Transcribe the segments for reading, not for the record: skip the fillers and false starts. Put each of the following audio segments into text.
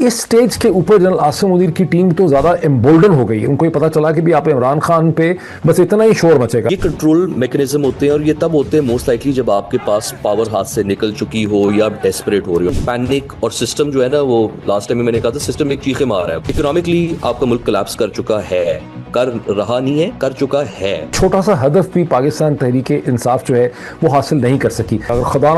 इस स्टेज के ऊपर जनरल आसिम मुनीर की टीम तो ज़्यादा एम्बोल्डन हो गई है। उनको ये पता चला कि भी आप इमरान खान पे बस इतना ही शोर मचेगा। ये कंट्रोल मैकेनिज्म होते हैं और ये तब होते हैं मोस्ट लाइकली जब आपके पास पावर हाथ से निकल चुकी हो या आप डेस्परेट हो रही हो। पैनिक और सिस्टम जो है ना, वो लास्ट टाइम में मैंने कहा था, सिस्टम एक चीखे मार रहा है। इकोनॉमिकली आपका मुल्क कोलैप्स कर चुका है, कर रहा नहीं है, कर चुका है। छोटा सा हदफ भी पाकिस्तान तहरीक इंसाफ जो है वो हासिल नहीं कर सकी। अगर खुदा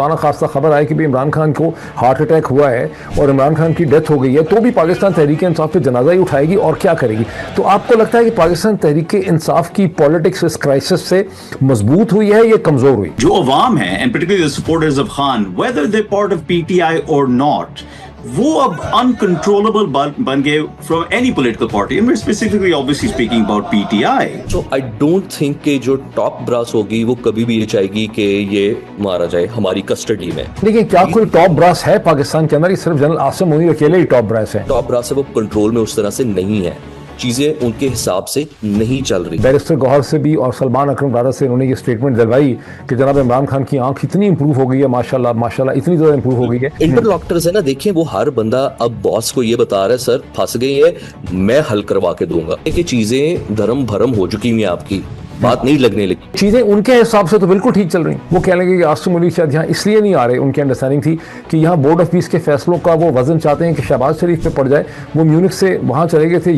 ना खास्ता खबर आए कि भी इमरान खान को हार्ट अटैक हुआ है और इमरान खान की डेथ हो गई है, तो भी पाकिस्तान तहरीक इंसाफ पे जनाजा ही उठाएगी और क्या करेगी। तो आपको लगता है कि पाकिस्तान तहरीक इंसाफ की पॉलिटिक्स इस क्राइसिस से मजबूत हुई है या कमजोर हुई? जो अवाम है and particularly the supporters of Khan, whether they part of PTI और नॉट, वो अब अनकंट्रोलेबल बन गए from any political party, and specifically obviously speaking about PTI. So I don't think कि जो टॉप ब्रास होगी वो कभी भी ये चाहेगी कि ये मारा जाए हमारी कस्टडी में। देखिए, क्या कोई टॉप ब्रास है पाकिस्तान के अंदर? ये सिर्फ जनरल आसिम मुनीर अकेले ही टॉप ब्रास है? टॉप ब्रास है, वो कंट्रोल में उस तरह से नहीं है, चीजें उनके हिसाब से नहीं चल रही। बैरिस्टर गौहर से भी और सलमान अकरम राजा से उन्होंने ये स्टेटमेंट दिलवाई कि जनाब इमरान खान की आंख इतनी इंप्रूव हो गई है, माशाल्लाह माशाल्लाह, इतनी ज्यादा इंप्रूव हो गई है। इंटरलॉक्टर्स है ना, देखिए वो हर बंदा अब बॉस को ये बता रहा है, सर फंस गई है, मैं हल करवा के दूंगा। ये चीजें धर्म भरम हो चुकी हुई हैं, आपकी बात नहीं लगने लगी। चीजें उनके हिसाब से तो बिल्कुल ठीक चल रही। वो कह लेंगे कि आसिम मुनीर शायद यहाँ इसलिए नहीं आ रहे, उनकी अंडरस्टैंडिंग थी कि यहाँ बोर्ड ऑफ पीस के फैसलों का वो वजन चाहते हैं कि शहबाज शरीफ पे पड़ जाए। वो म्यूनिख से वहाँ चले गए थे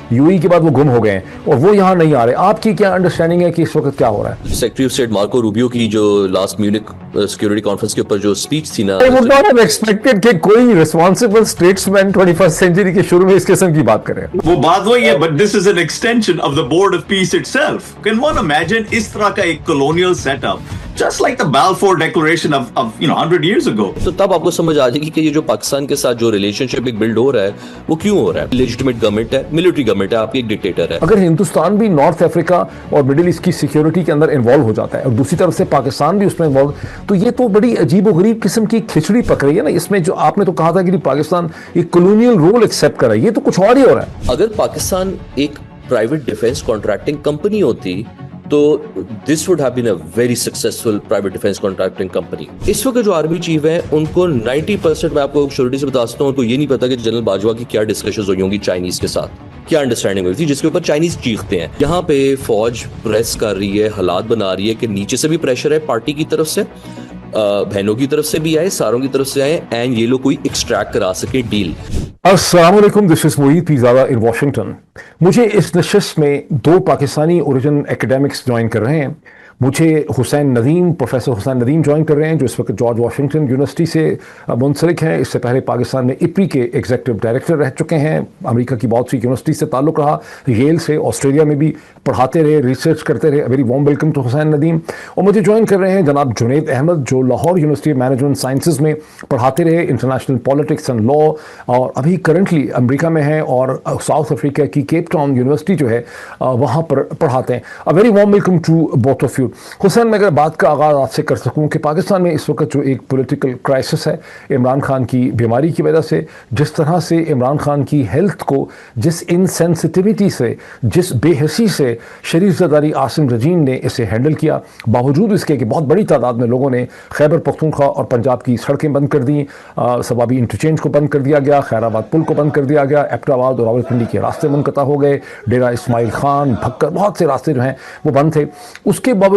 यूएई के बाद वो गुम हो गए हैं और वो यहाँ नहीं आ रहे। आपकी क्या अंडरस्टैंडिंग है कि इस वक्त क्या हो रहा है? Secretary of state Marco Rubio की जो लास्ट म्यूनिक सिक्योरिटी कॉन्फ्रेंस के ऊपर जो स्पीच थी ना, I would not have expected कि कोई रिस्पॉन्सिबल स्टेट्समैन 21st सेंचुरी के शुरू में इस किस्म की बात करे। वो बात वही है, but this is an extension of the board of peace itself. Can one imagine इस तरह का एक colonial setup, just like the Balfour Declaration of 100 years ago? तो तब आपको समझ आ जाएगी कि ये जो पाकिस्तान के साथ जो रिलेशनशिप एक बिल्ड हो रहा है वो क्यों हो रहा है। लेजिटिमेट गवर्नमेंट है, मिलिट्री गवर्नमेंट है, आपकी एक डिक्टेटर है। अगर हिंदुस्तान भी नॉर्थ अफ्रीका और मिडिल ईस्ट की सिक्योरिटी के अंदर इन्वॉल्व हो जाता है और दूसरी तरफ से पाकिस्तान भी उसमें इन्वॉल्व, तो ये तो बड़ी अजीब और गरीब किस्म की खिचड़ी पक रही है ना। इसमें जो आपने तो कहा था कि पाकिस्तान एक कॉलोनियल रोल एक्सेप्ट कर रहा है, ये तो कुछ और ही हो रहा है। अगर पाकिस्तान एक प्राइवेट डिफेंस कॉन्ट्रैक्टिंग कंपनी होती तो this would have been a very successful private defence contracting company. इस वक्त जो आर्मी चीफ है उनको 90% मैं आपको श्योरिटी से बता सकता हूँ, उनको ये नहीं पता कि जनरल बाजवा की क्या डिस्कशंस हुई होंगी चाइनीज के साथ, क्या अंडरस्टैंडिंग हुई थी जिसके ऊपर चाइनीज चीखते हैं। यहाँ पे फौज प्रेस कर रही है, हालात बना रही है कि नीचे से भी प्रेशर है, पार्टी की तरफ से, बहनों की तरफ से भी आए, सारों की तरफ से आए, एंड ये लोग कोई एक्सट्रैक्ट करा सके डील। अस्सलाम वालेकुम, this is Moid Pirzada in Washington. मुझे इस नशिस्त में 2 पाकिस्तानी ओरिजिन एकेडमिक्स ज्वाइन कर रहे हैं। मुझे प्रोफेसर हुसैन नदीम ज्वाइन कर रहे हैं, जो इस वक्त जॉर्ज वाशिंगटन यूनिवर्सिटी से मुंसलिक हैं। इससे पहले पाकिस्तान में इप्री के एग्जीक्यूटिव डायरेक्टर रह चुके हैं। अमेरिका की बहुत सी यूनिवर्सिटी से ताल्लुक़ रहा, येल से, ऑस्ट्रेलिया में भी पढ़ाते रहे, रिसर्च करते रहे। Very warm welcome to Hussain Nadeem. और मुझे ज्वाइन कर रहे हैं जनाब जुनैद अहमद, जो Lahore university of management sciences में पढ़ाते रहे, इंटरनेशनल पॉलिटिक्स एंड लॉ, और अभी करंटली अमेरिका में हैं और साउथ अफ्रीका की केप टाउन यूनिवर्सिटी जो है वहाँ पर पढ़ाते हैं। A very warm welcome to both of you. Hussain, मैं अगर बात का आगाज़ आपसे कर सकूं कि पाकिस्तान में इस वक्त जो एक पॉलिटिकल क्राइसिस है इमरान खान की बीमारी की वजह से, जिस तरह से इमरान खान की हेल्थ को, जिस इनसेंसिटिविटी से, जिस बेहसी से शरीफ ज़रदारी आसिम रजीन ने इसे हैंडल किया, बावजूद इसके कि बहुत बड़ी तादाद में लोगों ने खैबर पख्तूनख्वा और पंजाब की सड़कें बंद कर दी, सबाबी इंटरचेंज को बंद कर दिया गया, खैराबाद पुल को बंद कर दिया गया, एबटाबाद और रावलपिंडी के रास्ते मुनक़ता हो गए, डेरा इस्माइल खान, भक्कर, बहुत से रास्ते जो हैं वो बंद थे। उसके बावजूद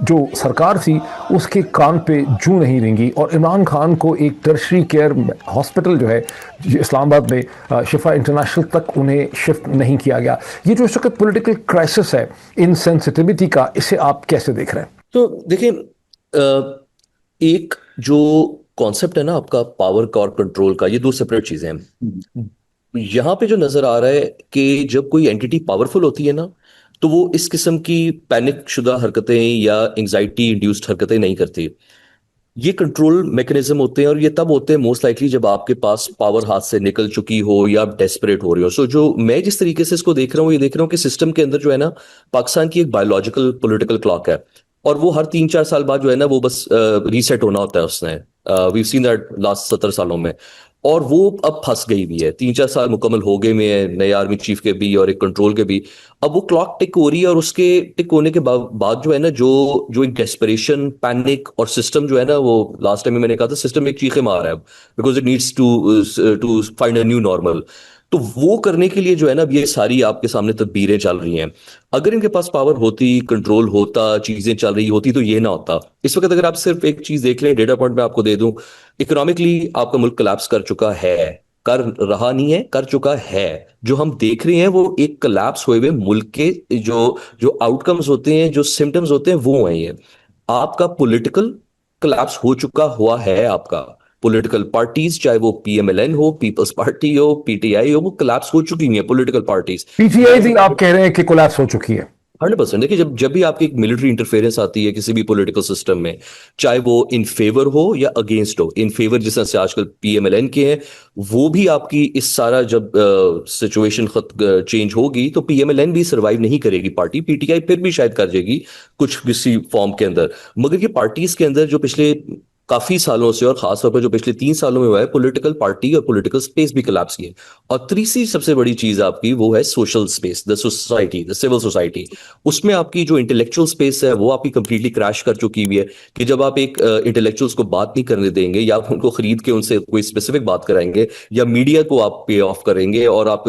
जो सरकार थी उसके कान पे जूं नहीं रेंगी और इमरान खान को एक टर्शरी केयर हॉस्पिटल जो है इस्लामाबाद में, शिफा इंटरनेशनल तक उन्हें शिफ्ट नहीं किया गया। ये जो इस वक्त पॉलिटिकल क्राइसिस है इनसेंसिटिविटी का, इसे आप कैसे देख रहे हैं? तो देखिए, एक जो कॉन्सेप्ट है ना आपका पावर का और कंट्रोल का, ये 2 सेपरेट चीजें हैं। यहाँ पे जो नजर आ रहा है कि जब कोई एंटिटी पावरफुल होती है ना, तो वो इस किस्म की पैनिक शुदा हरकतें या एंजाइटी इंड्यूस्ड हरकतें नहीं करती। ये कंट्रोल मैकेनिज्म होते हैं और ये तब होते हैं मोस्ट लाइकली जब आपके पास पावर हाथ से निकल चुकी हो या आप डेस्परेट हो रहे हो। सो जो मैं जिस तरीके से इसको देख रहा हूँ, ये देख रहा हूँ कि सिस्टम के अंदर जो है ना, पाकिस्तान की एक बायोलॉजिकल पॉलिटिकल क्लॉक है और वो हर 3-4 साल बाद जो है ना वो बस रीसेट होना होता है उसने। वी सीन दैट लास्ट 70 सालों में। और वो अब फंस गई भी है। 3-4 साल मुकम्मल हो गए में है नए आर्मी चीफ के भी और एक कंट्रोल के भी। अब वो क्लॉक टिक हो रही है और उसके टिक होने के बाद जो है ना, जो जो एक डेस्परेशन, पैनिक, और सिस्टम जो है ना, वो लास्ट टाइम में मैंने कहा था सिस्टम एक चीखे मार रहा है because it needs to find a new normal. तो वो करने के लिए जो है ना, अब ये सारी आपके सामने तदबीरें चल रही हैं। अगर इनके पास पावर होती, कंट्रोल होता, चीजें चल रही होती, तो ये ना होता। इस वक्त अगर आप सिर्फ एक चीज देख लें, डेटा पॉइंट मैं आपको दे दूं, इकोनॉमिकली आपका मुल्क कोलैप्स कर चुका है, कर रहा नहीं है, कर चुका है। जो हम देख रहे हैं वो एक कोलैप्स हुए हुए मुल्क के जो जो आउटकम्स होते हैं, जो सिम्टम्स होते हैं, वो हैं ये। आपका पॉलिटिकल कोलैप्स हो चुका हुआ है। आपका पॉलिटिकल पार्टीज, चाहे वो पीएमएलएन हो, पीपल्स पार्टी हो, पीटीआई हो, वो कोलैप्स हो चुकी हैं पॉलिटिकल पार्टीज। पीटीआई भी आप कह रहे हैं कि कोलैप्स हो चुकी है? 100%। देखिए, जब जब भी आपकी एक मिलिट्री इंटरफेरेंस आती है किसी भी पॉलिटिकल सिस्टम में, चाहे वो इन फेवर हो या अगेंस्ट हो, इन फेवर जिस तरह से आजकल पीएमएलएन के हैं, वो भी आपकी इस सारा जब सिचुएशन चेंज होगी तो पीएमएलएन भी सर्वाइव नहीं करेगी पार्टी, पीटीआई फिर भी शायद कर जाएगी कुछ किसी फॉर्म के अंदर। मगर ये पार्टीज के अंदर जो पिछले काफी सालों से, और खासतौर पर जो पिछले 3 सालों में हुआ है, पॉलिटिकल पार्टी और पॉलिटिकल स्पेस भी कोलैप्स किए। और तीसरी सबसे बड़ी चीज आपकी वो है social space, the society, the civil society. उसमें आपकी जो इंटेलेक्चुअल स्पेस है वो आपकी कंप्लीटली क्रैश कर चुकी हुई है। कि जब आप एक इंटेलेक्चुअल्स को बात नहीं करने देंगे, या आप उनको खरीद के उनसे कोई स्पेसिफिक बात कराएंगे, या मीडिया को आप पे ऑफ करेंगे, और आप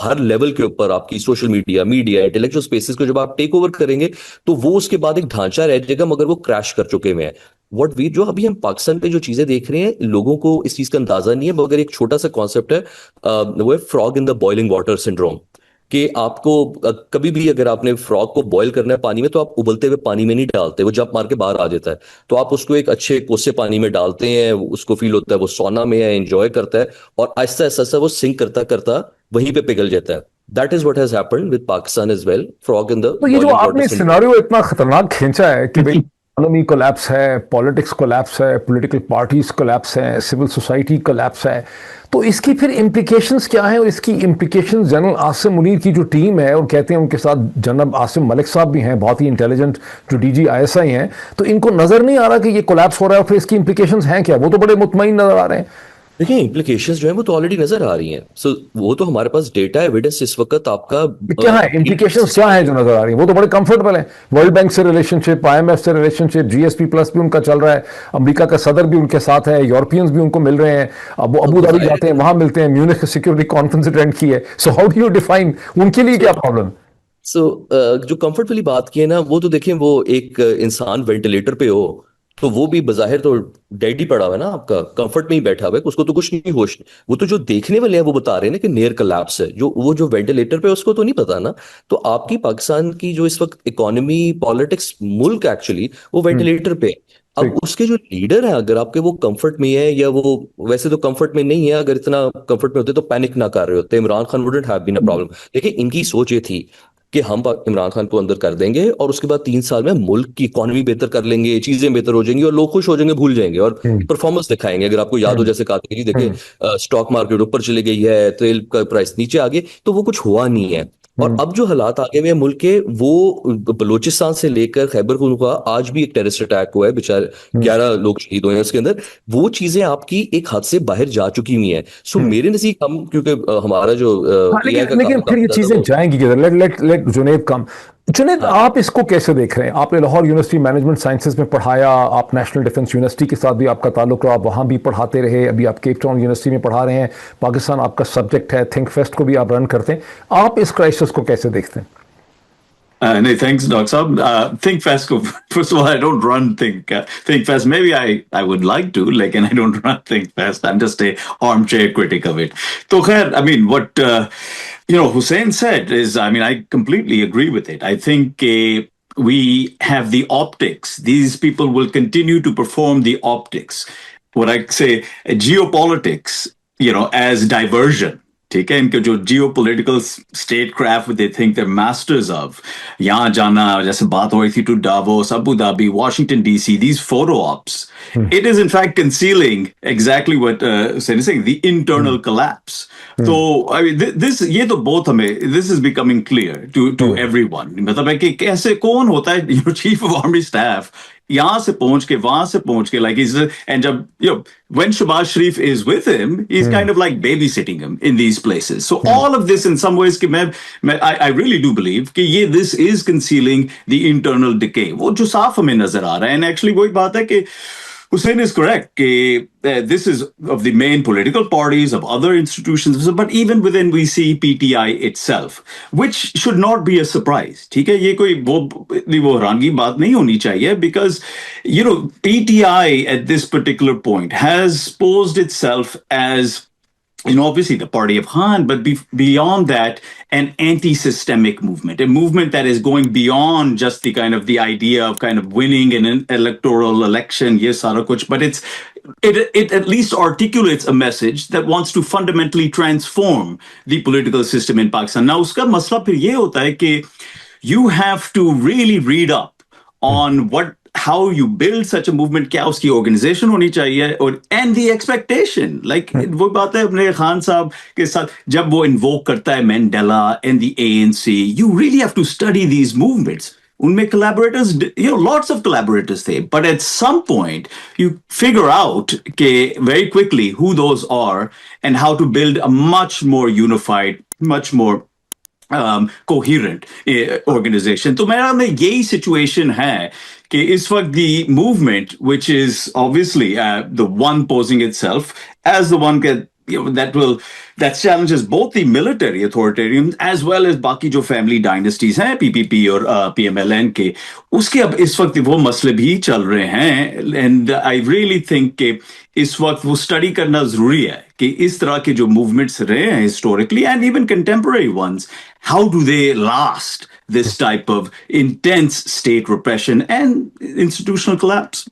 हर लेवल के ऊपर आपकी सोशल मीडिया इंटेलेक्चुअल स्पेसिस को जब आप टेक ओवर करेंगे, तो वो उसके बाद एक ढांचा रह जाएगा, मगर वो क्रैश कर चुके हुए हैं। जो अभी हम पाकिस्तान पे जो चीजें देख रहे हैं, लोगों को इस चीज का अंदाजा नहीं है, मगर एक छोटा सा कॉन्सेप्ट है, वो है frog in the boiling water syndrome. कि आपको कभी भी अगर आपने फ्रॉग को बॉईल करना है पानी में, तो आप उबलते हुए पानी में नहीं डालते, वो जब मार के बाहर आ जाता है। तो आप उसको एक अच्छे कोसे पानी में डालते हैं, उसको फील होता है वो सोना में है, एंजॉय करता है, और आहिस्ता आहिस्ता वो सिंक करता करता वहीं पे पिघल जाता है। That is what has happened with Pakistan as well, frog in the तो ये जो बॉइलिंग आपने वाटर सिंड्रोम। सिनारियो इतना खतरनाक खींचा है कि भाई इकोनॉमी कोलैप्स है, पॉलिटिक्स कोलैप्स है, पॉलिटिकल पार्टीज कोलैप्स है, सिविल सोसाइटी कोलैप्स है, तो इसकी फिर इम्प्लीकेशंस क्या है? और इसकी इम्प्लीकेशंस जनरल आसिम मुनीर की जो टीम है, और कहते हैं उनके साथ जनरल आसिम मलिक साहब भी हैं, बहुत ही इंटेलिजेंट जो डीजी आईएसआई हैं, तो इनको नजर नहीं आ रहा कि ये कोलैप्स हो रहा है? और फिर इसकी इम्प्लीकेशंस हैं क्या? वो तो बड़े मुतमईन नजर आ रहे हैं। देखिए, इम्प्लीकेशंस जो है वो तो ऑलरेडी नजर आ रही हैं। सो वो तो हमारे पास डेटा एविडेंस इस वक्त आपका क्या है इम्प्लीकेशंस, क्या है जो नजर आ रही है? वो तो बड़े कंफर्टेबल है, वर्ल्ड बैंक से रिलेशनशिप, आईएमएफ से रिलेशनशिप, जीएसपी प्लस भी उनका चल रहा है, अमेरिका का सदर भी उनके साथ है, यूरोपियंस भी उनको मिल रहे हैं, अब वो अबू धाबी जाते हैं, वहां मिलते हैं, म्यूनिख सिक्योरिटी कॉन्फ्रेंस अटेंड की है। So how do you define उनके लिए क्या प्रॉब्लम? जो कंफर्ट वाली बात की है ना, वो तो देखें, वो एक इंसान वेंटिलेटर पे हो तो वो भी बज़ाहिर तो डेड ही पड़ा हुआ है ना, आपका कंफर्ट में ही बैठा हुआ है, उसको तो कुछ नहीं होश। वो तो जो देखने वाले हैं वो बता रहे हैं ना कि नियर कोलैप्स है, जो वेंटिलेटर पे है, उसको तो नहीं पता ना। तो आपकी पाकिस्तान की जो इस वक्त इकोनॉमी, पॉलिटिक्स, मुल्क एक्चुअली वो वेंटिलेटर पे है। अब उसके जो लीडर हैं, अगर आपके वो कंफर्ट में है, या वो वैसे तो कंफर्ट में नहीं है, अगर इतना कंफर्ट में होते तो पैनिक ना कर रहे होते, Imran Khan wouldn't have been a problem. देखिए, इनकी सोच ये थी कि हम इमरान खान को अंदर कर देंगे और उसके बाद 3 साल में मुल्क की इकोनॉमी बेहतर कर लेंगे, चीजें बेहतर हो जाएंगी और लोग खुश हो जाएंगे, भूल जाएंगे और परफॉर्मेंस दिखाएंगे। अगर आपको याद हो, जैसे कहा था कि देखिए स्टॉक मार्केट ऊपर चली गई है, तेल का प्राइस नीचे आ गए, तो वो कुछ हुआ नहीं है। और अब जो हालात आगे हुए हैं मुल्क के, वो बलूचिस्तान से लेकर खैबर पख्तूनख्वा, आज भी एक टेररिस्ट अटैक हुआ है, बेचारे 11 लोग शहीद हुए हैं उसके अंदर। वो चीजें आपकी एक हद से बाहर जा चुकी हुई हैं। सो मेरे नजदीक, हम क्योंकि हमारा जो हाँ, AI का लेकिन फिर ये चीजें जाएंगी किधर? लेट लेट लेट जुनेद कम। जुनेद, आप इसको कैसे देख रहे हैं? आपने लाहौर यूनिवर्सिटी मैनेजमेंट साइंसेज में पढ़ाया, आप नेशनल डिफेंस यूनिवर्सिटी के साथ भी आपका ताल्लुक रहा, आप वहाँ भी पढ़ाते रहे, अभी आप केप टाउन यूनिवर्सिटी में पढ़ा रहे हैं, पाकिस्तान आपका सब्जेक्ट है, थिंक फेस्ट को भी आप रन करते हैं। आप इस क्राइसिस को कैसे देखते हैं? No, thanks, Doc Saab. Think Fest, first of all, I don't run Think Fest. Maybe I would like to, like, and I don't run Think Fest. I'm just a armchair critic of it. So, I mean, what Hussein said is, I mean, I completely agree with it. I think we have the optics. These people will continue to perform the optics. What I say, geopolitics, as diversion. ठीक है, इनके जो geopolitical statecraft they think they masters of, यहाँ जाना, जैसे बात हो रही थी, to Davos, Abu Dhabi, Washington DC, these photo ops, it is in fact concealing exactly what saying the internal collapse. तो आई मीन दिस, ये तो बहुत हमें, this is becoming clear to everyone. मतलब है कि कैसे, कौन होता है चीफ ऑफ आर्मी स्टाफ यहाँ से पहुंच के वहां से पहुंच के like he's and जब when Shahbaz Sharif is with him he's kind of like babysitting him in these places, so all of this in some ways कि I really do believe कि ये this is concealing the internal decay, वो जो साफ हमें नजर आ रहा है। and actually वही बात है कि Hussein is correct कि this is of the main political parties, of other institutions, but even within we see PTI itself, which should not be a surprise. ठीक है, ये कोई वो हैरानगी बात नहीं होनी चाहिए, because PTI at this particular point has posed itself as obviously the party of Khan, but beyond that, an anti-systemic movement, a movement that is going beyond just the idea of kind of winning in an electoral election, yes, sara kuch, but it at least articulates a message that wants to fundamentally transform the political system in Pakistan. Now, uska masla phir ye hota hai कि you have to really read up on how you build such a movement, क्या उसकी organization होनी चाहिए, और and the expectation, like वो बात है अपने खान साहब के साथ जब वो invoke करता है Mandela and the ANC, you really have to study these movements. उनमें collaborators, lots of collaborators थे, but at some point you figure out very quickly who those are and how to build a much more unified, much more coherent organization. तो मेरा में यही situation है कि इस वक्त the movement, which is obviously the one posing itself as the one that challenges both the military authoritarian as well as बाकी जो family dynasties हैं PPP और PMLN के, उसके अब इस वक्त वो मसले भी चल रहे हैं, and I really think कि इस वक्त वो स्टडी करना जरूरी है कि इस तरह के जो मूवमेंट्स रहे हैं historically and even contemporary ones, how do they last this type of intense state repression and institutional collapse?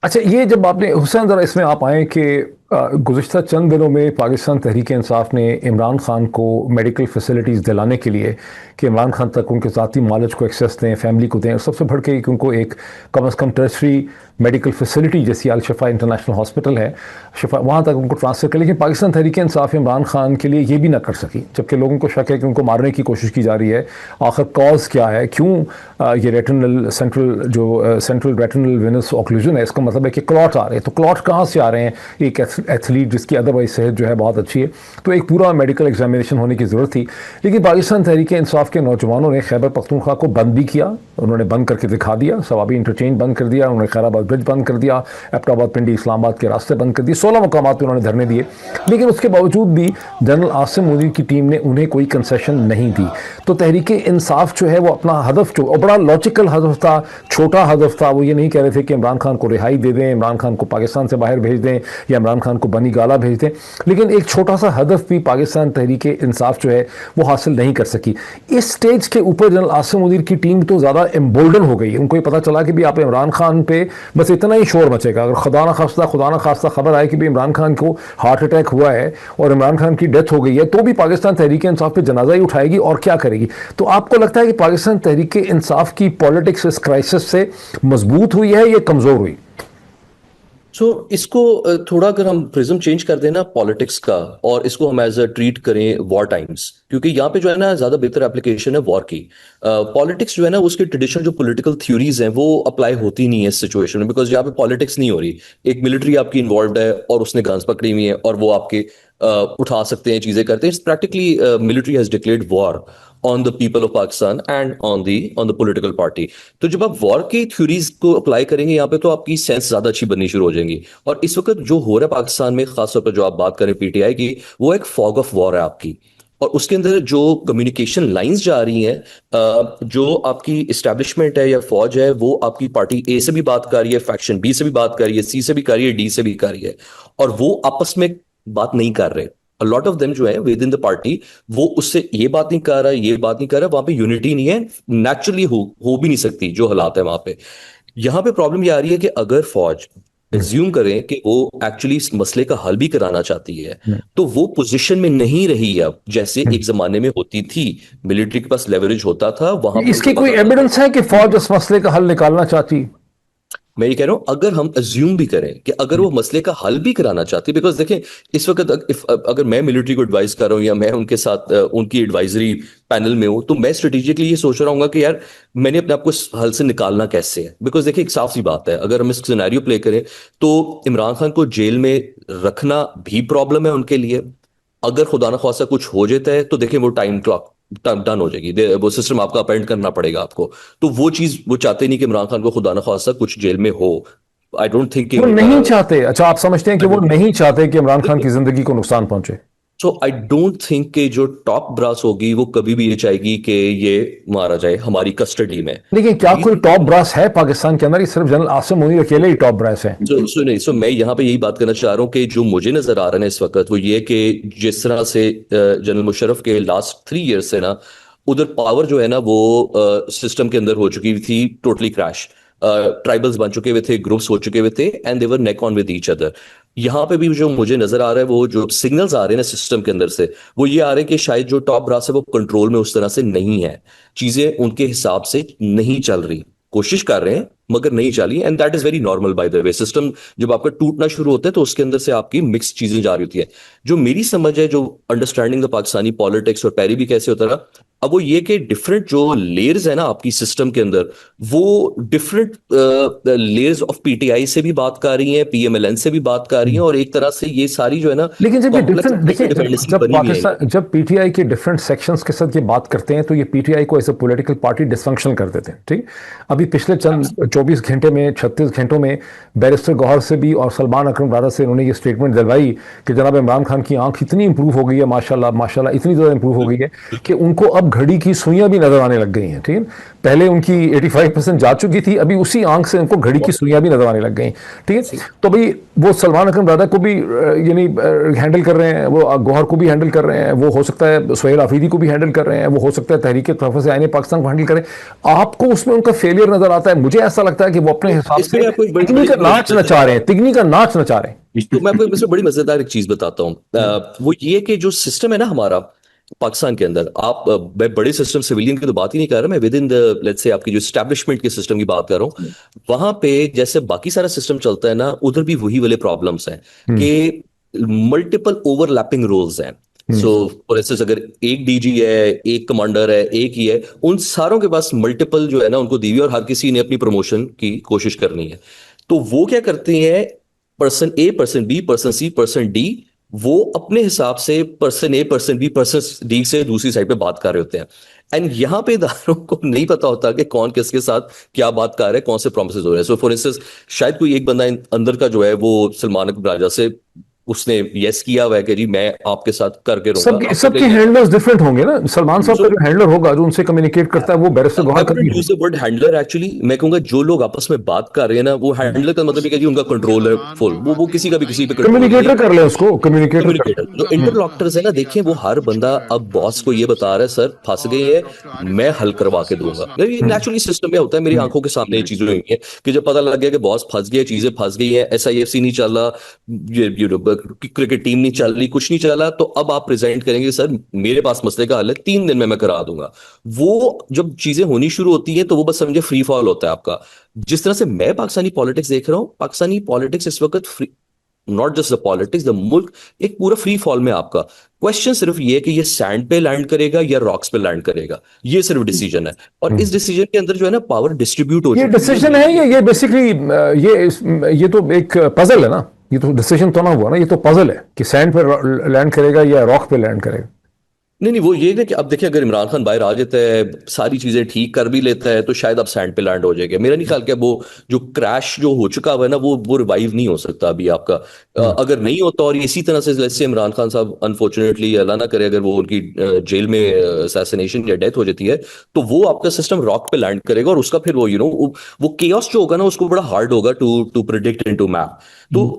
अच्छा, ये जब आपने हुसैन ज़रा इसमें आप आए कि गुज़िश्ता चंद दिनों में पाकिस्तान तहरीक इंसाफ ने इमरान खान को मेडिकल फैसिलिटीज़ दिलाने के लिए कि इमरान खान तक उनके ज़ाती मालिज को एक्सेस दें, फैमिली को दें, और सबसे बढ़ के कि उनको एक कम अज़ कम टर्शरी मेडिकल फैसिलिटी जैसी अल शिफा इंटरनेशनल हॉस्पिटल है, शिफा, वहाँ तक उनको ट्रांसफ़र कर, लेकिन पाकिस्तान तहरीक इंसाफ इमरान खान के लिए ये भी ना कर सकी, जबकि लोगों को शक है कि उनको मारने की कोशिश की जा रही है। आखिर कॉज क्या है, क्यों ये retinal central retinal venous occlusion है, इसका मतलब है कि क्लॉट आ रहे हैं। तो क्लॉट कहाँ से आ रहे हैं? एक एथलीट जिसकी अदरवाइज सेहत जो है बहुत अच्छी है, तो एक पूरा मेडिकल एग्जामिनेशन होने की ज़रूरत थी। लेकिन पाकिस्तान तहरीक इंसाफ के नौजवानों ने खैबर पख्तूनख्वा को बंद भी किया, उन्होंने बंद करके दिखा दिया, सवाबी इंटरचेंज बंद कर दिया, उन्होंने खैराबाद ब्रिज बंद कर दिया, एबटाबाद पिंडी इस्लामाबाद के रास्ते बंद कर दिए, 16 मकामात पर उन्होंने धरने दिए। लेकिन उसके बावजूद भी जनरल आसिम मुनीर की टीम ने उन्हें कोई कंसेशन नहीं दी। तो तहरीक इंसाफ जो है वो अपना हदफ, जो बड़ा लॉजिकल हदफ था, छोटा हदफ था, वो ये नहीं कह रहे थे कि इमरान खान को रिहाई दे दें, इमरान खान को पाकिस्तान से बाहर भेज दें या इमरान खान को बनी गाला भेज दें, लेकिन एक छोटा सा हदफ भी पाकिस्तान तहरीक इंसाफ जो है वो हासिल नहीं कर सकी। इस स्टेज के ऊपर जनरल आसिम मुनीर की टीम तो ज़्यादा एम्बोल्डन हो गई। उनको ये पता चला कि भी आप इमरान खान पे बस इतना ही शोर मचेगा, अगर खुदा ना खास्ता खबर आए कि भी इमरान खान को हार्ट अटैक हुआ है और इमरान खान की डेथ हो गई है, तो भी पाकिस्तान तहरीक इंसाफ पे जनाजा ही उठाएगी और क्या करेगी। तो आपको लगता है कि पाकिस्तान तहरीक इंसाफ की पॉलिटिक्स इस क्राइसिस से मजबूत हुई है या कमज़ोर हुई? इसको थोड़ा अगर हम प्रिज्म चेंज कर देना पॉलिटिक्स का, और इसको हम एज अ ट्रीट करें वॉर टाइम्स, क्योंकि यहाँ पे जो है ना ज्यादा बेहतर एप्लीकेशन है वॉर की। पॉलिटिक्स जो है ना उसके ट्रेडिशनल जो पॉलिटिकल थ्योरीज हैं वो अप्लाई होती नहीं है इस सिचुएशन में, बिकॉज यहाँ पे पॉलिटिक्स नहीं हो रही। एक मिलिट्री आपकी इन्वॉल्व है और उसने गन्स पकड़ी हुई है और वो आपके उठा सकते हैं, चीजें करते हैं। Practically military has declared war on the people of Pakistan and on the political party। तो जब आप वॉर की थ्योरीज को अप्लाई करेंगे यहाँ पे, तो आपकी सेंस ज्यादा अच्छी बननी शुरू हो जाएंगी। और इस वक्त जो हो रहा है पाकिस्तान में, खासतौर पर जो आप बात करें पीटीआई की, वो एक फॉग ऑफ वॉर है आपकी, और उसके अंदर जो कम्युनिकेशन लाइंस जा रही हैं, जो आपकी इस्टेब्लिशमेंट है या फौज है, वो आपकी पार्टी ए से भी बात कर रही है, फैक्शन बी से भी बात कर रही है, सी से भी कर रही है, डी से भी कर रही है, और वो आपस में बात नहीं कर रहे। A lot of them जो है विद इन द पार्टी, वो उससे ये बात नहीं कर रहा, ये बात नहीं कर रहा, वहां पे यूनिटी नहीं है, नेचुरली हो भी नहीं सकती जो हालात है वहां पे। यहाँ पे प्रॉब्लम ये आ रही है कि अगर फौज एज्यूम करें कि वो एक्चुअली इस मसले का हल भी कराना चाहती है, तो वो पोजीशन में नहीं रही अब जैसे एक जमाने में होती थी। मिलिट्री के पास लेवरेज होता था वहां। इसकी कोई एविडेंस है कि फौज इस मसले का हल निकालना चाहती? मैं ये कह रहा हूं अगर हम अज्यूम भी करें कि अगर वो मसले का हल भी कराना चाहती है, बिकॉज देखें इस वक्त अगर मैं मिलिट्री को एडवाइस कर रहा हूं या मैं उनके साथ उनकी एडवाइजरी पैनल में हूं, तो मैं स्ट्रेटेजिकली ये सोच रहा हूँ कि यार मैंने अपने आप को इस हल से निकालना कैसे है। बिकॉज देखिए एक साफ सी बात है, अगर हम इस सिनेरियो प्ले करें तो इमरान खान को जेल में रखना भी प्रॉब्लम है उनके लिए। अगर खुदा न खास्ता कुछ हो जाता है तो देखें वो टाइम क्लॉक डन हो जाएगी, वो सिस्टम आपका अपॉइंट करना पड़ेगा आपको। तो वो चीज वो चाहते नहीं कि इमरान खान को खुदा न खास्ता कुछ जेल में हो। आई डोंट थिंक वो नहीं चाहते। अच्छा, आप समझते हैं कि वो नहीं चाहते कि इमरान खान की जिंदगी को नुकसान पहुंचे? सो आई डोंट थिंक कि जो टॉप ब्रास होगी वो कभी भी ये चाहेगी कि ये मारा जाए हमारी कस्टडी में। लेकिन क्या कोई टॉप ब्रास है पाकिस्तान के अंदर? ये सिर्फ जनरल आसिम मुनीर अकेले ही टॉप ब्रास है? सो मैं यहाँ पे यही बात करना चाह रहा हूँ कि जो मुझे नजर आ रहा है इस वक्त वो ये कि जिस तरह से जनरल मुशर्रफ के लास्ट 3 ईयर्स से ना उधर पावर जो है ना वो सिस्टम के अंदर हो चुकी थी टोटली क्रैश। ट्राइबल्स बन चुके हुए थे, ग्रुप्स हो चुके हुए थे, and they were neck on with each other. यहाँ पे भी जो मुझे नजर आ रहा है वो जो सिग्नल्स आ रहे हैं ना सिस्टम के अंदर से वो ये आ रहे हैं कि शायद जो टॉप ब्रास है वो कंट्रोल में उस तरह से नहीं है, चीजें उनके हिसाब से नहीं चल रही। कोशिश कर रहे हैं मगर नहीं चली, and that is very normal by the way. System जब आपका टूटना शुरू होता है तो उसके अंदर से आपकी मिक्स चीजें जा रही होती है। जो मेरी समझ है, जो अंडरस्टैंडिंग द पाकिस्तानी पॉलिटिक्स और पैरी भी कैसे होता रहा, अब वो ये कि डिफरेंट जो लेयर्स है ना आपकी सिस्टम के अंदर वो डिफरेंट लेयर्स ऑफ पीटीआई से भी बात कर रही हैं, पीएमएलएन से भी बात कर रही हैं, और एक तरह से ये सारी जो है ना लेकिन जब ये complex डिफरेंट देखिए, dependency जब बनी हुई है। पाकिस्तान जब पीटीआई के डिफरेंट सेक्शंस के साथ ये बात करते हैं तो ये पीटीआई को as a political party dysfunctional कर देते हैं। ठीक, अभी पिछले चंद 24 घंटे में 36 घंटों में बैरिस्टर गौहर से भी और सलमान अकरम राजा से उन्होंने ये स्टेटमेंट दिलवाई कि जनाब इमरान खान की आंख इतनी इंप्रूव हो गई है, माशाल्लाह माशाल्लाह इतनी ज़्यादा इंप्रूव हो गई है कि उनको अब घड़ी की सुइयां भी नजर आने लग गई हैं। ठीक है, पहले उनकी 85% जा चुकी थी, अभी उसी आंख से उनको घड़ी की सुइयां भी नजर आने लग गई। ठीक है, तो भाई वो सलमान अकरम राजा को भी यानी हैंडल कर रहे हैं, वो गौहर को भी हैंडल कर रहे हैं, वो हो सकता है सुहेल आफरीदी को भी हैंडल कर रहे हैं, वो हो सकता है तहरीक तहफ़्फ़ुज़ आईन पाकिस्तान को हैंडल करें। आपको उसमें उनका फेलियर नजर आता है? मुझे ऐसा लगता है कि वो अपने हिसाब से तिगनी का नाच नचा रहे हैं, तिगनी का नाच नचा रहे हैं। तो मैं आपको इसमें बड़ी मजेदार एक चीज बताता हूँ। वो ये कि जो सिस्टम है ना हमारा पाकिस्तान के अंदर, आप मैं बड़े सिस्टम सिविलियन की तो बात ही नहीं कर रहा, मैं with in the let's say आपकी जो एस्टैब्लिशमेंट के सिस्टम की बात कर रहा हूँ। वहां पे जैसे बाकी सारा सिस्टम चलता है ना, उधर भी वही वाले प्रॉब्लम्स हैं कि मल्टीपल ओवरलैपिंग रोल्स हैं। सो फॉर इंस्टेंस अगर एक डीजी है, एक कमांडर है, एक ही है, उन सारों के पास मल्टीपल जो है ना उनको दी हुई, और हर किसी ने अपनी प्रमोशन की कोशिश करनी है। तो वो क्या करते हैं, पर्सन ए, पर्सन बी, पर्सन सी, पर्सन डी, वो अपने हिसाब से पर्सन ए, पर्सन बी, पर्सन डी से दूसरी साइड पे बात कर रहे होते हैं। एंड यहाँ पे इदारों को नहीं पता होता कि कौन किसके साथ क्या बात कर रहा है, कौन से प्रोमिस हो रहे हैं। सो फॉर इंस्टेंस शायद कोई एक बंदा अंदर का जो है वो सलमान अकबर राजा से उसने यस किया हुआ है कि जी मैं आपके साथ करके रहूंगा। सबके हैंडलर्स डिफरेंट होंगे ना। सलमान साहब का जो हैंडलर होगा जो उनसे कम्युनिकेट करता है वो बैरिस्टर गौहर का भी use the word handler. Actually मैं कहूंगा जो लोग आपस में बात कर रहे हैं ना, वो हैंडलर का मतलब है कि उनका कंट्रोल है फुल, वो किसी का भी किसी पे कम्युनिकेटर कर ले उसको, कम्युनिकेटर। जो इंटरलॉक्टर्स है ना, देखिए वो हर बंदा अब बॉस को ये बता रहा है सर फंस गए हैं, मैं हल करवा के दूंगा। ये नेचुरली सिस्टम में होता है, मेरी आंखों के सामने ये चीजें हुई है कि जब पता लग गया कि बॉस फंस गया, चीजें फंस गई है, SIFC नहीं चल रहा, क्रिकेट टीम नहीं चल रही, कुछ नहीं चला, तो अब आप प्रेजेंट करेंगे सर मेरे पास मसले का हल है, 3 दिन में मैं करा दूंगा। वो जब चीजें होनी शुरू होती है तो वो बस समझे फ्री फॉल होता है आपका। जिस तरह से मैं पाकिस्तानी पॉलिटिक्स देख रहा हूं, पाकिस्तानी पॉलिटिक्स इस वक्त free, not just the politics, the मुल्क एक पूरा फ्री फॉल में। आपका क्वेश्चन सिर्फ ये कि ये सैंड पे लैंड करेगा या रॉक्स पे लैंड करेगा, ये सिर्फ डिसीजन है। और इस डिसीजन के अंदर जो है ना पावर डिस्ट्रीब्यूट हो ये डिसीजन है, ये बेसिकली ये तो एक पजल है ना। ये तो डिसीजन तो ना हुआ ना, ये तो पजल है कि सैंड पे लैंड करेगा या रॉक पे लैंड करेगा। नहीं, वो ये है कि अब देखिए अगर इमरान खान बाहर आ जाता है, सारी चीजें ठीक कर भी लेता है, तो शायद अब सैंड पे लैंड हो जाएगा। मेरा नहीं ख्याल कि वो जो क्रैश जो हो चुका हुआ है ना वो रिवाइव नहीं हो सकता अभी आपका। अगर नहीं होता और इसी तरह से जैसे इमरान खान साहब अनफॉर्चुनेटली अल्लाह ना करे अगर वो उनकी जेल में असैसिनेशन या डेथ हो जाती है, तो वो आपका सिस्टम रॉक पे लैंड करेगा, और उसका फिर वो वो केओस जो होगा ना उसको बड़ा हार्ड होगा टू प्रिडिक्ट इनटू मैप।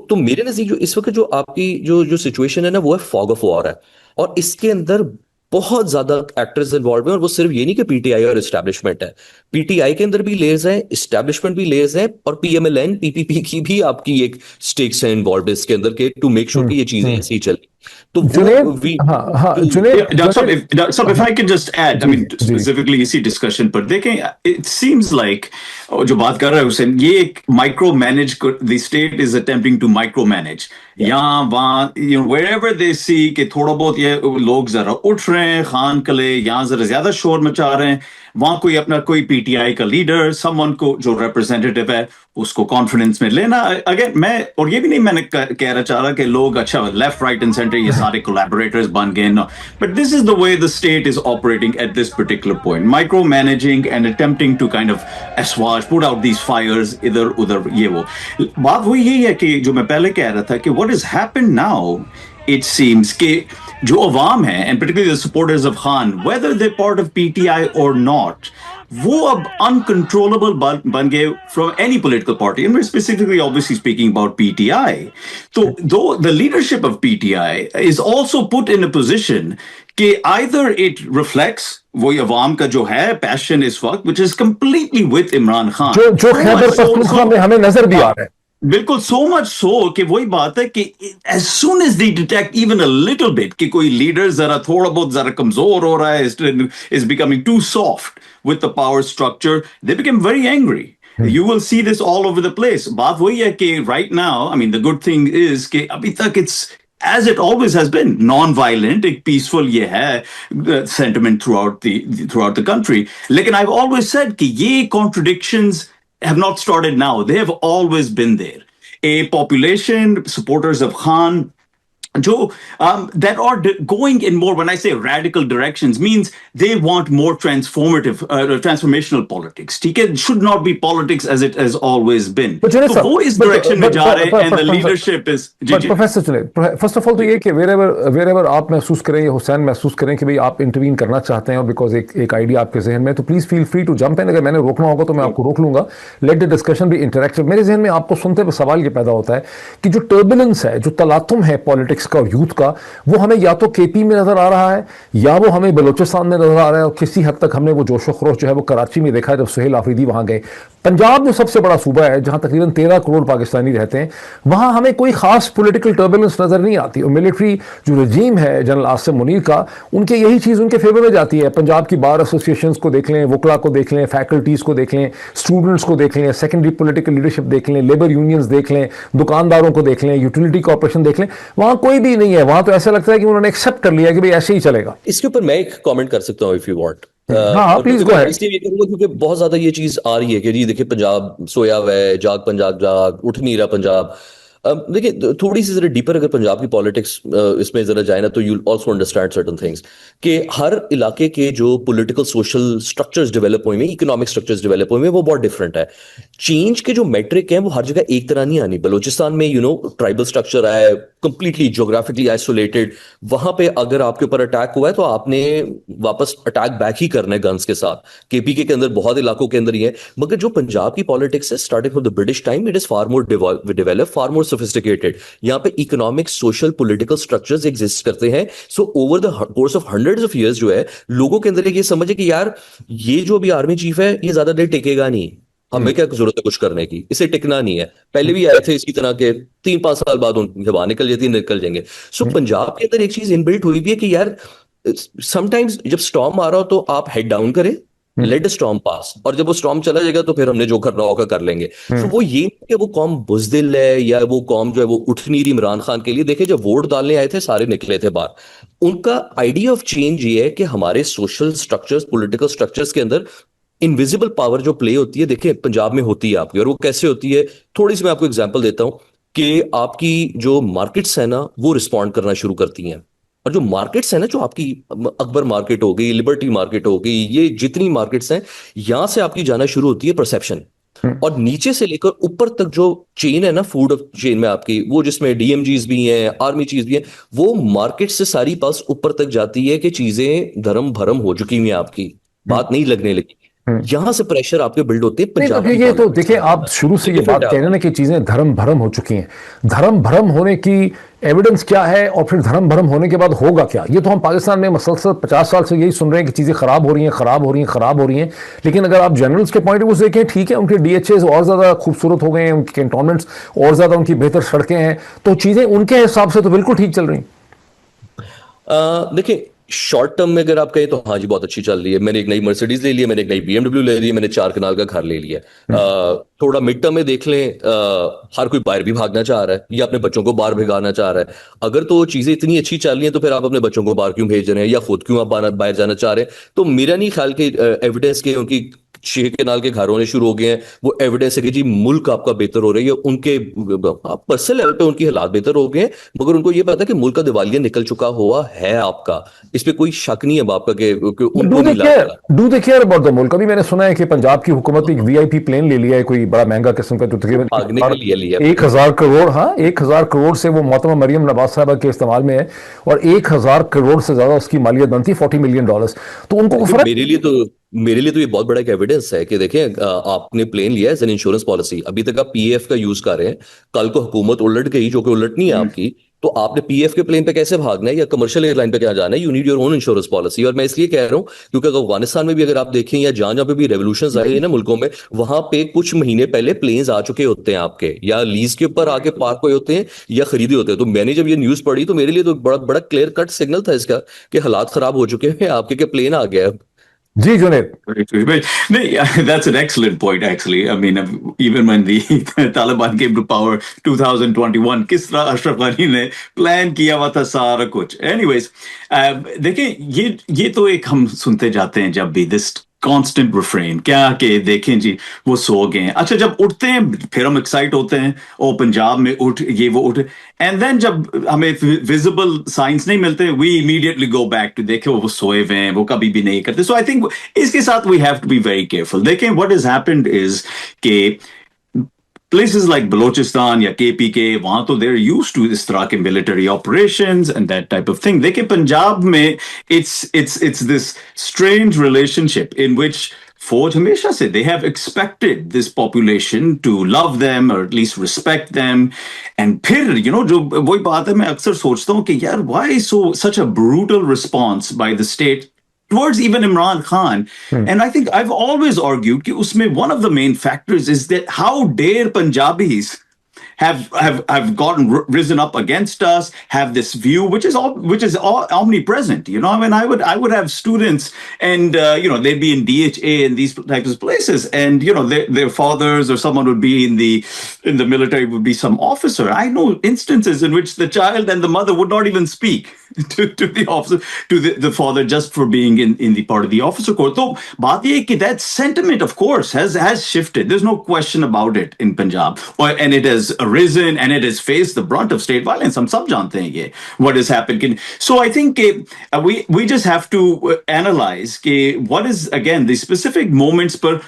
तो मेरे नजदीक जो इस वक्त जो आपकी जो सिचुएशन है ना वो है फॉग ऑफ वॉर है, और इसके अंदर बहुत ज्यादा एक्टर्स इन्वॉल्व हैं। और वो सिर्फ ये नहीं कि पीटीआई और एस्टैब्लिशमेंट है, पीटीआई के अंदर भी लेयर्स हैं, एस्टैब्लिशमेंट भी लेयर्स हैं, और पीएमएलएन पीपीपी की भी आपकी एक स्टेक्स है इन्वॉल्व इसके अंदर के टू मेक श्योर कि ये चीजें ऐसी ही चलें। तो वो जुनेद, हाँ Junaid, Yeah, Dr. Saab, if I could just add, I mean, specifically इसी discussion पर देखें, it seems like जो बात कर रहा है हुसैन, ये एक micromanage, the state is attempting to micromanage. यहाँ वहाँ, you know, wherever they see कि थोड़ा बहुत ये लोग जरा उठ रहे हैं, खान कले यहाँ जरा ज्यादा शोर मचा रहे हैं, वहां कोई अपना कोई पीटीआई का लीडर, समवन को जो रिप्रेजेंटेटिव है, उसको कॉन्फिडेंस में लेना। अगेन मैं, और ये भी नहीं मैंने कह रहा चाह रहा कि लोग अच्छा लेफ्ट राइट एंड सेंटर ये सारे कोलैबोरेटर्स बन गए, no, but this is the way the state is operating at this particular point, micro managing and attempting to kind of assuage, put out these fires, इधर उधर ये वो। बात वही यही है कि जो मैं पहले कह रहा था कि what is happened now, it seems कि जो अवाम है, and particularly the supporters of Khan, whether they're part of PTI or not, वो अब uncontrollable बन गए from any political party, and we're specifically obviously speaking about PTI. So though the leadership of PTI is also put in a position कि either it reflects वही अवाम का जो है passion इस वक्त, which is completely with Imran Khan, जो खैबर पख्तूनख्वा में हमें नजर भी आ रहा है। बिल्कुल, so much so कि वही बात है कि as soon as they detect even a little bit कि कोई लीडर जरा थोड़ा बहुत जरा कमजोर हो रहा है, is becoming too soft with the power structure, they become very angry. You will see this all over the place. बात वही है कि right now, I mean, the good thing is कि अभी तक it's as it always has been, non-violent, एक peaceful ये है sentiment throughout the country. लेकिन I've always said कि ये contradictions have not started now. They have always been there. A population, supporters of Khan, that are going in more, when I say radical directions, means they want more transformational politics. ठीक है, should not be politics as it has always been. तो वो इस direction में जा रहे हैं, and the leadership is. Professor Junaid, first of all तो ये कि wherever आप महसूस करें या हुसैन महसूस करें कि भाई आप इंटरवीन करना चाहते हैं और बिकॉज एक आइडिया आपके जहन में, तो please feel free to jump in. अगर मैंने रोकना होगा तो मैं आपको रोक लूंगा। Let the discussion be interactive. मेरे जहन में आपको सुनते हुए सवाल ये पैदा होता है कि जो टर्बुलेंस है, जो तलातुम है पॉलिटिक्स का और यूथ का, वो हमें या तो केपी में नजर आ रहा है या वो हमें बलोचिस्तान में नजर आ रहा है, और किसी हद तक हमने वो जोशो खरोश जो है वो कराची में देखा है जब सुहेल आफरीदी वहां गए। पंजाब जो सबसे बड़ा सूबा है जहां तकरीबन 13 करोड़ पाकिस्तानी रहते हैं, वहां हमें कोई खास पॉलिटिकल टर्बुलेंस नजर नहीं आती। और मिलिट्री जो रजीम है जनरल आसिम मुनीर का, उनके यही चीज उनके फेवर में जाती है। पंजाब की बार एसोसिएशन को देख लें, वकला को देख लें, फैकल्टीज को देख लें, स्टूडेंट्स को देख लें, सेकेंडरी पॉलिटिकल लीडरशिप देख लें, लेबर यूनियंस देख लें, दुकानदारों को देख लें, यूटिलिटी कॉर्पोरेशन देख लें, वहां कोई भी नहीं है। वहां तो ऐसा लगता है कि उन्होंने एक्सेप्ट कर लिया कि भाई ऐसे ही चलेगा। इसके ऊपर मैं एक कमेंट कर सकता हूं इफ यू वांट। हाँ प्लीज गो अहेड। इसलिए ये करूंगा क्योंकि बहुत ज्यादा ये चीज आ रही है कि जी देखिए पंजाब सोया हुआ है, जाग पंजाब जाग, उठ नहीं रहा पंजाब। देखिए थोड़ी सी जरा डीपर अगर पंजाब की पॉलिटिक्स इसमें जरा जाए ना, तो you also understand certain things कि हर इलाके के जो पॉलिटिकल सोशल स्ट्रक्चर्स डेवलप हुए हैं, इकोनॉमिक स्ट्रक्चर्स डेवलप हुए हैं, वो बहुत डिफरेंट है। चेंज के जो मेट्रिक हैं वो हर जगह एक तरह नहीं आनी। बलोचिस्तान में ट्राइबल स्ट्रक्चर है, कंप्लीटली ज्योग्राफिकली आइसोलेटेड, वहां पे अगर आपके ऊपर अटैक हुआ है तो आपने वापस अटैक बैक ही करना है गन्स के साथ। केपीके के अंदर बहुत इलाकों के अंदर ही है, मगर जो पंजाब की पॉलिटिक्स है starting from the British time, it is far more develop, far more sophisticated. यहाँ पे economic social political structures exist करते हैं। So over the course of hundreds of years जो है लोगों के अंदर ये समझ है कि यार ये जो अभी आर्मी चीफ है ये ज्यादा देर टिकेगा नहीं, हमें क्या जरूरत है कुछ करने की, इसे टिकना नहीं है। पहले भी आए थे इसी तरह के, 3-5 साल बाद जब निकल जाती निकल जाएंगे। सो पंजाब के अंदर एक चीज इनबिल्ट हुई भी है कि यार समटाइम्स जब स्टॉर्म आ रहा हो तो आप हेड डाउन करें, लेट द स्टॉर्म पास, और जब वो स्टॉर्म चला जाएगा तो फिर हमने जो करना होगा कर लेंगे। तो वो ये कि वो कौम बुजदिल है या वो कौम जो है वो उठ नहीं रही इमरान खान के लिए। देखिए जब वोट डालने आए थे सारे निकले थे बाहर। उनका आइडिया ऑफ चेंज ये है कि हमारे सोशल स्ट्रक्चर्स, पॉलिटिकल स्ट्रक्चर्स के अंदर इनविजिबल पावर जो प्ले होती है, देखिए पंजाब में होती है आपकी, और वो कैसे होती है थोड़ी सी मैं आपको एग्जांपल देता हूं कि आपकी जो मार्केट्स है ना वो रिस्पॉन्ड करना शुरू करती हैं। और जो मार्केट्स है ना, जो आपकी अकबर मार्केट हो गई, लिबर्टी मार्केट हो गई, ये जितनी मार्केट्स हैं यहां से आपकी जाना शुरू होती है परसेप्शन, और नीचे से लेकर ऊपर तक जो चेन है ना, फूड ऑफ चेन में आपकी, वो जिसमें डीएमजीज भी हैं, आर्मी चीज भी है, वो मार्केट से सारी पास ऊपर तक जाती है कि चीजें धर्म भरम हो चुकी हुई हैं, आपकी बात नहीं लगने लगी। यहां से प्रेशर आपके बिल्ड होते हैं पंजाब की। ये तो देखिए आप शुरू से ये बात कह रहे हैं कि चीजें धर्म भरम हो चुकी हैं। धर्म भरम होने की एविडेंस क्या है और फिर धर्म भरम होने के बाद होगा क्या? ये तो हम पाकिस्तान में मसलसल 50 साल से यही सुन रहे हैं कि चीजें खराब हो रही हैं, खराब हो रही हैं, खराब हो रही हैं। लेकिन अगर आप जनरल्स के पॉइंट ऑफ व्यू से देखें, ठीक है उनके डीएचएस और ज्यादा खूबसूरत हो गए हैं, उनके कैंटोनमेंट्स और ज्यादा, उनकी बेहतर सड़कें हैं, तो चीजें उनके हिसाब से तो बिल्कुल ठीक चल रही हैं। देखिए, शॉर्ट टर्म में अगर आप कहें तो हाँ जी बहुत अच्छी चल रही है। मैंने एक नई मर्सिडीज ले ली है, मैंने एक नई BMW ले ली है, मैंने 4 कनाल का घर ले लिया है। थोड़ा मिड टर्म में देख लें, हर कोई बाहर भी भागना चाह रहा है या अपने बच्चों को बाहर भिगाना चाह रहा है। अगर तो चीजें इतनी अच्छी चल रही हैं तो फिर आप अपने बच्चों को बाहर क्यों भेज रहे हैं या खुद क्यों आप बाहर जाना चाह रहे हैं? तो मेरा नहीं ख्याल कि एविडेंस के उनकी 6 कनाल के घर होने शुरू हो गए हैं वो एविडेंस है कि जी मुल्क आपका बेहतर हो रही है, उनके पर्सनल लेवल पे उनकी हालात बेहतर हो गए हैं, मगर उनको ये पता है कि मुल्क का दिवालिया निकल चुका हुआ है आपका। इस पे कोई शक नहीं है बाप का कि उनको नहीं लगा। Do they care about the मुल्क? अभी मैंने सुना है कि पंजाब की हुकूमत ने एक VIP प्लेन ले लिया है, कोई बड़ा महंगा किस्म का, जो तकरीबन भागने के लिए लिया 1000 करोड़, हाँ 1000 करोड़ से वो मोहतरमा मरियम नवाज साहबा के इस्तेमाल में है, और 1000 करोड़ से ज्यादा उसकी मालियत बनती है, $40 मिलियन। तो उनको फर्क मेरे लिए तो ये बहुत बड़ा एक एविडेंस है कि देखें, आपने प्लेन लिया है एज एन इंश्योरेंस पॉलिसी, अभी तक आप PF का यूज कर रहे हैं, कल को हुकूमत उलट गई जो कि उलटनी है आपकी, तो आपने PF के प्लेन पे कैसे भागना है या कमर्शियल एयरलाइन पे क्या जाना है? You need your own insurance policy. और मैं इसलिए कह रहा हूं क्योंकि अफगानिस्तान में भी अगर आप देखें या जहां जहां पे भी रेवोल्यूशन आई है ना मुल्कों में, वहां पे कुछ महीने पहले प्लेन्स आ चुके होते हैं आपके, या लीज के ऊपर आके पार्क हुए होते हैं या खरीदे होते हैं। तो मैंने जब ये न्यूज पढ़ी तो मेरे लिए तो बड़ा बड़ा क्लियर कट सिग्नल था इसका कि हालात खराब हो चुके हैं आपके, के प्लेन आ गया है। जी Junaid. That's an excellent point, actually. I mean, even when the Taliban came to power 2021, किस तरह अशरफ गनी ने प्लान किया हुआ था सारा कुछ। Anyways, देखिए ये तो एक हम सुनते जाते हैं जब भी this constant refrain, क्या कि देखें जी वो सो गए हैं। अच्छा, जब उठते हैं फिर हम एक्साइट होते हैं, ओ पंजाब में उठ, ये वो उठ, एंड देन जब हमें विजिबल साइंस नहीं मिलते, we immediately go back to देखे वो सोए हुए हैं, वो कभी भी नहीं करते। सो आई थिंक इसके साथ we have to be very careful. देखें व्हाट हैज हैपेंड इज के places like Balochistan या KPK, वहां तो they're used to इस तरह के military operations and that type of thing. देखिए पंजाब में it's this strange relationship in which फौज हमेशा से they have expected this population to love them or at least respect them. And फिर जो वही बात है, मैं अक्सर सोचता हूँ कि यार why such a brutal response by the state towards even Imran Khan. And I think I've always argued कि उसमें one of the main factors is that how dare Punjabis have gotten risen up against us, have this view which is omnipresent. I mean, I would have students and they'd be in DHA and these types of places, and their fathers or someone would be in the military, would be some officer. I know instances in which the child and the mother would not even speak to the officer, to the father, just for being in the part of the officer corps. So baat ye ki that sentiment of course has shifted. There's no question about it in Punjab, and it has arisen and it has faced the brunt of state violence. हम सब जानते हैं ये what has happened. So I think we just have to analyze what is again the specific moments पर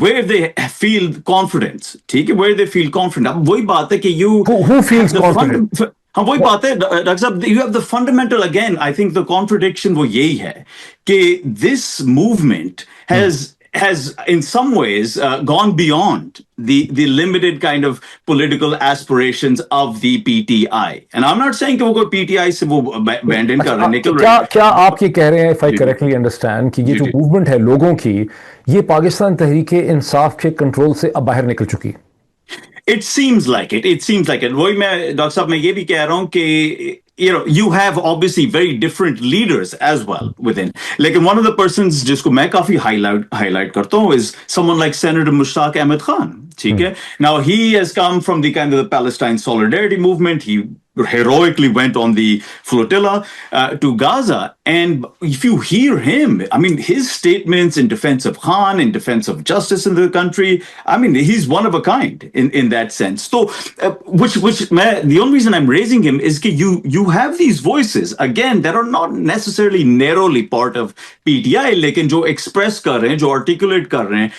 where they feel confidence. ठीक है, where they feel confident. अब वही बात है कि who feels confident? हाँ वही बात है डॉक्टर साहब, you have the fundamental again. I think the contradiction वो यही है कि this movement has in some ways gone beyond the limited kind of political aspirations of the PTI. And I'm not saying कि वो कोई PTI से वो abandon कर रहे हैं। क्या आप ये कह रहे हैं, if I correctly understand, कि ये जो मूवमेंट है लोगों की, ये पाकिस्तान तहरीके इंसाफ के कंट्रोल से अब बाहर निकल चुकी? It seems like it. It seems like it. वही मैं डॉक्टर साहब मैं ये भी कह रहा हूँ कि you have obviously very different leaders as well within. Like one of the persons जिसको मैं काफी highlight करता हूँ is someone like Senator Mushtaq Ahmed Khan. ठीक है. Now he has come from the kind of the Palestine solidarity movement. He heroically went on the flotilla to Gaza, and if you hear him, I mean his statements in defense of Khan, in defense of justice in the country, I mean he's one of a kind in that sense. So the only reason I'm raising him is that you have these voices again that are not necessarily narrowly part of PTI, लेकिन जो express कर रहे हैं, जो articulate कर रहे हैं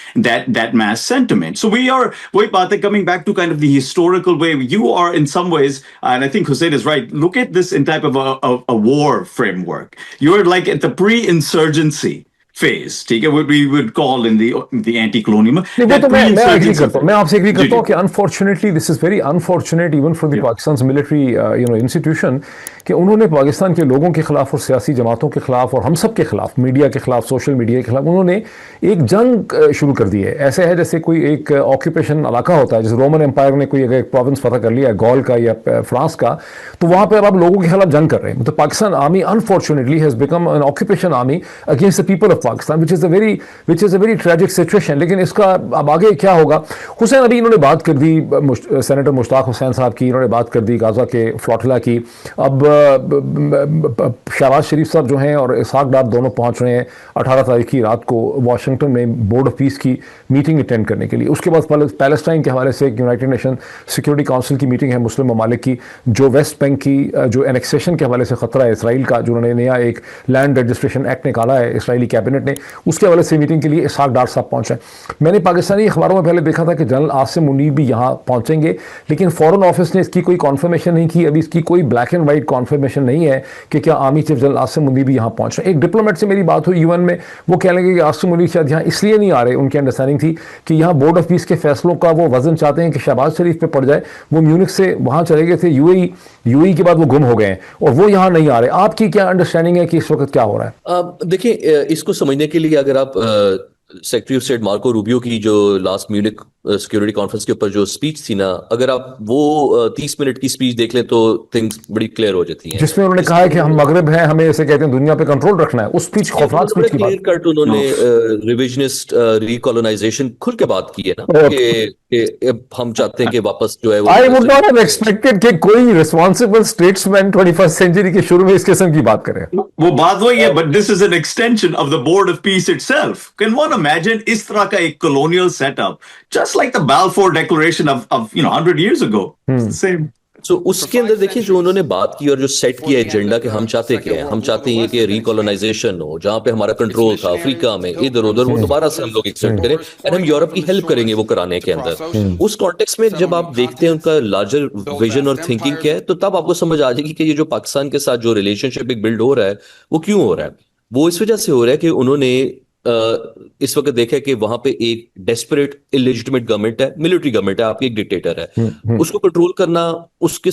that mass sentiment. So वही बात है, coming back to kind of the historical way, you are in some ways, and I think Hussein is right, look at this in type of a war framework. You're like at the pre-insurgency phase, ठीक है, what we would call in the anti-colonial. मैं आपसे agree करता हूँ कि unfortunately this is very unfortunate even for the Pakistan's military institution कि उन्होंने पाकिस्तान के लोगों के खिलाफ और सियासी जमातों के खिलाफ और हम सब के खिलाफ, मीडिया के खिलाफ, सोशल मीडिया के खिलाफ उन्होंने एक जंग शुरू कर दी है। ऐसे है जैसे कोई एक ऑक्यूपेशन इलाका होता है, जैसे रोमन एम्पायर ने कोई अगर एक प्रोविंस फतह कर लिया गॉल का या फ्रांस का, तो वहां पर अब लोगों के खिलाफ जंग कर रहे हैं। तो Pakistan army unfortunately has become an occupation army against the people of Pakistan, which is a very tragic situation. लेकिन इसका अब आगे क्या होगा? हुसैन, अभी इन्होंने बात कर दी सेनेटर मुश्ताक हुसैन साहब की, इन्होंने बात कर दी गाजा के फ्लोटिला की। अब शहबाज शरीफ साहब जो हैं और इसहाक डार दोनों पहुंच रहे हैं 18 तारीख की रात को वाशिंगटन में बोर्ड ऑफ पीस की मीटिंग अटेंड करने के लिए। उसके बाद पैलेस्टाइन के हवाले से एक यूनाइटेड नेशन सिक्योरिटी काउंसिल की मीटिंग है मुस्लिम ममालिक की, जो वेस्ट बैंक की जो एनेक्सेशन के हवाले से खतरा है इसराइल का, जो उन्होंने नया एक लैंड रजिस्ट्रेशन एक्ट निकाला है इसराइली कैबिनेट ने, उसके हवाले से मीटिंग के लिए इसहाक डार साहब पहुंचे। मैंने पाकिस्तानी अखबारों में पहले देखा था कि जनरल आसिम मुनीर भी यहाँ पहुंचेंगे, लेकिन फॉरेन ऑफिस ने इसकी कोई कॉन्फर्मेशन नहीं की। अभी इसकी कोई ब्लैक एंड वाइट कॉन्फर्मेशन नहीं है कि क्या army chief general Asim Munir भी यहाँ पहुंच रहे हैं। एक डिप्लोमेट से मेरी बात हुई यूएन में, वो कह लगे कि आसिम मुनीर शायद यहाँ इसलिए नहीं आ रहे, उनकी अंडरस्टैंडिंग थी कि यहाँ बोर्ड ऑफ पीस के फैसलों का वो वजन चाहते हैं कि शहबाज शरीफ पे पड़ जाए। वो म्यूनिख से वहाँ चले गए थे यूएई के बाद वो गुम हो गए हैं और वो यहाँ नहीं आ रहे। आपकी क्या अंडरस्टैंडिंग है कि इस वक्त क्या हो रहा है? देखिए, इसको समझने के लिए अगर आप secretary of state Marco Rubio की जो लास्ट म्यूनिक सिक्योरिटी कॉन्फ्रेंस के ऊपर जो स्पीच थी ना, अगर आप वो 30 मिनट की स्पीच देख लें तो थिंग्स बड़ी क्लियर हो जाती हैं, जिसमें उन्होंने कहा है कि हम मगरिब हैं, हमें ऐसे कहते हैं दुनिया पे कंट्रोल रखना है। उस स्पीच खौफनाक स्पीच की बात, क्लियर कट उन्होंने रिविजनिस्ट रिकॉलोनाइजेशन खुल के बात की है ना कि हम चाहते हैं कि वापस जो है वो, I would not have expected कि कोई रिस्पांसिबल स्टेट्समैन 21st सेंचुरी के शुरू में इस किस्म की बात करे। वो बात वही है, but this is an extension of the board of peace itself. Can one imagine इस तरह का एक colonial setup, just like the Balfour declaration of 100 years ago, same. तो उसके अंदर देखिए जो उन्होंने बात की और जो सेट किया एजेंडा कि हम चाहते क्या है, हम चाहते हैं कि रिकॉलोनाइजेशन हो, जहां पे हमारा कंट्रोल था अफ्रीका में इधर उधर, वो दोबारा से हम लोग एक्सेप्ट करें एंड हम यूरोप की हेल्प करेंगे वो कराने के अंदर। उस कॉन्टेक्स्ट में जब आप देखते हैं उनका लार्जर विजन और थिंकिंग क्या है, तो तब आपको समझ आ जाएगी कि ये जो पाकिस्तान के साथ जो रिलेशनशिप एक बिल्ड हो रहा है वो क्यों हो रहा है। वो इस वजह से हो रहा है कि उन्होंने इस वक्त देखा है कि वहां पे एक डेस्परेट इलेजिटिमेट गवर्नमेंट है, मिलिट्री गवर्नमेंट है, आपकी एक डिक्टेटर है, उसको कंट्रोल करना, उसके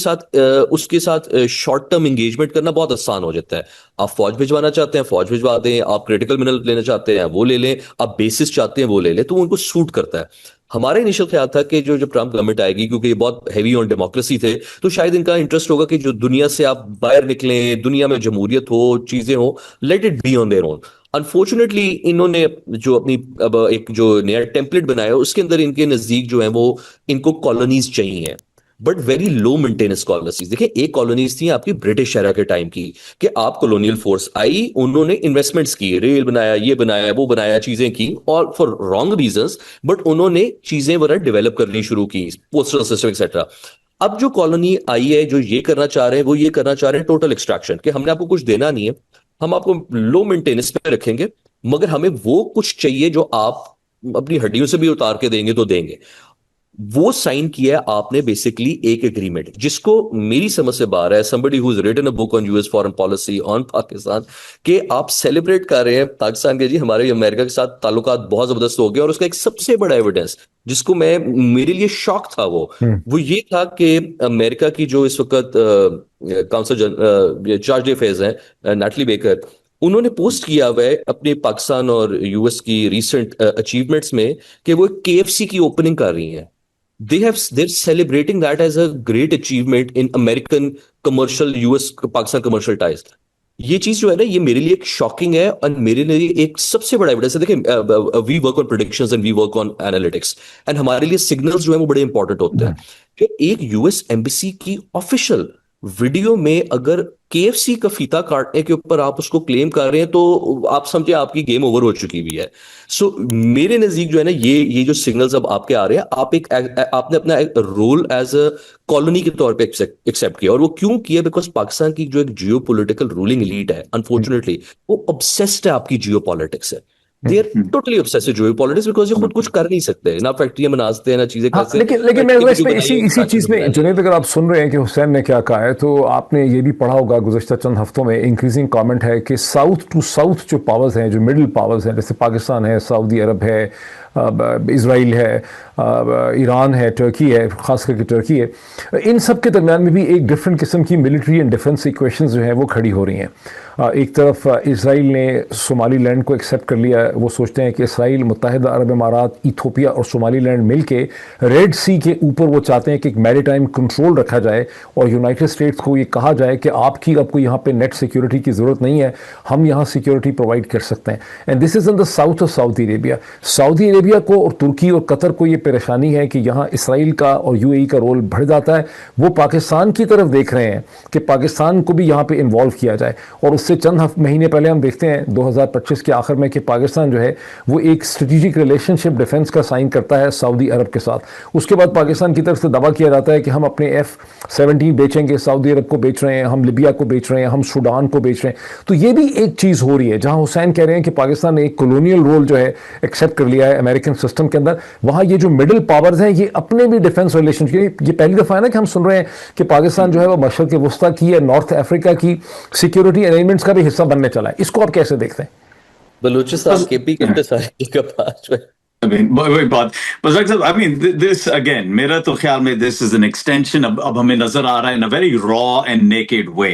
साथ शॉर्ट टर्म एंगेजमेंट करना बहुत आसान हो जाता है। आप फौज भिजवाना चाहते हैं फौज भिजवा दें, आप क्रिटिकल मिनरल लेना चाहते हैं वो ले लें, आप बेसिस चाहते हैं वो ले लें, तो उनको सूट करता है। हमारा इनिशियल ख्याल था कि जो जब ट्रम्प गवर्नमेंट आएगी, क्योंकि ये बहुत हैवी ऑन डेमोक्रेसी थे, तो शायद इनका इंटरेस्ट होगा कि जो दुनिया से आप बाहर निकलें, दुनिया में जमहूरियत हो, चीजें हो, let it be on their own. Unfortunately इन्होंने जो अपनी अब एक जो नया टेम्पलेट बनाया उसके अंदर इनके नजदीक जो है वो इनको कॉलोनीज चाहिए, but very low maintenance colonies. देखिए एक कॉलोनीज थी आपकी ब्रिटिश एरा के टाइम की, कि आप कॉलोनियल फोर्स आई, उन्होंने इन्वेस्टमेंट्स की, रेल बनाया, ये बनाया, वो बनाया, चीजें की, और फॉर रॉन्ग रीजंस, बट उन्होंने चीजें वगैरह डेवलप करनी शुरू की, पोस्टल सिस्टम एक्सेट्रा। अब जो कॉलोनी आई है जो ये करना चाह रहे हैं, वो ये करना चाह रहे हैं टोटल एक्सट्रैक्शन, कि हमने आपको कुछ देना नहीं है, हम आपको लो मेंटेनेंस पे रखेंगे, मगर हमें वो कुछ चाहिए जो आप अपनी हड्डियों से भी उतार के देंगे तो देंगे। वो साइन किया आपने बेसिकली एक एग्रीमेंट, जिसको मेरी समझ से बाहर है, somebody who's written a book on US foreign policy on Pakistan, कि आप सेलिब्रेट कर रहे हैं पाकिस्तान के, जी हमारे अमेरिका के साथ ताल्लुकात बहुत जबरदस्त हो गए, और उसका एक सबसे बड़ा एविडेंस जिसको मेरे लिए शॉक था वो ये था कि अमेरिका की जो इस वक्त काउंसिल चार्ज अफेयर्स हैं नैटली बेकर, उन्होंने पोस्ट किया हुआ है अपने पाकिस्तान और यूएस की रीसेंट अचीवमेंट्स में कि वो KFC की ओपनिंग कर रही हैं। They're celebrating that as a great achievement in American commercial US Pakistan commercial ties. ये चीज जो है ना, ये मेरे लिए एक शॉकिंग है और मेरे लिए एक सबसे बड़ा एविडेंस है। देखिए we work on predictions and we work on analytics, and हमारे लिए सिग्नल्स जो है वो बड़े इंपॉर्टेंट होते हैं। कि एक यूएस एम्बेसी की ऑफिशियल वीडियो में अगर KFC का फीता काटने के ऊपर आप उसको क्लेम कर रहे हैं, तो आप समझे आपकी गेम ओवर हो चुकी हुई है। सो मेरे नजदीक जो है ना, ये जो सिग्नल्स अब आपके आ रहे हैं, आपने अपना रोल एज अ कॉलोनी के तौर पे एक्सेप्ट किया, और वो क्यों किया? बिकॉज पाकिस्तान की जो एक जियो पोलिटिकल रूलिंग एलीट है, अनफॉर्चुनेटली वो ऑब्सेस्ड है आपकी जियो पॉलिटिक्स से। They are totally obsessive geopolitics, because ये खुद कुछ कर नहीं सकते ना, फैक्ट्रियां बनाते हैं ना चीजें हाँ, कैसे। लेकिन मैं इसमें इसी चीज़ में जुनेद, अगर आप सुन रहे हैं कि हुसैन ने क्या कहा है, तो आपने ये भी पढ़ा होगा गुज़श्ता चंद हफ्तों में इंक्रीजिंग कमेंट है कि साउथ टू साउथ जो पावर्स हैं, जो मिडिल पावर्स हैं, जैसे पाकिस्तान है, सऊदी अरब है, इज़राइल है, ईरान है, टर्की है, ख़ास करके टर्की है, इन सब के दरमियान में भी एक डिफरेंट किस्म की मिलिट्री एंड डिफेंस इक्वेशंस जो हैं वो खड़ी हो रही हैं। एक तरफ इज़राइल ने सोमालीलैंड को एक्सेप्ट कर लिया, वो सोचते हैं कि इज़राइल, मुत्तहिदा अरब इमारात, इथोपिया और सोमालीलैंड मिल के रेड सी के ऊपर वो चाहते हैं कि एक मैरीटाइम कंट्रोल रखा जाए और यूनाइटेड स्टेट्स को ये कहा जाए कि आपकी अब कोई यहाँ पे नेट सिक्योरिटी की ज़रूरत नहीं है, हम यहाँ सिक्योरिटी प्रोवाइड कर सकते हैं। And this is in the south of Saudi Arabia. Saudi Arabia को और तुर्की और कतर को ये परेशानी है कि यहाँ इसराइल का और यूएई का रोल बढ़ जाता है। वो पाकिस्तान की तरफ देख रहे हैं कि पाकिस्तान को भी यहाँ पे इन्वॉल्व किया जाए, और उससे चंद महीने पहले हम देखते हैं 2025 के आखिर में कि पाकिस्तान जो है वो एक स्ट्रेटेजिक रिलेशनशिप डिफेंस का साइन करता है सऊदी अरब के साथ। उसके बाद पाकिस्तान की तरफ से दावा किया जाता है कि हम अपने F-17 बेचेंगे, सऊदी अरब को बेच रहे हैं, हम लिबिया को बेच रहे हैं, हम सूडान को बेच रहे हैं। तो ये भी एक चीज़ हो रही है जहां हुसैन कह रहे हैं कि पाकिस्तान ने एक कॉलोनियल रोल जो है एक्सेप्ट कर लिया है अमेरिकन सिस्टम के अंदर। वहाँ ये जो मिडिल पावर्स हैं ये अपने भी डिफेंस रिलेशन, ये पहली दफ़ा है ना कि हम सुन रहे हैं कि पाकिस्तान जो है वो मशरक़ वस्ता की या नॉर्थ अफ्रीका की सिक्योरिटी अरेंजमेंट्स का भी हिस्सा बनने चला है। इसको आप कैसे देखते हैं? बलूचिस्तान के भी कितने सारे के पास में I mean, वही बात, I mean, this again, मेरा तो ख्याल में this is an extension, अब हमें नजर आ रहा है in a very raw and naked way.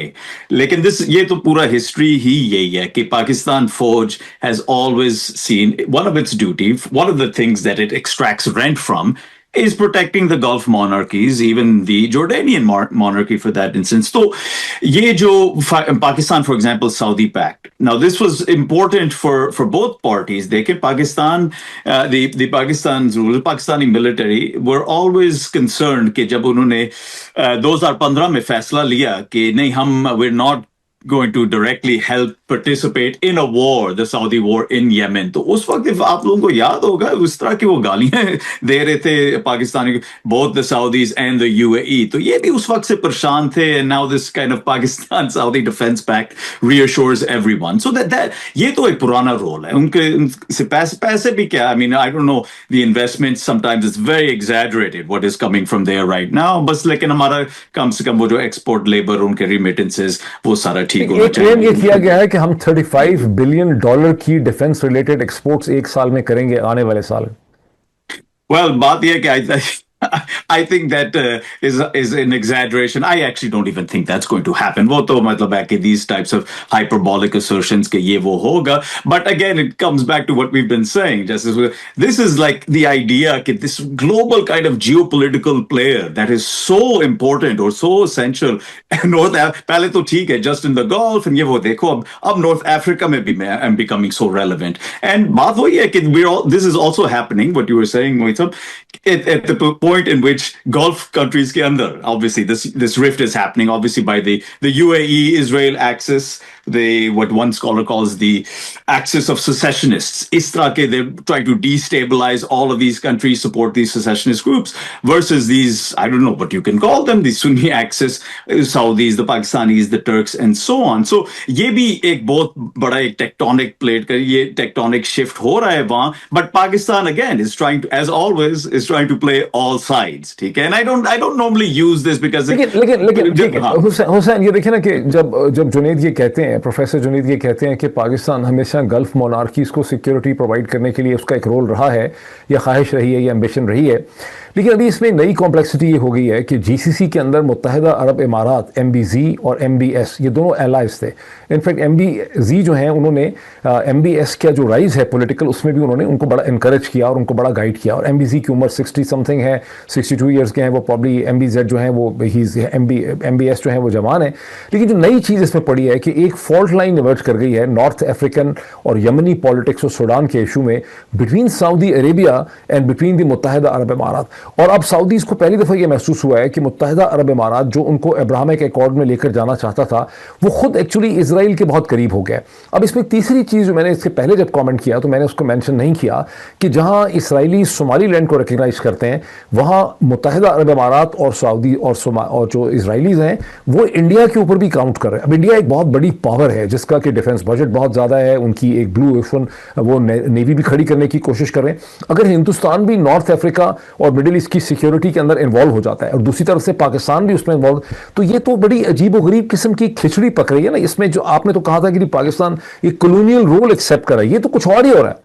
लेकिन ये तो पूरा history ही यही है कि पाकिस्तान फौज has always seen one of its duty, one of the things that it extracts rent from is protecting the Gulf monarchies, even the Jordanian monarchy for that instance. So, ये जो Pakistan, for example, Saudi Pact. Now, this was important for both parties. देखिए, Pakistan, the Pakistani military were always concerned कि जब उन्होंने 2015 में फैसला लिया कि नहीं, हम we're not going to directly help participate in a war, the Saudi war in Yemen. तो उस वक्त आप लोगों को याद होगा उस तरह की वो गालियां दे रहे थे Pakistani, both the Saudis and the UAE. तो ये भी उस वक्त से परेशान थे, and now this kind of Pakistan-Saudi defense pact reassures everyone. So that ये तो एक पुराना रोल है उनके से पैसे भी क्या, I mean, I don't know, the investments sometimes it's very exaggerated what is coming from there right now. बस लेकिन हमारा कम से कम वो जो export labor, उनके remittances, वो सारा ठीक होना चाहिए। क्लेम ये किया गया है कि हम $35 बिलियन की डिफेंस रिलेटेड एक्सपोर्ट्स एक साल में करेंगे आने वाले साल। Well, बात यह है कि I think that is an exaggeration. I actually don't even think that's going to happen. वो तो मतलब है कि these types of hyperbolic assertions के ये वो होगा. But again, it comes back to what we've been saying. This is like the idea कि this global kind of geopolitical player that is so important or so essential. पहले तो ठीक है, just in the Gulf, and ये वो देखो अब North Africa में भी I'm becoming so relevant. And बात वही है कि this is also happening. What you were saying, Moitab, at the point in which Gulf countries के अंदर, obviously this rift is happening, obviously by the UAE-Israel axis, what one scholar calls the axis of secessionists. इस तरह के they're trying to destabilize all of these countries, support these secessionist groups, versus these, I don't know what you can call them, the Sunni axis, Saudis, the Pakistanis, the Turks, and so on. So ये भी एक बहुत बड़ा एक tectonic plate का ये tectonic shift हो रहा है वहाँ, but Pakistan again is trying to, as always, is trying to play all sides. ठीक है, and I don't normally use this because लेकिन हुसैन ये देखिए ना कि जब जुनैद ये कहते हैं, प्रोफेसर जुनैद ये कहते हैं कि पाकिस्तान हमेशा गल्फ मोनार्कीज को सिक्योरिटी प्रोवाइड करने के लिए उसका एक रोल रहा है, या ख्वाहिश रही है, या एम्बिशन रही है, लेकिन अभी इसमें नई कॉम्प्लेक्सिटी ये हो गई है कि जीसीसी के अंदर मुत्तहिदा अरब इमारात, MBZ और MBS, ये दोनों एलाइज थे। इनफैक्ट MBZ जो हैं उन्होंने MBS का जो राइज है पॉलिटिकल, उसमें भी उन्होंने उनको बड़ा इनकरेज किया और उनको बड़ा गाइड किया। और MBZ की उम्र 60 समथिंग है, 62 ईयर्स के हैं वो, प्रॉब्ली MBZ जो हैं वो MBS जो हैं वो जवान है। लेकिन जो नई चीज़ इसमें पड़ी है कि एक फॉल्ट लाइन इमर्ज कर गई है नॉर्थ अफ्रीकन और यमनी पॉलिटिक्स और सूडान के इशू में, between Saudi Arabia and between the मुत्तहिदा अरब इमारात। और अब सऊदीज़ को पहली दफ़ा ये महसूस हुआ है कि मुत्तहिदा अरब इमारात जो उनको अब्राहमिक अकॉर्ड में लेकर जाना चाहता था, वो खुद एक्चुअली इजराइल के बहुत करीब हो गया। अब इसमें तीसरी चीज़ जो मैंने इसके पहले जब कमेंट किया तो मैंने उसको मेंशन नहीं किया कि जहां इसराइली सोमालीलैंड को रिकग्नाइज करते हैं, वहां मुत्तहिदा अरब इमारात और सऊदी और जो इसराइलीज़ हैं वो इंडिया के ऊपर भी काउंट कर रहे हैं। अब इंडिया एक बहुत बड़ी पावर है, जिसका कि डिफेंस बजट बहुत ज़्यादा है, उनकी एक ब्लू ओशन वो नेवी भी खड़ी करने की कोशिश कर रहे हैं, अगर हिंदुस्तान भी नॉर्थ अफ्रीका और मिडिल ईस्ट की सिक्योरिटी के अंदर इन्वॉल्व हो जाता है और दूसरी तरफ से पाकिस्तान भी उसमें इन्वॉल्व, तो ये तो बड़ी अजीब और गरीब किस्म की खिचड़ी पक रही है ना। इसमें जो आपने तो कहा था कि पाकिस्तान एक कॉलोनियल रोल एक्सेप्ट कर रहा है, ये तो कुछ और ही हो रहा है।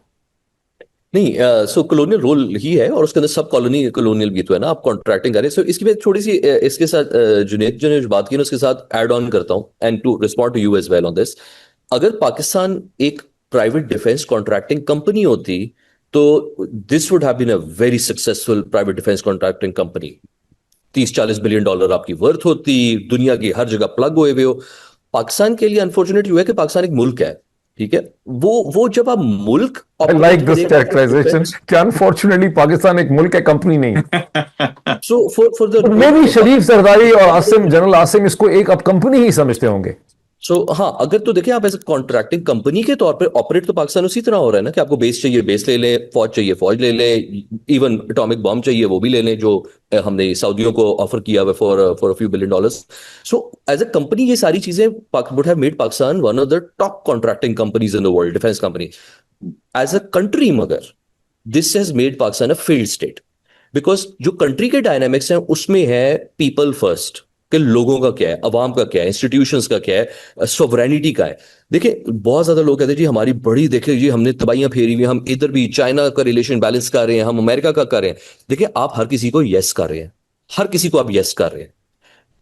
नहीं, सो कॉलोनियल रोल ही है और उसके अंदर सब कॉलोनियल भी तो है ना, आप कॉन्ट्रैक्टिंग कर रहे हैं। सो इसकी मैं थोड़ी सी इसके साथ जुनेद जो ने जो बात की ना उसके साथ ऐड ऑन करता हूं and to respond to you as well on this. अगर पाकिस्तान एक प्राइवेट डिफेंस कॉन्ट्रैक्टिंग कंपनी होती तो this would have been a very successful private defence contracting company. 30-40 billion dollar आपकी वर्थ होती, दुनिया की हर जगह प्लग हुए हो। पाकिस्तान के लिए अनफॉर्चुनेट हुआ है कि पाकिस्तान एक मुल्क है, ठीक है, वो जब आप मुल्क I like this characterization कि अनफॉर्चुनेटली पाकिस्तान एक मुल्क है, कंपनी नहीं। सो फॉर द मे भी शरीफ जरदारी और आसिम, जनरल आसिम इसको एक अब कंपनी ही समझते होंगे। हाँ, अगर तो देखिए आप एज कॉन्ट्रैक्टिंग कंपनी के तौर पे ऑपरेट तो पाकिस्तान उसी तरह हो रहा है ना कि आपको बेस चाहिए बेस ले लें, फौज चाहिए फौज ले लें, इवन एटॉमिक बॉम्ब चाहिए वो भी ले लें जो हमने सऊदियों को ऑफर किया हुआ for a few billion dollars. So as a company ये सारी चीजें would have made Pakistan one of the top contracting companies in the world, defence company. As a country मगर this has made Pakistan a failed state, because जो country के dynamics हैं उसमें है people first, कि लोगों का क्या है, अवाम का क्या है, इंस्टीट्यूशंस का क्या है, सॉवरेनिटी का है। देखिए बहुत ज्यादा लोग कहते हैं जी हमारी बड़ी, देखिए जी हमने तबाहियां फेरी हुई, हम इधर भी चाइना का रिलेशन बैलेंस कर रहे हैं, हम अमेरिका का कर रहे हैं। देखिए आप हर किसी को यस कर रहे हैं, हर किसी को आप यस कर रहे हैं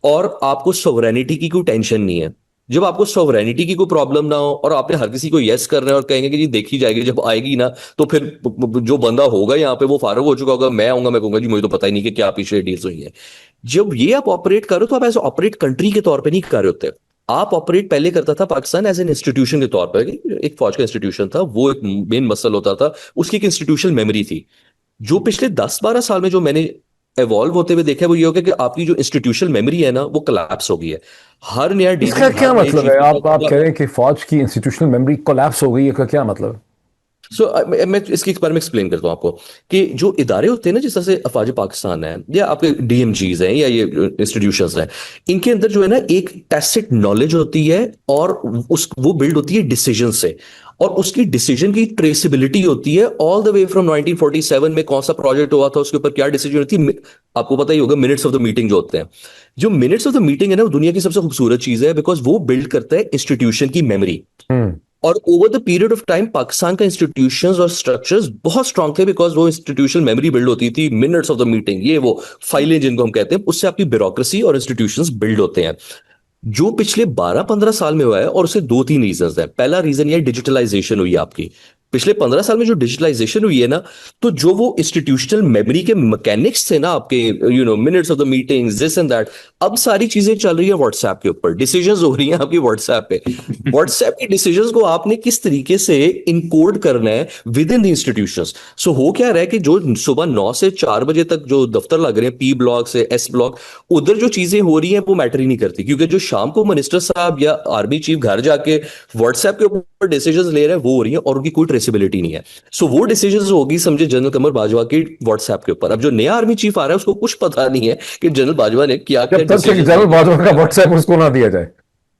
और आपको सॉवरेनिटी की कोई टेंशन नहीं है। जब आपको सॉवरेनिटी की कोई प्रॉब्लम ना हो और आपने हर किसी को यस कर रहे हैं और कहेंगे कि जी देखी जाएगी, जब आएगी ना तो फिर जो बंदा होगा यहाँ पे वो फारूक हो चुका होगा, मैं आऊंगा मैं कहूंगा जी मुझे तो पता ही नहीं कि क्या पीछे डील्स हुई है। जब ये आप ऑपरेट करो तो आप ऐसे ऑपरेट कंट्री के तौर पे नहीं कर रहे होते, आप ऑपरेट पहले करता था पाकिस्तान एज एन इंस्टीट्यूशन के तौर पर। एक फौज का इंस्टीट्यूशन था, वो एक मेन मसल होता था, उसकी एक इंस्टीट्यूशनल मेमोरी थी। जो पिछले 10-12 साल में जो मैंने इवॉल्व होते हुए देखा है वो ये हो गया कि आपकी जो इंस्टीट्यूशनल मेमोरी है ना वो कोलैप्स हो गई है। हर नया इसका क्या मतलब है? आप कह रहे हैं कि फौज की इंस्टीट्यूशनल मेमोरी कोलैप्स हो गई है, का क्या मतलब? मैं इसके बारे में एक्सप्लेन करता हूं आपको कि जो इदारे होते हैं ना, जिस तरह से अफवाज पाकिस्तान है या आपके डीएमजीज हैं या ये इंस्टीट्यूशंस हैं, इनके अंदर जो है ना एक टैसिट नॉलेज होती है और वो बिल्ड होती है डिसीजन से, और उसकी डिसीजन की ट्रेसेबिलिटी होती है ऑल द वे फ्रॉम 1947 में कौन सा प्रोजेक्ट हुआ था, उसके ऊपर क्या डिसीजन होती है। आपको पता ही होगा मिनट्स ऑफ द मीटिंग जो होते हैं, जो मिनट्स ऑफ द मीटिंग है ना वो दुनिया की सबसे खूबसूरत चीज है, बिकॉज वो बिल्ड करता है इंस्टीट्यूशन की मेमोरी। और over the period of time Pakistan का इंस्टीट्यूशंस और स्ट्रक्चर्स बहुत स्ट्रांग थे, बिकॉज वो इंस्टीट्यूशनल मेमोरी बिल्ड होती थी, मिनट्स ऑफ द मीटिंग, ये वो फाइलें जिनको हम कहते हैं, उससे आपकी ब्यूरोक्रेसी और इंस्टीट्यूशंस बिल्ड होते हैं। जो पिछले 12-15 साल में हुआ है और उससे 2-3 रीजंस है। पहला रीजन ये डिजिटलाइजेशन हुई है आपकी पिछले 15 साल में, जो डिजिटलाइजेशन हुई है ना, तो जो वो इंस्टीट्यूशनल मेमोरी के मैकेनिक्स थे ना आपके, minutes of the meetings this and that, अब सारी चीजें चल रही है व्हाट्सएप के ऊपर, डिसीजंस हो रही हैं आपकी व्हाट्सएप पे। व्हाट्सएप की डिसीजंस को आपने किस तरीके से इनकोड करना है विद इन द इंस्टीट्यूशंस। सो हो क्या रहा है कि जो सुबह 9 से 4 बजे तक जो दफ्तर लग रहे हैं, पी ब्लॉक से एस ब्लॉक, उधर जो चीजें हो रही हैं वो मैटर ही नहीं करती, क्योंकि जो शाम को मिनिस्टर साहब या आर्मी चीफ घर जाके व्हाट्सएप के ऊपर डिसीजंस ले रहे हैं वो हो रही है और उनकी कोई ट्रेसेबिलिटी नहीं है। सो वो डिसीजंस होगी समझे जनरल कमर बाजवा की व्हाट्सएप के ऊपर। अब जो नया आर्मी चीफ आ रहा है उसको कुछ पता नहीं है कि जनरल बाजवा ने क्या क्या, जब तक जनरल बाजवा का व्हाट्सएप उसको ना दिया जाए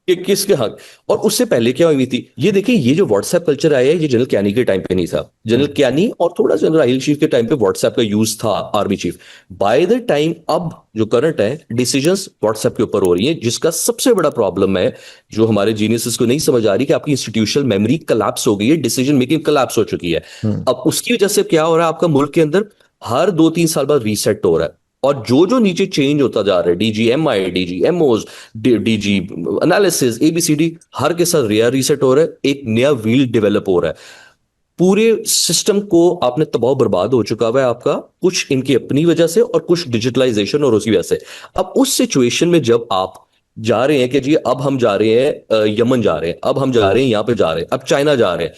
कि किसके हक। और उससे पहले क्या हुई थी, ये देखिए, ये जो व्हाट्सएप कल्चर आया है ये जनरल क्यानी के टाइम पे नहीं था। जनरल क्यानी और थोड़ा जनरल आहिल चीफ के टाइम पे व्हाट्सएप का यूज था army chief. By the time अब जो करंट है डिसीजंस व्हाट्सएप के ऊपर हो रही है, जिसका सबसे बड़ा प्रॉब्लम है जो हमारे जीनियस को नहीं समझ आ रही कि आपकी इंस्टीट्यूशनल मेमोरी कोलैप्स हो गई है, डिसीजन मेकिंग कोलैप्स हो चुकी है। अब उसकी वजह से क्या हो रहा है, आपका मुल्क के अंदर हर 2-3 साल बाद रीसेट हो रहा है, और जो जो नीचे चेंज होता जा रहा है, डीजीएमआई, डीजीएमओज, डीजी एनालिसिस, एबीसीडी, हर के साथ रीसेट हो रहा है, एक नया व्हील डेवलप हो रहा है। पूरे सिस्टम को आपने तबाह बर्बाद हो चुका हुआ है आपका, कुछ इनकी अपनी वजह से और कुछ डिजिटलाइजेशन और उसी वजह से। अब उस सिचुएशन में जब आप जा रहे हैं कि जी अब हम जा रहे हैं यमन जा रहे हैं, अब हम जा रहे हैं यहाँ पे जा रहे हैं, अब चाइना जा रहे हैं,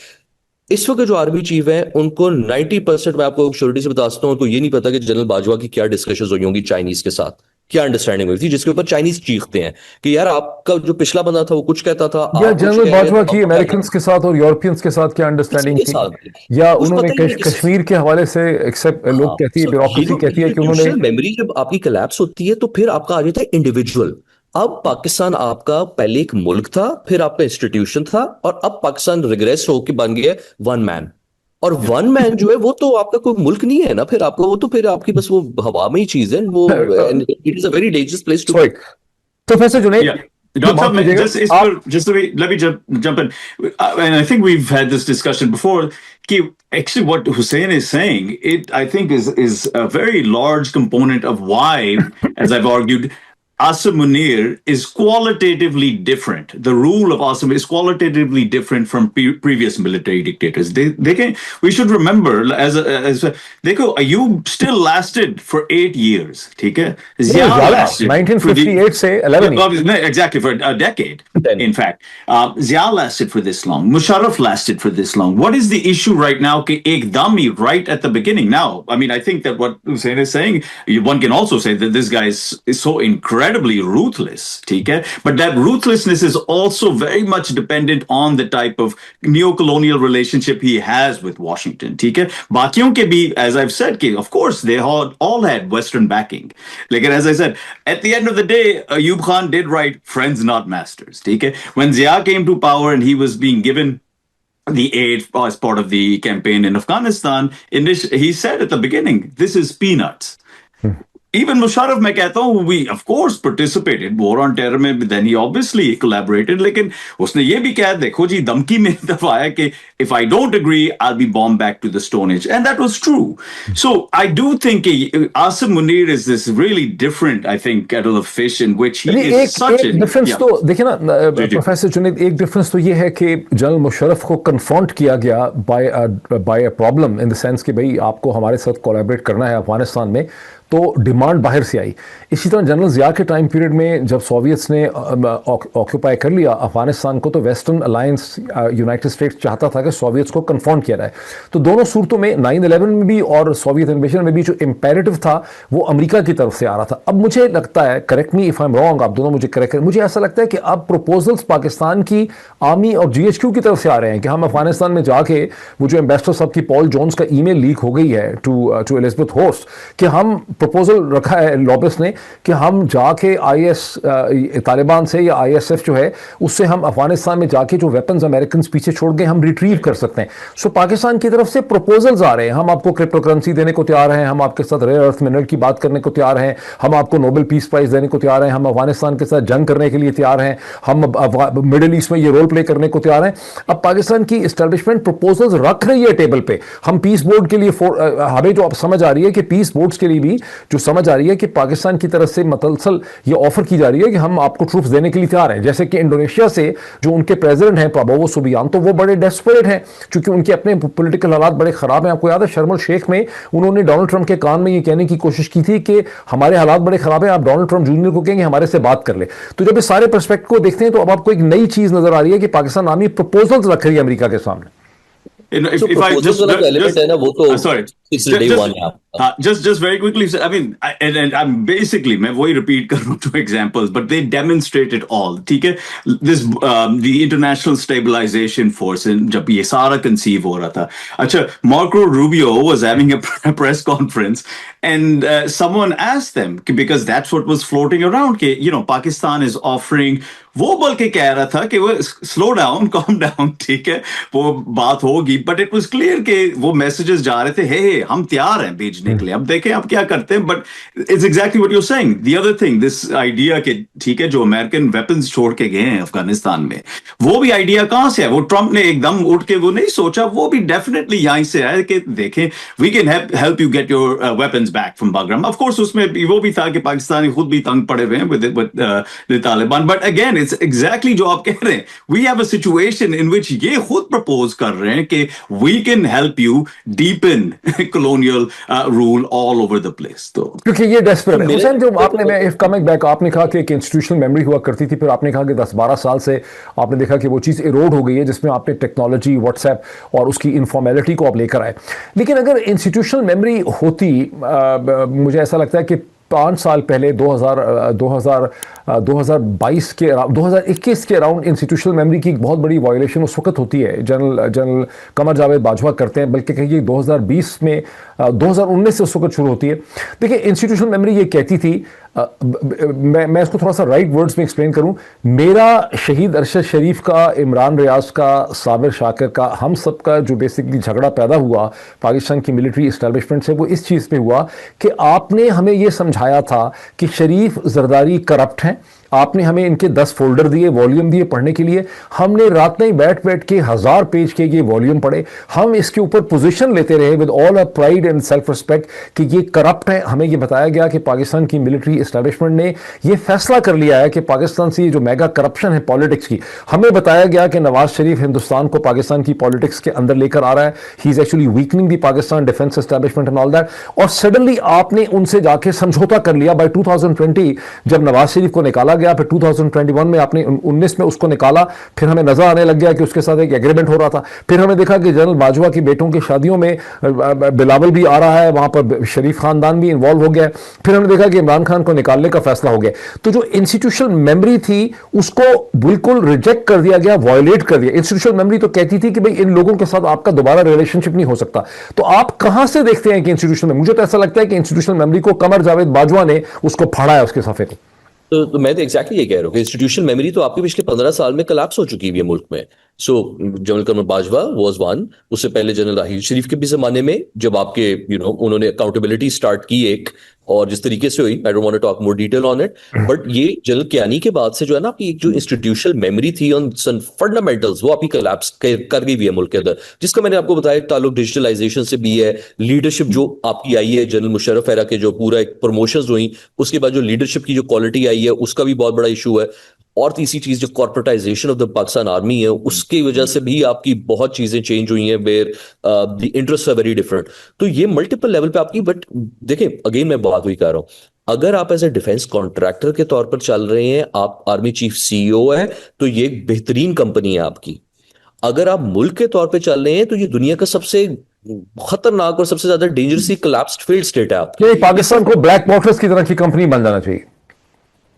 इस वक्त जो आर्मी चीफ है उनको 90% मैं आपको श्योरिटी से बता सकता हूं, उनको ये नहीं पता कि जनरल बाजवा की क्या डिस्कशंस हुई होंगी चाइनीज के साथ, क्या अंडरस्टैंडिंग हुई थी, जिसके ऊपर चाइनीज चीखते हैं कि यार आपका जो पिछला बंदा था वो कुछ कहता था, या जनरल बाजवा की अमेरिकन्स के साथ और यूरोपियंस के साथ क्या अंडरस्टैंडिंग थी, या उन्होंने कश्मीर के हवाले से एक्सेप्ट, लोग कहती है ब्यूरोक्रेसी कहती है कि उन्होंने मेमोरी जब आपकी कोलैप्स होती है तो फिर आपका आ जाता है इंडिविजुअल। अब पाकिस्तान आपका पहले एक मुल्क था, फिर आपका इंस्टीट्यूशन था, और अब पाकिस्तान रिग्रेस होकर बन गया वन मैन। और वन मैन जो है वो तो आपका कोई मुल्क नहीं है ना, फिर आपका वो तो फिर आपकी बस वो हवा में ही चीज है वो। It is a very dangerous place to be. Professor Junaid, Yeah. Dr. Let me jump in. And I think we've had this discussion before. Actually, what Hussein is saying, I think is a very large component of why, as I've argued, Asim Munir is qualitatively different. The rule of Asim is qualitatively different from previous military dictators. We should remember, देखो, Ayub still lasted for 8 years. ठीक है? Zia lasted 1958 से 11 exactly for a decade. Then. In fact, Zia lasted for this long. Musharraf lasted for this long. What is the issue right now? कि एकदम ही right at the beginning. Now, I mean, I think that what Hussein is saying, one can also say that this guy is so incredibly ruthless, ठीक है? But that ruthlessness is also very much dependent on the type of neo-colonial relationship he has with Washington, ठीक है? बाकियों के भी, as I've said, of course, they all had Western backing. Like, as I said, at the end of the day, Ayub Khan did write Friends Not Masters, ठीक है? When Zia came to power and he was being given the aid as part of the campaign in Afghanistan, he said at the beginning, this is peanuts. Even Musharraf, मैं कहता हूँ, we of course participated war on terror में, but then he obviously collaborated. लेकिन उसने ये भी कहा, देखो जी, धमकी में दफाया कि if I don't agree, I'll be bombed back to the Stone Age, and that was true. So I do think Asim Munir is this really different, I think, kettle of fish in which he is such a difference तो देखिए ना professor Junaid, एक difference तो ये है कि general Musharraf को confront किया गया by a problem in the sense कि भाई आपको हमारे साथ कोलैबोरेट करना है अफगानिस्तान में, तो डिमांड बाहर से आई। इसी तरह जनरल ज़िया के टाइम पीरियड में जब सोवियट्स ने ऑक्यूपाई कर लिया अफगानिस्तान को, तो वेस्टर्न अलायंस यूनाइटेड स्टेट्स चाहता था कि सोवियट्स को कन्फ्रंट किया जाए। तो दोनों सूरतों में 9/11 में भी और सोवियत इन्वेजन में भी जो इम्पेरेटिव था वो अमेरिका की तरफ से आ रहा था। अब मुझे लगता है, correct me if I am wrong, आप दोनों मुझे करेक्ट करें, मुझे ऐसा लगता है कि अब प्रपोजल्स पाकिस्तान की आर्मी और GHQ की तरफ से आ रहे हैं कि हम अफगानिस्तान में जाके, वो जो एम्बेसडर साहब की पॉल जोन्स का ईमेल लीक हो गई है टू एलिजाबेथ होस्ट, कि हम प्रपोजल रखा है लॉबिस्ट ने कि हम जाके IS तालिबान से या ISF जो है उससे हम अफगानिस्तान में जाके जो वेपन्स अमेरिकन पीछे छोड़ गए हम रिट्रीव कर सकते हैं। सो पाकिस्तान की तरफ से प्रपोजल्स आ रहे हैं, हम आपको क्रिप्टो करेंसी देने को तैयार हैं, हम आपके साथ रेयर अर्थ मिनरल की बात करने को तैयार हैं, हम आपको नोबेल पीस प्राइज देने को तैयार हैं, हम अफगानिस्तान के साथ जंग करने के लिए तैयार हैं, हम मिडिल ईस्ट में ये रोल प्ले करने को तैयार हैं। अब पाकिस्तान की इस्टेब्लिशमेंट प्रपोजल्स रख रही है टेबल पे। हम पीस बोर्ड के लिए हमें जो अब समझ आ रही है कि पीस बोर्ड्स के लिए भी जो समझ आ रही है कि पाकिस्तान की तरफ से मतलसल ये ऑफर की जा रही है कि हम आपको ट्रूप्स देने के लिए तैयार हैं। जैसे कि इंडोनेशिया से जो उनके प्रेसिडेंट हैं प्रबोवो सुबियांतो, तो वो बड़े डेस्परेट हैं क्योंकि उनके अपने पॉलिटिकल हालात बड़े खराब हैं। आपको याद है शर्म अल शेख में उन्होंने डोनाल्ड ट्रंप के कान में ये कहने की कोशिश की थी कि हमारे हालात बड़े खराब हैं, आप डोनाल्ड ट्रंप जूनियर को कहेंगे हमारे से बात कर ले। तो जब इस सारे पर्सपेक्ट को देखते हैं तो अब आपको एक नई चीज नजर आ रही है कि पाकिस्तान आर्मी प्रपोजल्स रख रही है अमेरिका के सामने। If I just sorry, just very quickly, I mean, and I'm basically, मैं वही repeat कर रहा हूँ two examples, but they demonstrated all, ठीक है? This the International Stabilization Force, जब ये सारा conceive हो रहा था, अच्छा, Marco Rubio was having a press conference, and someone asked them, because that's what was floating around, कि you know, Pakistan is offering, वो बोल के कह रहा था कि वो स्लो डाउन, कॉम डाउन, ठीक है, वो बात होगी, बट इट वाज क्लियर कि वो मैसेजेस जा रहे थे, हे हम तैयार हैं भेजने के लिए, अब देखें आप क्या करते हैं। But it's exactly what you are saying. The other thing, this idea कि ठीक है जो अमेरिकन वेपन्स छोड़ के गए हैं अफगानिस्तान में, वो भी आइडिया कहां से है? वो ट्रंप ने एकदम उठ के वो नहीं सोचा, वो भी डेफिनेटली यहीं से आया कि देखें we can help you get your weapons back from Bagram. Of course उसमें वो भी था कि पाकिस्तानी खुद भी तंग पड़े हुए हैं with Taliban, but again it's exactly जो आप कह रहे हैं, we have a situation in which ये खुद प्रपोज कर रहे हैं कि we can help you deepen colonial rule all over the place. तो क्योंकि ये डेस्परेट है हुसैन, जो आपने, मैं इफ कमिंग बैक, आपने कहा कि एक इंस्टीट्यूशनल मेमोरी हुआ करती थी, फिर आपने कहा कि 10-12 साल से आपने देखा कि वो चीज़ इरोड हो गई है, जिसमें आपने टेक्नोलॉजी, व्हाट्सएप और उसकी इनफॉर्मेलिटी को आप लेकर आए। लेकिन अगर इंस्टीट्यूशनल मेमोरी होती, मुझे ऐसा लगता है कि 5 साल पहले 2021 के अराउंड इंस्टीट्यूशनल मेमोरी की एक बहुत बड़ी वायलेशन उस वक्त होती है, जनरल कमर जावेद बाजवा करते हैं, बल्कि कहिए 2020 में 2019 से उस वक्त शुरू होती है। देखिए इंस्टीट्यूशनल मेमोरी ये कहती थी मैं इसको थोड़ा सा राइट वर्ड्स में एक्सप्लेन करूं। मेरा शहीद अरशद शरीफ का, इमरान रियाज का, साबिर शाकिर का, हम सब का जो बेसिकली झगड़ा पैदा हुआ पाकिस्तान की मिलिट्री इस्टेब्लिशमेंट से, वो इस चीज़ पे हुआ कि आपने हमें ये समझाया था कि शरीफ जरदारी करप्ट हैं। आपने हमें इनके 10 फोल्डर दिए, वॉल्यूम दिए पढ़ने के लिए। हमने रात नहीं बैठ बैठ के 1000 पेज के ये वॉल्यूम पढ़े। हम इसके ऊपर पोजीशन लेते रहे with all a pride and self respect कि ये करप्ट है। हमें ये बताया गया कि पाकिस्तान की मिलिट्री इस्टेब्लिशमेंट ने ये फैसला कर लिया है कि पाकिस्तान से ये जो मेगा करप्शन है पॉलिटिक्स की, हमें बताया गया कि नवाज शरीफ हिंदुस्तान को पाकिस्तान की पॉलिटिक्स के अंदर लेकर आ रहा है। He is actually weakening the Pakistan defence establishment and all that. और सडनली आपने उनसे जाके समझौता कर लिया बाय 2020, जब नवाज शरीफ को निकाला गया, फिर 2021 में आपने 19 में उसको निकाला। फिर हमें नजर आने लग गया कि उसके साथ एक एग्रीमेंट हो रहा था। फिर हमें देखा कि जनरल बाजवा की बेटों की शादियों में बिलावल भी आ रहा है, वहां पर शरीफ खानदान भी इन्वॉल्व हो गया। फिर हमने देखा कि इमरान खान को निकालने का फैसला हो गया। तो जो इंस्टीट्यूशनल मेमोरी थी उसको बिल्कुल रिजेक्ट कर दिया गया, वायलेट कर दिया। इंस्टीट्यूशनल मेमोरी तो कहती थी कि भाई इन लोगों के साथ आपका दोबारा रिलेशनशिप नहीं हो सकता। तो आप कहां से देखते हैं कि इंस्टीट्यूशनल मेमोरी, मुझे तो ऐसा लगता है कि इंस्टीट्यूशनल मेमोरी को कमर जावेद बाजवा ने उसको फाड़ा है उसके सफे को। तो मैं तो एग्जैक्टली ये कह रहा हूँ कि इंस्टीट्यूशनल मेमोरी तो आपके पिछले 15 साल में कोलैप्स हो चुकी है मुल्क में। सो general Qamar Bajwa was one, उससे पहले जनरल राहील शरीफ के भी जमाने में जब आपके उन्होंने अकाउंटेबिलिटी स्टार्ट की एक, और जिस तरीके से हुई, I don't want to talk more detail on it, but ये जनरल कियानी के बाद से जो है ना आपकी एक जो इंस्टीट्यूशनल मेमोरी थी ऑन सम फंडामेंटल्स, वो आपकी कोलैप्स कर गई हुई है मुल्क के अंदर, जिसका मैंने आपको बताया ताल्लुक डिजिटलाइजेशन से भी है। लीडरशिप जो आपकी आई है जनरल मुशर्रफ एरा के, जो पूरा एक प्रमोशंस हुई, उसके बाद जो लीडरशिप की जो क्वालिटी आई है उसका भी बहुत बड़ा इशू है। और तीसरी चीज जो corporatisation of the Pakistan army है, उसकी वजह से भी आपकी बहुत चीजें चेंज हुई हैं, where the interest are very different. तो ये मल्टीपल लेवल पे आपकी, बट देखें अगेन मैं बात वही कर रहा हूं, अगर आप एज ए डिफेंस कॉन्ट्रैक्टर के तौर पर चल रहे हैं, आप आर्मी चीफ सीईओ है, तो ये एक बेहतरीन कंपनी है आपकी। अगर आप मुल्क के तौर पे चल रहे हैं तो ये दुनिया का सबसे खतरनाक और सबसे ज्यादा डेंजरसली कोलैप्स्ड फेल्ड स्टेट है आपकी। पाकिस्तान को ब्लैक बॉक्सेस की तरह की कंपनी बन जाना चाहिए।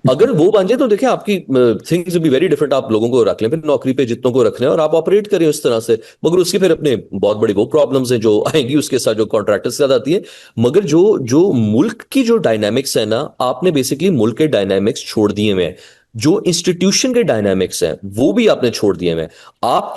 अगर वो बन जाए तो देखिए आपकी थिंग्स बी वेरी डिफरेंट। आप लोगों को रख लें फिर नौकरी पे, जितनों को रख लें, और आप ऑपरेट करें उस तरह से, मगर उसके फिर अपने बहुत बड़ी वो प्रॉब्लम्स हैं जो आएंगी उसके साथ, जो कॉन्ट्रैक्टर्स के साथ आती है। मगर जो मुल्क की जो डायनामिक्स है ना, आपने बेसिकली मुल्क के डायनामिक्स छोड़ दिए हुए हैं। जो इंस्टीट्यूशन के डायनामिक्स हैं वो भी आपने छोड़ दिए हुए हैं। आप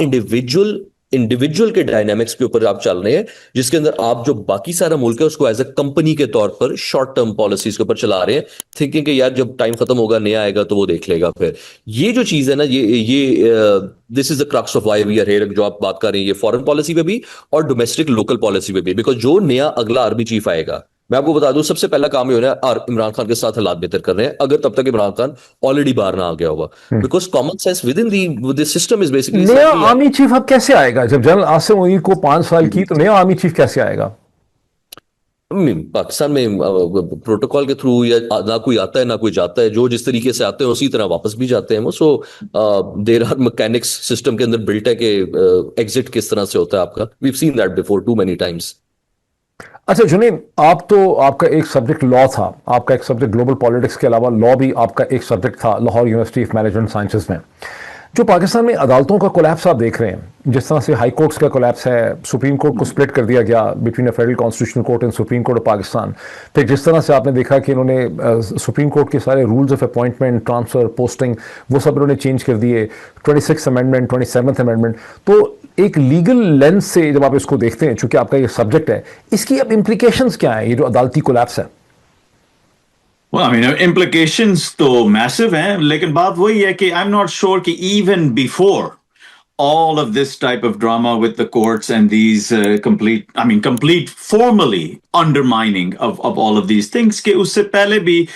इंडिविजुअल के डायनामिक्स के ऊपर आप चल रहे हैं, जिसके अंदर आप जो बाकी सारा मुल्क है उसको एज अ कंपनी के तौर पर शॉर्ट टर्म पॉलिसीज के ऊपर चला रहे हैं, थिंकिंग कि यार जब टाइम खत्म होगा नया आएगा तो वो देख लेगा। फिर ये जो चीज है ना, ये this is the crux of why we are here, जो आप बात कर रहे हैं, ये फॉरेन पॉलिसी पे भी और डोमेस्टिक लोकल पॉलिसी पे भी। बिकॉज जो नया अगला आर्मी चीफ आएगा, मैं आपको बता दूं सबसे पहला काम ये हो रहा है, और इमरान खान के साथ हालात बेहतर कर रहे हैं, अगर तब तक इमरान खान ऑलरेडी बाहर ना आ गया होगा। Because common sense with in the system is basically, नया आर्मी चीफ अब कैसे आएगा? जब जनरल आसिम मुनीर को 5 साल की, तो नया आर्मी चीफ कैसे आएगा? पाकिस्तान में प्रोटोकॉल के थ्रू, या ना कोई आता है ना कोई जाता है, जो जिस तरीके से आते हैं उसी तरह वापस भी जाते हैं वो। So there are mechanics system के अंदर बिल्ट है कि एग्जिट किस तरह से होता है आपका। We have seen that before too many times. अच्छा जुनैद, आपका एक सब्जेक्ट लॉ था, आपका एक सब्जेक्ट ग्लोबल पॉलिटिक्स के अलावा लॉ भी आपका एक सब्जेक्ट था Lahore university of management sciences में। जो पाकिस्तान में अदालतों का कोलैप्स आप देख रहे हैं, जिस तरह से हाई कोर्ट्स का कोलैप्स है, सुप्रीम कोर्ट को स्प्लिट कर दिया गया between a federal constitutional court and supreme court of Pakistan. फिर जिस तरह से आपने देखा कि इन्होंने सुप्रीम कोर्ट के सारे rules of appointment, transfer, posting, वो सब इन्होंने चेंज कर दिए, 26th अमेंडमेंट, 27th अमेंडमेंट। तो एक लीगल लेंस से जब आप इसको देखते हैं, चूंकि आपका ये सब्जेक्ट है, इसकी अब इम्प्लीकेशंस क्या है, ये जो अदालती कोलैप्स है? Well, I mean, implications तो massive हैं, लेकिन बात वही है कि I'm not sure कि even before all of this type of drama with the courts and these complete formally undermining of all of these things, कि उससे पहले भी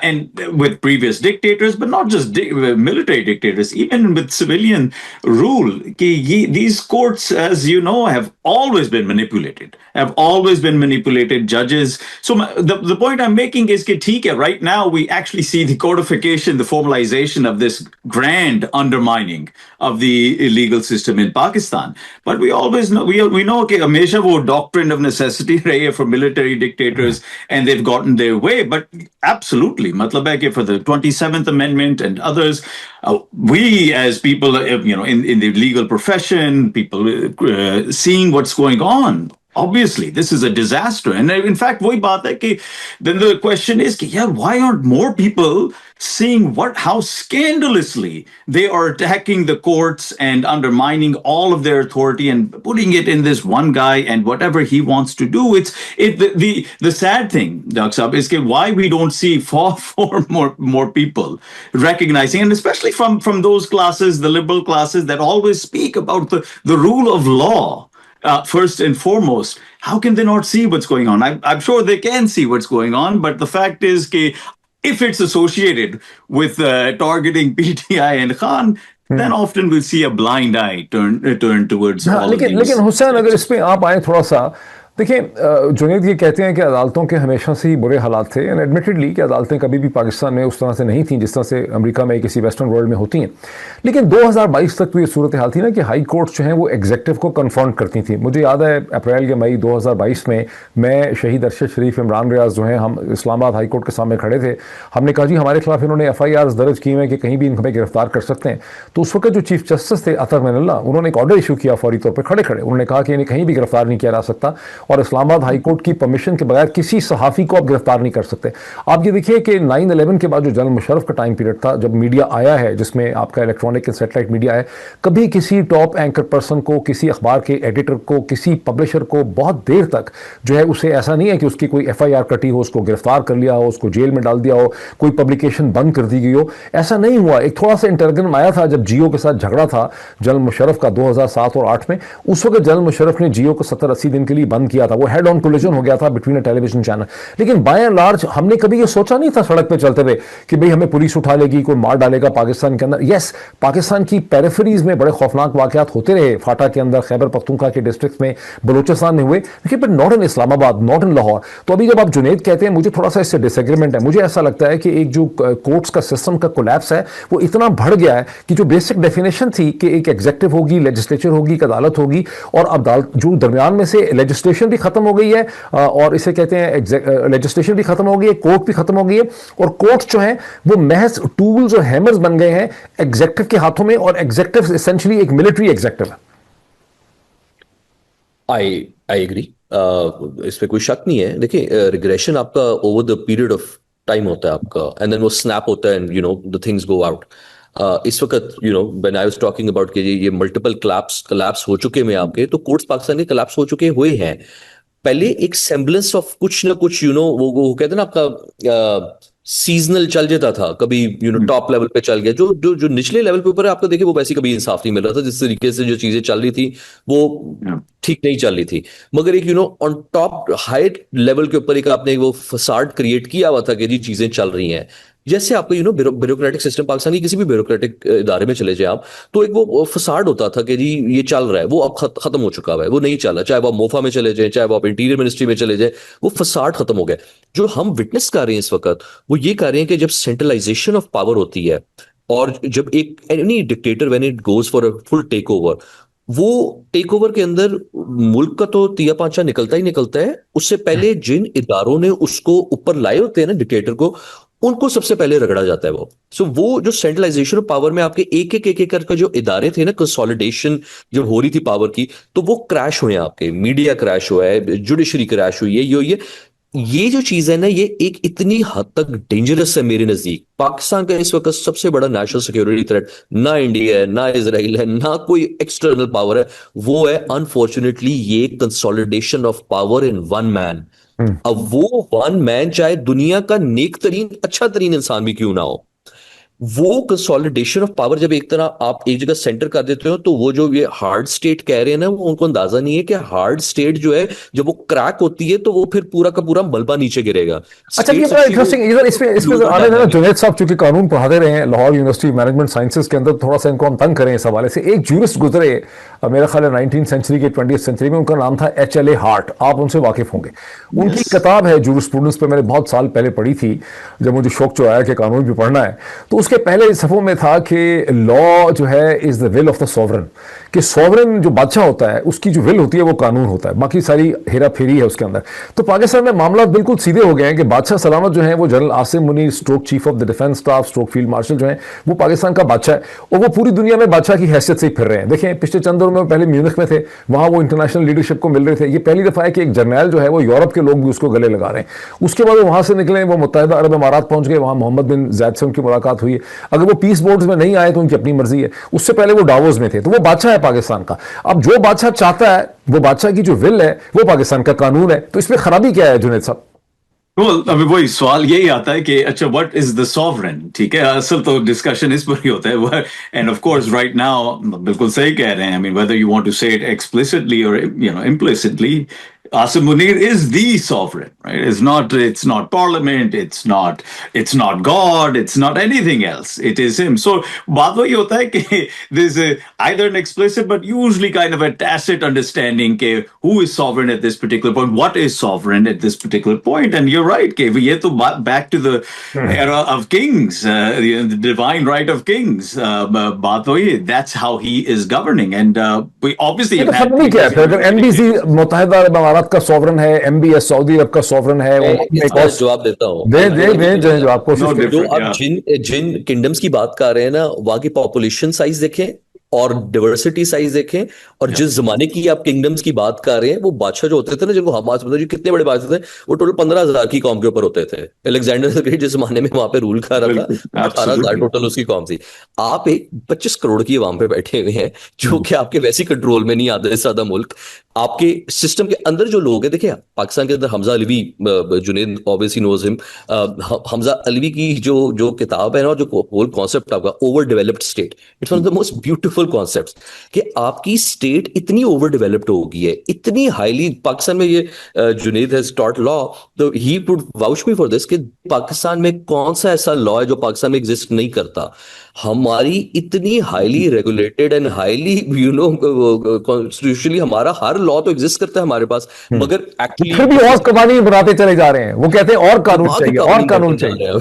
and with previous dictators, but not just military dictators, even with civilian rule, कि these courts, as you know, have always been manipulated, judges. So the point I'm making is कि ठीक है, right now we actually see the codification, the formalization of this grand undermining of the legal system in Pakistan. But we always know, we know कि हमेशा वो doctrine of necessity रही है for military dictators, and they've gotten their way. But absolutely, मतलब है कि for the 27th Amendment and others, we as people, in the legal profession, people seeing what's going on, Obviously, this is a disaster. And in fact, वही बात है कि then the question is कि यार, why aren't more people seeing how scandalously they are attacking the courts and undermining all of their authority and putting it in this one guy and whatever he wants to do. The sad thing, Dr. Saab, is that why we don't see far more people recognizing, and especially from those classes, the liberal classes that always speak about the rule of law. First and foremost, how can they not see what's going on? I'm sure they can see what's going on, but the fact is that if it's associated with targeting PTI and Khan, then often we'll see a blind eye turn towards all of these. लेकिन हुसैन, अगर इसमें आप आए थोड़ा सा, देखिए, जुनैद ये कहते हैं कि अदालतों के हमेशा से ही बुरे हालात थे, एंड एडमिटेडली कि अदालतें कभी भी पाकिस्तान में उस तरह से नहीं थी जिस तरह से अमेरिका में किसी वेस्टर्न वर्ल्ड में होती हैं। लेकिन 2022 तक तो ये सूरत हाल थी ना कि हाई कोर्ट्स जो हैं वो एग्जेक्टिव को कन्फ्रंट करती थी। मुझे याद है अप्रैल या मई 2022 में मैं, शहीद अरशद शरीफ, इमरान रियाज जो हैं, हम इस्लामाबाद हाई कोर्ट के सामने खड़े थे। हमने कहा जी हमारे खिलाफ इन्होंने FIRs दर्ज किए हैं कि कहीं भी हमें गिरफ्तार कर सकते हैं। तो उस वक्त जो चीफ जस्टिस थे अतर मनल्ला, उन्होंने एक ऑर्डर इशू किया फौरी तौर पर खड़े खड़े। उन्होंने कहा कि इन्हें कहीं भी गिरफ्तार नहीं किया जा सकता और इस्लामाबाद हाई कोर्ट की परमिशन के बगैर किसी सहाफ़ी को आप गिरफ्तार नहीं कर सकते। आप ये देखिए कि 9/11 के बाद जो जनरल मुशर्रफ का टाइम पीरियड था, जब मीडिया आया है जिसमें आपका इलेक्ट्रॉनिक एंड सैटेलाइट मीडिया है, कभी किसी टॉप एंकर पर्सन को, किसी अखबार के एडिटर को, किसी पब्लिशर को बहुत देर तक जो है उसे ऐसा नहीं है कि उसकी कोई FIR कटी हो, उसको गिरफ्तार कर लिया हो, उसको जेल में डाल दिया हो, कोई पब्लिकेशन बंद कर दी गई हो, ऐसा नहीं हुआ। एक थोड़ा सा इंटरगन आया था जब जियो के साथ झगड़ा था जनरल मुशर्रफ का 2007 और 8 में। उस वक्त जनरल मुशर्रफ ने जियो को 70-80 दिन के लिए बंद किया था। वो हेड ऑन कोलिजन हो गया था बिटवीन अ टेलीविजन चैनल। लेकिन बाय एंड लार्ज हमने कभी ये सोचा नहीं था सड़क पे चलते हुए कि भाई हमें पुलिस उठा लेगी, कोई मार डालेगा पाकिस्तान के अंदर। यस, पाकिस्तान की पेरिफेरीज में बड़े खौफनाक वाकयात होते रहे, फाटा के अंदर, खैबर पख्तूनख्वा के डिस्ट्रिक्ट में, बलूचिस्तान में हुए, लेकिन but not in Islamabad, not in Lahore. तो अभी जब आप जुनैद कहते हैं, मुझे थोड़ा सा इससे डिसएग्रीमेंट है। मुझे ऐसा लगता है कि एक जो कोर्ट्स का सिस्टम का कोलैप्स है वो इतना बढ़ गया है कि जो बेसिक डेफिनेशन थी कि एक एग्जेक्टिव होगी, लेजिस्लेचर होगी, एक अदालत होगी, और अदालत जो दरमियान में से लेजिस्लेशन भी खत्म हो गई है और इसे कहते हैं लेजिस्लेशन भी खत्म हो गई है, कोर्ट भी खत्म हो गई है, और कोर्ट जो है वो महज टूल्स और हैमर्स बन गए हैं एग्जेक्टिव के हाथों में, और एग्जेक्टिव एसेंशियली एक मिलिट्री एग्जेक्टिव है। आई एग्री, इस पे कोई शक नहीं है। देखिए, रिग्रेशन आपका over the period of time होता है आपका, एंड देन वो स्नैप होता है, and the things go out. इस वक्त when I was talking about कि ये मल्टीपल कोलैप्स हो चुके हैं आपके, तो कोर्ट्स पाकिस्तान के कोलैप्स हो चुके हुए हैं। पहले एक सेम्बलेंस ऑफ कुछ ना कुछ वो कहते हैं ना आपका सीजनल चल जाता था, कभी टॉप लेवल पे चल गया, जो निचले लेवल पे ऊपर है आपको देखिए वो वैसे कभी इंसाफ नहीं मिल रहा था। जिस तरीके से जो चीजें चल रही थी वो ठीक नहीं चल रही थी, मगर एक ऑन टॉप हाई लेवल के ऊपर एक आपने वो फसाड क्रिएट किया हुआ था कि जी चीजें चल रही हैं। जैसे आपको ब्यूरोक्रेटिक सिस्टम पाकिस्तान की किसी भी ब्यूरोक्रेटिक इदारे में चले जाए आप, तो एक वो फसाड होता था कि जी ये चल रहा है, वो अब खत्म हो चुका है, वो नहीं चल रहा। चाहे वो आप मोफा में चले जाए, चाहे वो आप इंटीरियर मिनिस्ट्री में चले जाए, वो फसाड खत्म हो गया। जो हम विटनेस कर रहे हैं इस वक्त, वो ये कर रहे हैं कि जब सेंट्रलाइजेशन ऑफ पावर होती है, और जब एक any dictator when it goes for a full take over, वो टेक ओवर के अंदर मुल्क का तो तिया पांचा निकलता ही निकलता है। उससे पहले जिन इदारों ने उसको ऊपर लाए होते हैं ना डिक्टेटर को, उनको सबसे पहले रगड़ा जाता है वो। वो जो सेंट्रलाइजेशन ऑफ पावर में आपके एक करके जो इदारे थे ना, कंसोलिडेशन जब हो रही थी पावर की, तो वो क्रैश हुए। आपके मीडिया क्रैश हुआ है, जुडिशरी क्रैश हुई है। ये जो चीज है ना, ये एक इतनी हद तक डेंजरस है मेरे नजदीक। पाकिस्तान का इस वक्त सबसे बड़ा नेशनल सिक्योरिटी थ्रेट ना इंडिया है, ना इजराइल है, ना कोई एक्सटर्नल पावर है, वो है अनफॉर्चुनेटली ये consolidation of power in one man. अब वो वन मैन चाहे दुनिया का नेक तरीन, अच्छा तरीन इंसान भी क्यों ना हो, वो कंसोलिडेशन ऑफ पावर जब एक तरह आप एक जगह सेंटर कर देते हो, तो वो जो ये हार्ड स्टेट कह रहे हैं ना, वो उनको अंदाजा नहीं है कि हार्ड स्टेट जो है जब वो क्रैक होती है तो वो फिर पूरा का पूरा मलबा नीचे गिरेगा। अच्छा, ये बड़ा इंटरेस्टिंग, इधर इसमें आने देना। जुनैद साहब चूंकि कानून पढ़ाते रहे हैं लाहौर यूनिवर्सिटी मैनेजमेंट साइंसेज के अंदर, थोड़ा सा इनको हम तंग करें इस हवाले से। एक जूरिस्ट गुजरे मेरा ख्याल है 19th सेंचुरी के 20th सेंचुरी में, उनका नाम था HLA हार्ट। आप उनसे वाकिफ होंगे। उनकी किताब है जूरिस्प्रूडेंस पे, मैंने बहुत साल पहले पढ़ी थी जब मुझे शौक जो आया कि कानून भी पढ़ना है। तो उसके उसके पहले सफ़ों में था कि लॉ जो है is the will of the sovereign, कि सॉवरन जो बादशाह होता है उसकी जो विल होती है वो कानून होता है, बाकी सारी हेरा फेरी है उसके अंदर। तो पाकिस्तान में मामला बिल्कुल सीधे हो गए हैं कि बादशाह सलामत जो है वो general Asim Munir stroke chief of the defence staff stroke field marshal जो है वो पाकिस्तान का बादशाह है, और वो पूरी दुनिया में बादशाह की हैसियत से ही फिर रहे हैं। देखें पिछले चंद दिनों में पहले म्यूनिख में थे, वहां वो इंटरनेशनल लीडरशिप को मिल रहे थे। ये पहली दफा है कि एक जर्नैल जो है वो यूरोप के लोग भी उसको गले लगा रहे हैं। उसके बाद वो वहां से निकले, वो मुत्तहिदा अरब अमारात पहुंच गए, वहां मोहम्मद बिन जायद से उनकी मुलाकात हुई है। अगर वो पीस बोर्ड्स में नहीं आए तो उनकी अपनी मर्जी है, उससे पहले वो डावोस में थे। तो वो बादशाह है पाकिस्तान का। अब जो बादशाह चाहता है, वो बादशाह की जो विल है वो पाकिस्तान का कानून है। तो इसमें खराबी क्या है जुनैद साहब? अभी वही सवाल यही आता है कि अच्छा व्हाट इज द सॉवरेन, ठीक है, असल तो डिस्कशन इस पर ही होता है। And of course right now बिल्कुल सही कह रहे हैं, I mean whether you want to say it explicitly और implicitly, Asim Munir is the sovereign, right? It's not parliament, it's not God, it's not anything else. It is him. So बात वही होता है कि there's either an explicit but usually kind of a tacit understanding के who is sovereign at this particular point, what is sovereign at this particular point. And you're right, कि ये तो back to the era of kings, the divine right of kings. बात वही है, that's how he is governing. And we obviously ये तो फर्क नहीं क्या है? अगर एमबीसी मुत्तहिदा अरब अमारात का सॉवरन है, एमबीएस सऊदी अरब का सॉवरन है, इसका जवाब देता हूँ। दे जो आपको जो आप जिन किंगडम्स की बात कर रहे हैं ना, वहां की पॉपुलेशन साइज देखें और डाइवर्सिटी साइज देखें, और जिस जमाने की आप किंगडम्स की बात कर रहे हैं, वो बादशाह जो होते थे ना, जिनको हम आज बताओ कितने बड़े बादशाह थे, वो टोटल 15,000 की कौम के ऊपर होते थे। अलेक्जेंडर द ग्रेट जिस जमाने में वहां पे रूल कर रहा था, 18,000 टोटल उसकी कौम थी। आप एक 25 करोड़ की आवाम पे बैठे हुए हैं, जो कि आपके वैसी कंट्रोल में नहीं आते, इससे ज्यादा मुल्क आपके सिस्टम के अंदर जो लोग हैं। देखिए पाकिस्तान के अंदर Hamza Alavi, Junaid obviously knows him, Hamza Alavi की जो किताब है ना, जो होल कॉन्सेप्ट आपका over developed state, it's one of the most beautiful concepts, कि आपकी स्टेट इतनी ओवर डेवलप्ड हो गई है, इतनी हाईली। पाकिस्तान में ये जुनैद हैज टॉट लॉ, तो he would vouch me for this, कि पाकिस्तान में कौन सा ऐसा लॉ है जो पाकिस्तान में एग्जिस्ट नहीं करता। हमारी इतनी highly regulated and highly constitutionally हमारा हर लॉ तो एग्जिस्ट करता है हमारे पास, मगर एक्चुअली फिर भी और कवानीन बनाते चले जा रहे हैं। वो कहते हैं और कानून चाहिए, और कानून चाहिए।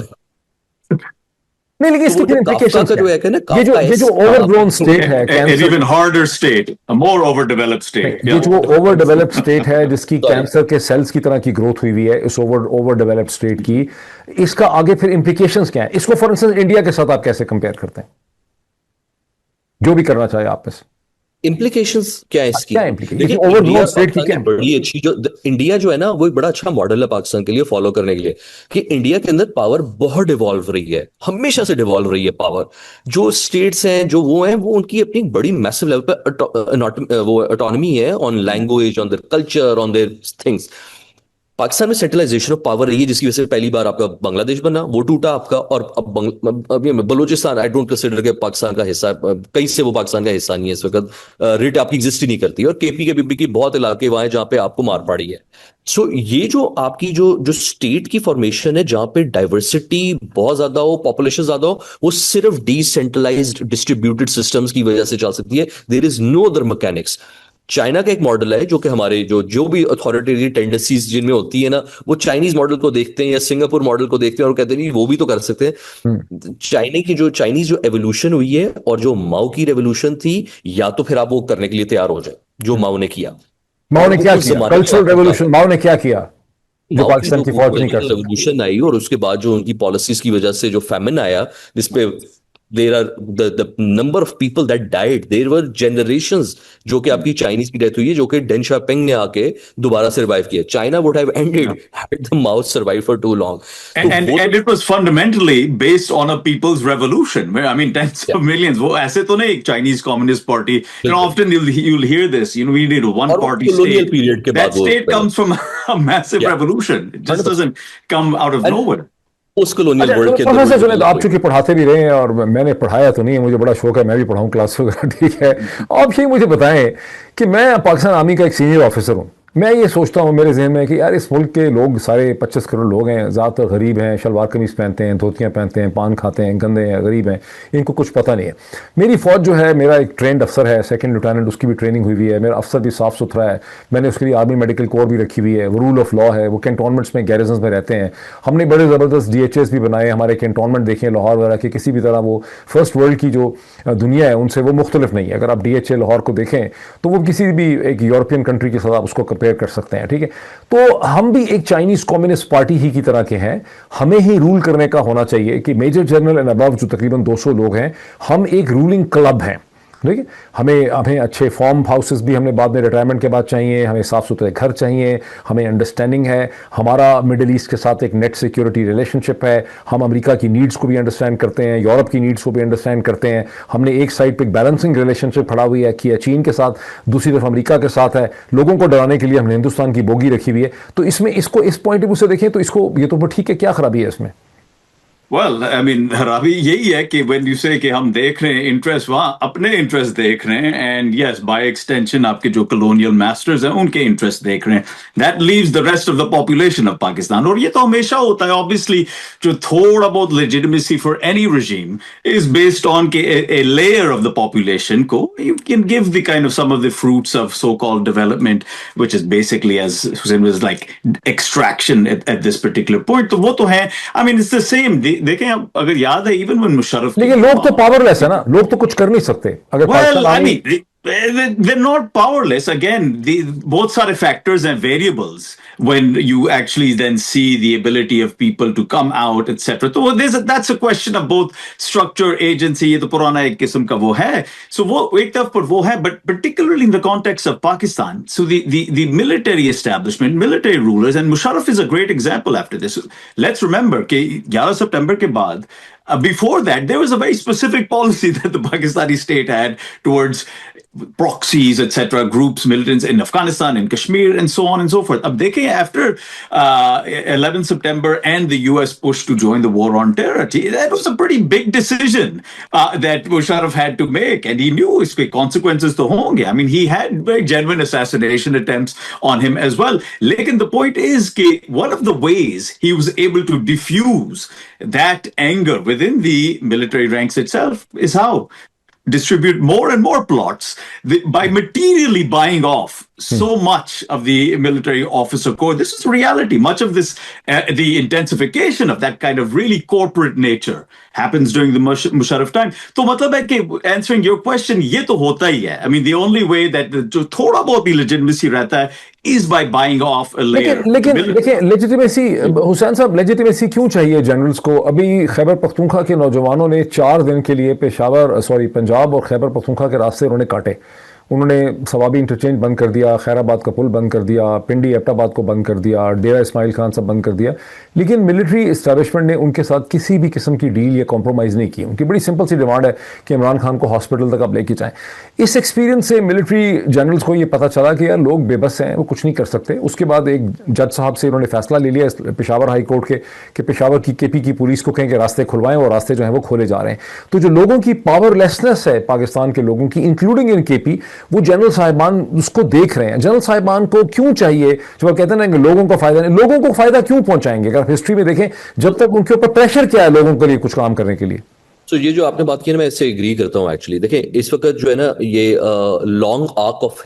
नहीं, लेकिन इसकी फिर implications क्या है? ये जो ओवरग्रोन स्टेट है, an even harder state, a more overdeveloped state, ये जो ओवर डेवलप्ड स्टेट है, जिसकी कैंसर के सेल्स की तरह की ग्रोथ हुई हुई है, इस ओवर डेवलप्ड स्टेट की, इसका आगे फिर इंप्लीकेशंस क्या है? इसको फॉर इंस्टेंस इंडिया के साथ आप कैसे कंपेयर करते हैं? जो भी करना चाहे आप इस इम्प्लीकेशंस क्या है इसकी? क्या implication? ओवरग्रोन स्टेट की क्या बड़ी अच्छी, जो इंडिया जो है ना, वो एक बड़ा अच्छा मॉडल है पाकिस्तान के लिए फॉलो करने के लिए, कि इंडिया के अंदर पावर बहुत डिवॉल्व रही है, हमेशा से डिवॉल्व रही है पावर। जो स्टेट्स हैं, जो वो हैं, वो उनकी अपनी बड़ी मैसिव लेवल पे वो ऑटोनॉमी है on language, on their culture, on their things. Pakistan में सेंट्रलाइजेशन ऑफ पावर रही है, जिसकी वजह से पहली बार आपका बांग्लादेश बना, वो टूटा आपका, और अब बलूचिस्तान आई डोंट कंसीडर के पाकिस्तान का हिस्सा, कहीं से वो पाकिस्तान का हिस्सा नहीं है इस वक्त, रिट आपकी एग्जिस्ट ही नहीं करती, और केपी के बीपी की बहुत इलाके वहां जहां पे आपको मार पड़ी है। सो ये जो आपकी जो स्टेट की फॉर्मेशन है, जहां पे डाइवर्सिटी बहुत ज्यादा हो, पॉपुलेशन ज्यादा हो, वो सिर्फ डिसेंट्रलाइज्ड डिस्ट्रीब्यूटेड सिस्टम्स की वजह से चल सकती है। There is no other mechanics. China का एक मॉडल है, जो कि हमारे जो भी अथॉरिटेरियन टेंडेंसीज जिनमें होती है ना, वो चाइनीज मॉडल को देखते हैं या सिंगापुर मॉडल को देखते हैं और कहते हैं वो भी तो कर सकते हैं। चाइनीज जो एवोल्यूशन हुई है, और जो माओ की रेवोल्यूशन थी, या तो फिर आप वो करने के लिए तैयार हो जाए जो माओ ने किया। माओ ने क्या किया? कल्चरल रेवोल्यूशन माओ ने क्या किया जो पाकिस्तान की फौज नहीं कर सकती? रेवोल्यूशन आई, और उसके बाद जो उनकी पॉलिसीज की वजह से जो फैमिन आया, जिसपे there are the number of people that died, there were generations, जो कि आपकी चाइनीज की डेथ हुई है, जो कि डेन शाओपिंग ने आके दोबारा सर्वाइव किया। China would have ended had the Mao survived for too long. And it was fundamentally based on a people's revolution, where I mean tens of millions. वो ऐसे तो नहीं Chinese Communist Party. You know, often you'll hear this. You know, we need a one-party state. That state comes from a massive revolution. It just doesn't come out of nowhere. उस colonial world के अंदर सुने, तो आप चूंकि पढ़ाते भी रहे हैं, और मैंने पढ़ाया तो नहीं है, मुझे बड़ा शौक है मैं भी पढ़ाऊं क्लास वगैरह, ठीक है। आप ये मुझे बताएं कि मैं पाकिस्तान आर्मी का एक सीनियर ऑफिसर हूं, मैं ये सोचता हूँ मेरे जहन में कि यार इस मुल्क के लोग सारे 25 करोड़ लोग हैं, ज़्यादातर गरीब हैं, शलवार कमीज़ पहनते हैं, धोतियाँ पहनते हैं, पान खाते हैं, गंदे हैं, गरीब हैं, इनको कुछ पता नहीं है। मेरी फ़ौज जो है, मेरा एक ट्रेंड अफसर है, सेकंड लिeutenant, उसकी भी ट्रेनिंग हुई है, मेरा अफसर भी साफ़ सुथरा है, मैंने उसके लिए आर्मी मेडिकल कोर भी रखी हुई है, वो रूल ऑफ लॉ है, वो कैंटोनमेंट्स में गैरिजन्स में रहते हैं। हमने बड़े ज़बरदस्त DHS भी बनाए, हमारे कैंटोनमेंट देखें लाहौर वगैरह के, किसी भी तरह वो फर्स्ट वर्ल्ड की जो दुनिया है उनसे वो मुख्तलिफ नहीं है। अगर आप DHA लाहौर को देखें तो वो किसी भी एक यूरोपियन कंट्री के साथ आप उसको कंपेयर कर सकते हैं, ठीक है। तो हम भी एक चाइनीज कम्युनिस्ट पार्टी ही की तरह के हैं, हमें ही रूल करने का होना चाहिए कि मेजर जनरल एंड अबव जो तकरीबन 200 लोग हैं, हम एक रूलिंग क्लब हैं, ठीक है। हमें हमें अच्छे फार्म हाउसेस भी हमने बाद में रिटायरमेंट के बाद चाहिए, हमें साफ़ सुथरे घर चाहिए, हमें अंडरस्टैंडिंग है, हमारा मिडिल ईस्ट के साथ एक नेट सिक्योरिटी रिलेशनशिप है, हम अमेरिका की नीड्स को भी अंडरस्टैंड करते हैं, यूरोप की नीड्स को भी अंडरस्टैंड करते हैं। हमने एक साइड पे एक बैलेंसिंग रिलेशनशिप खड़ा हुई है कि चीन के साथ, दूसरी तरफ अमेरिका के साथ है। लोगों को डराने के लिए हमने हिंदुस्तान की बोगी रखी हुई है। तो इसमें इसको इस पॉइंट ऑफ व्यू से देखें तो इसको ये तो ठीक है, क्या खराबी है इसमें? Well, I mean, रावी यही है कि when you say कि हम देख रहे हैं इंटरेस्ट, वहां अपने इंटरेस्ट देख रहे हैं, एंड यस बाय एक्सटेंशन आपके जो कॉलोनियल मास्टर्स हैं उनके इंटरेस्ट देख रहे हैं, that leaves the rest of the population of Pakistan. और ये तो हमेशा होता है ऑब्वियसली, जो थोड़ा बहुत legitimacy for any regime is based on के a layer of the population को you can give the kind of some of the fruits of so called development, which is basically as Hussain was like extraction at this particular point. तो वो तो है, I mean it's the same. देखें अब अगर याद है इवन व्हेन मुशर्रफ, लेकिन लोग तो पावरलेस है ना, लोग तो कुछ कर नहीं सकते। अगर well, I mean, they're not powerless. Again, both sare factors and variables when you actually then see the ability of people to come out, etc. So that's a question of both structure, agency. ये तो पुराना एक किस्म का वो है. So वो एक तरफ पर वो है, but particularly in the context of Pakistan, so the military establishment, military rulers, and Musharraf is a great example after this. Let's remember कि 11 September के बाद, before that, there was a very specific policy that the Pakistani state had towards proxies, etc., groups, militants in Afghanistan, in Kashmir, and so on and so forth. Ab dekhe, after 11 September and the US push to join the war on terror, that was a pretty big decision that Musharraf had to make, and he knew its consequences to honge. I mean, he had very genuine assassination attempts on him as well. Lekin the point is that one of the ways he was able to diffuse that anger within the military ranks itself is how? Distribute more and more plots by materially buying off so much of the military officer corps. This is reality. Much of this, the intensification of that kind of really corporate nature happens during the Musharraf time. तो मतलब है कि answering your question, ये तो होता ही है. I mean, the only way that जो थोड़ा बहुत भी legitimacy रहता है is by buying off a layer. लेकिन देखिए, लेजिटिमेसी, हुसैन साहब, लेजिटिमेसी क्यों चाहिए जनरल्स को? अभी खैबर पख्तूनख्वा के नौजवानों ने 4 दिन के लिए पंजाब और खैबर पख्तूनख्वा के रास्ते उन्होंने काटे। उन्होंने सवाबी इंटरचेंज बंद कर दिया, खैराबाद का पुल बंद कर दिया, पिंडी एबटाबाद को बंद कर दिया, डेरा इस्माइल खान सब बंद कर दिया। लेकिन मिलिट्री इस्टेब्लिशमेंट ने उनके साथ किसी भी किस्म की डील या कॉम्प्रोमाइज़ नहीं की। उनकी बड़ी सिंपल सी डिमांड है कि इमरान खान को हॉस्पिटल तक आप लेके जाएं। इस एक्सपीरियंस से मिलिट्री जनरल्स को ये पता चला कि यार लोग बेबस हैं, वो कुछ नहीं कर सकते। उसके बाद एक जज साहब से उन्होंने फैसला ले लिया पेशावर हाई कोर्ट के कि पेशावर की KP की पुलिस को कहें कि रास्ते खुलवाएं, और रास्ते जो हैं वो खोले जा रहे हैं। तो जो लोगों की पावरलेसनेस है पाकिस्तान के लोगों की, इंक्लूडिंग इन KP, वो जनरल साहिबान उसको देख रहे हैं। जनरल साहिबान को क्यों चाहिए, जब आप कहते हैं ना कि लोगों को फायदा नहीं, लोगों को फायदा क्यों पहुंचाएंगे? अगर हिस्ट्री में देखें, जब तक उनके ऊपर प्रेशर क्या है लोगों के लिए कुछ काम करने के लिए। तो ये जो आपने बात की ना, मैं इससे एग्री करता हूँ एक्चुअली। देखें, इस वक्त जो है ना, ये लॉन्ग आर्क ऑफ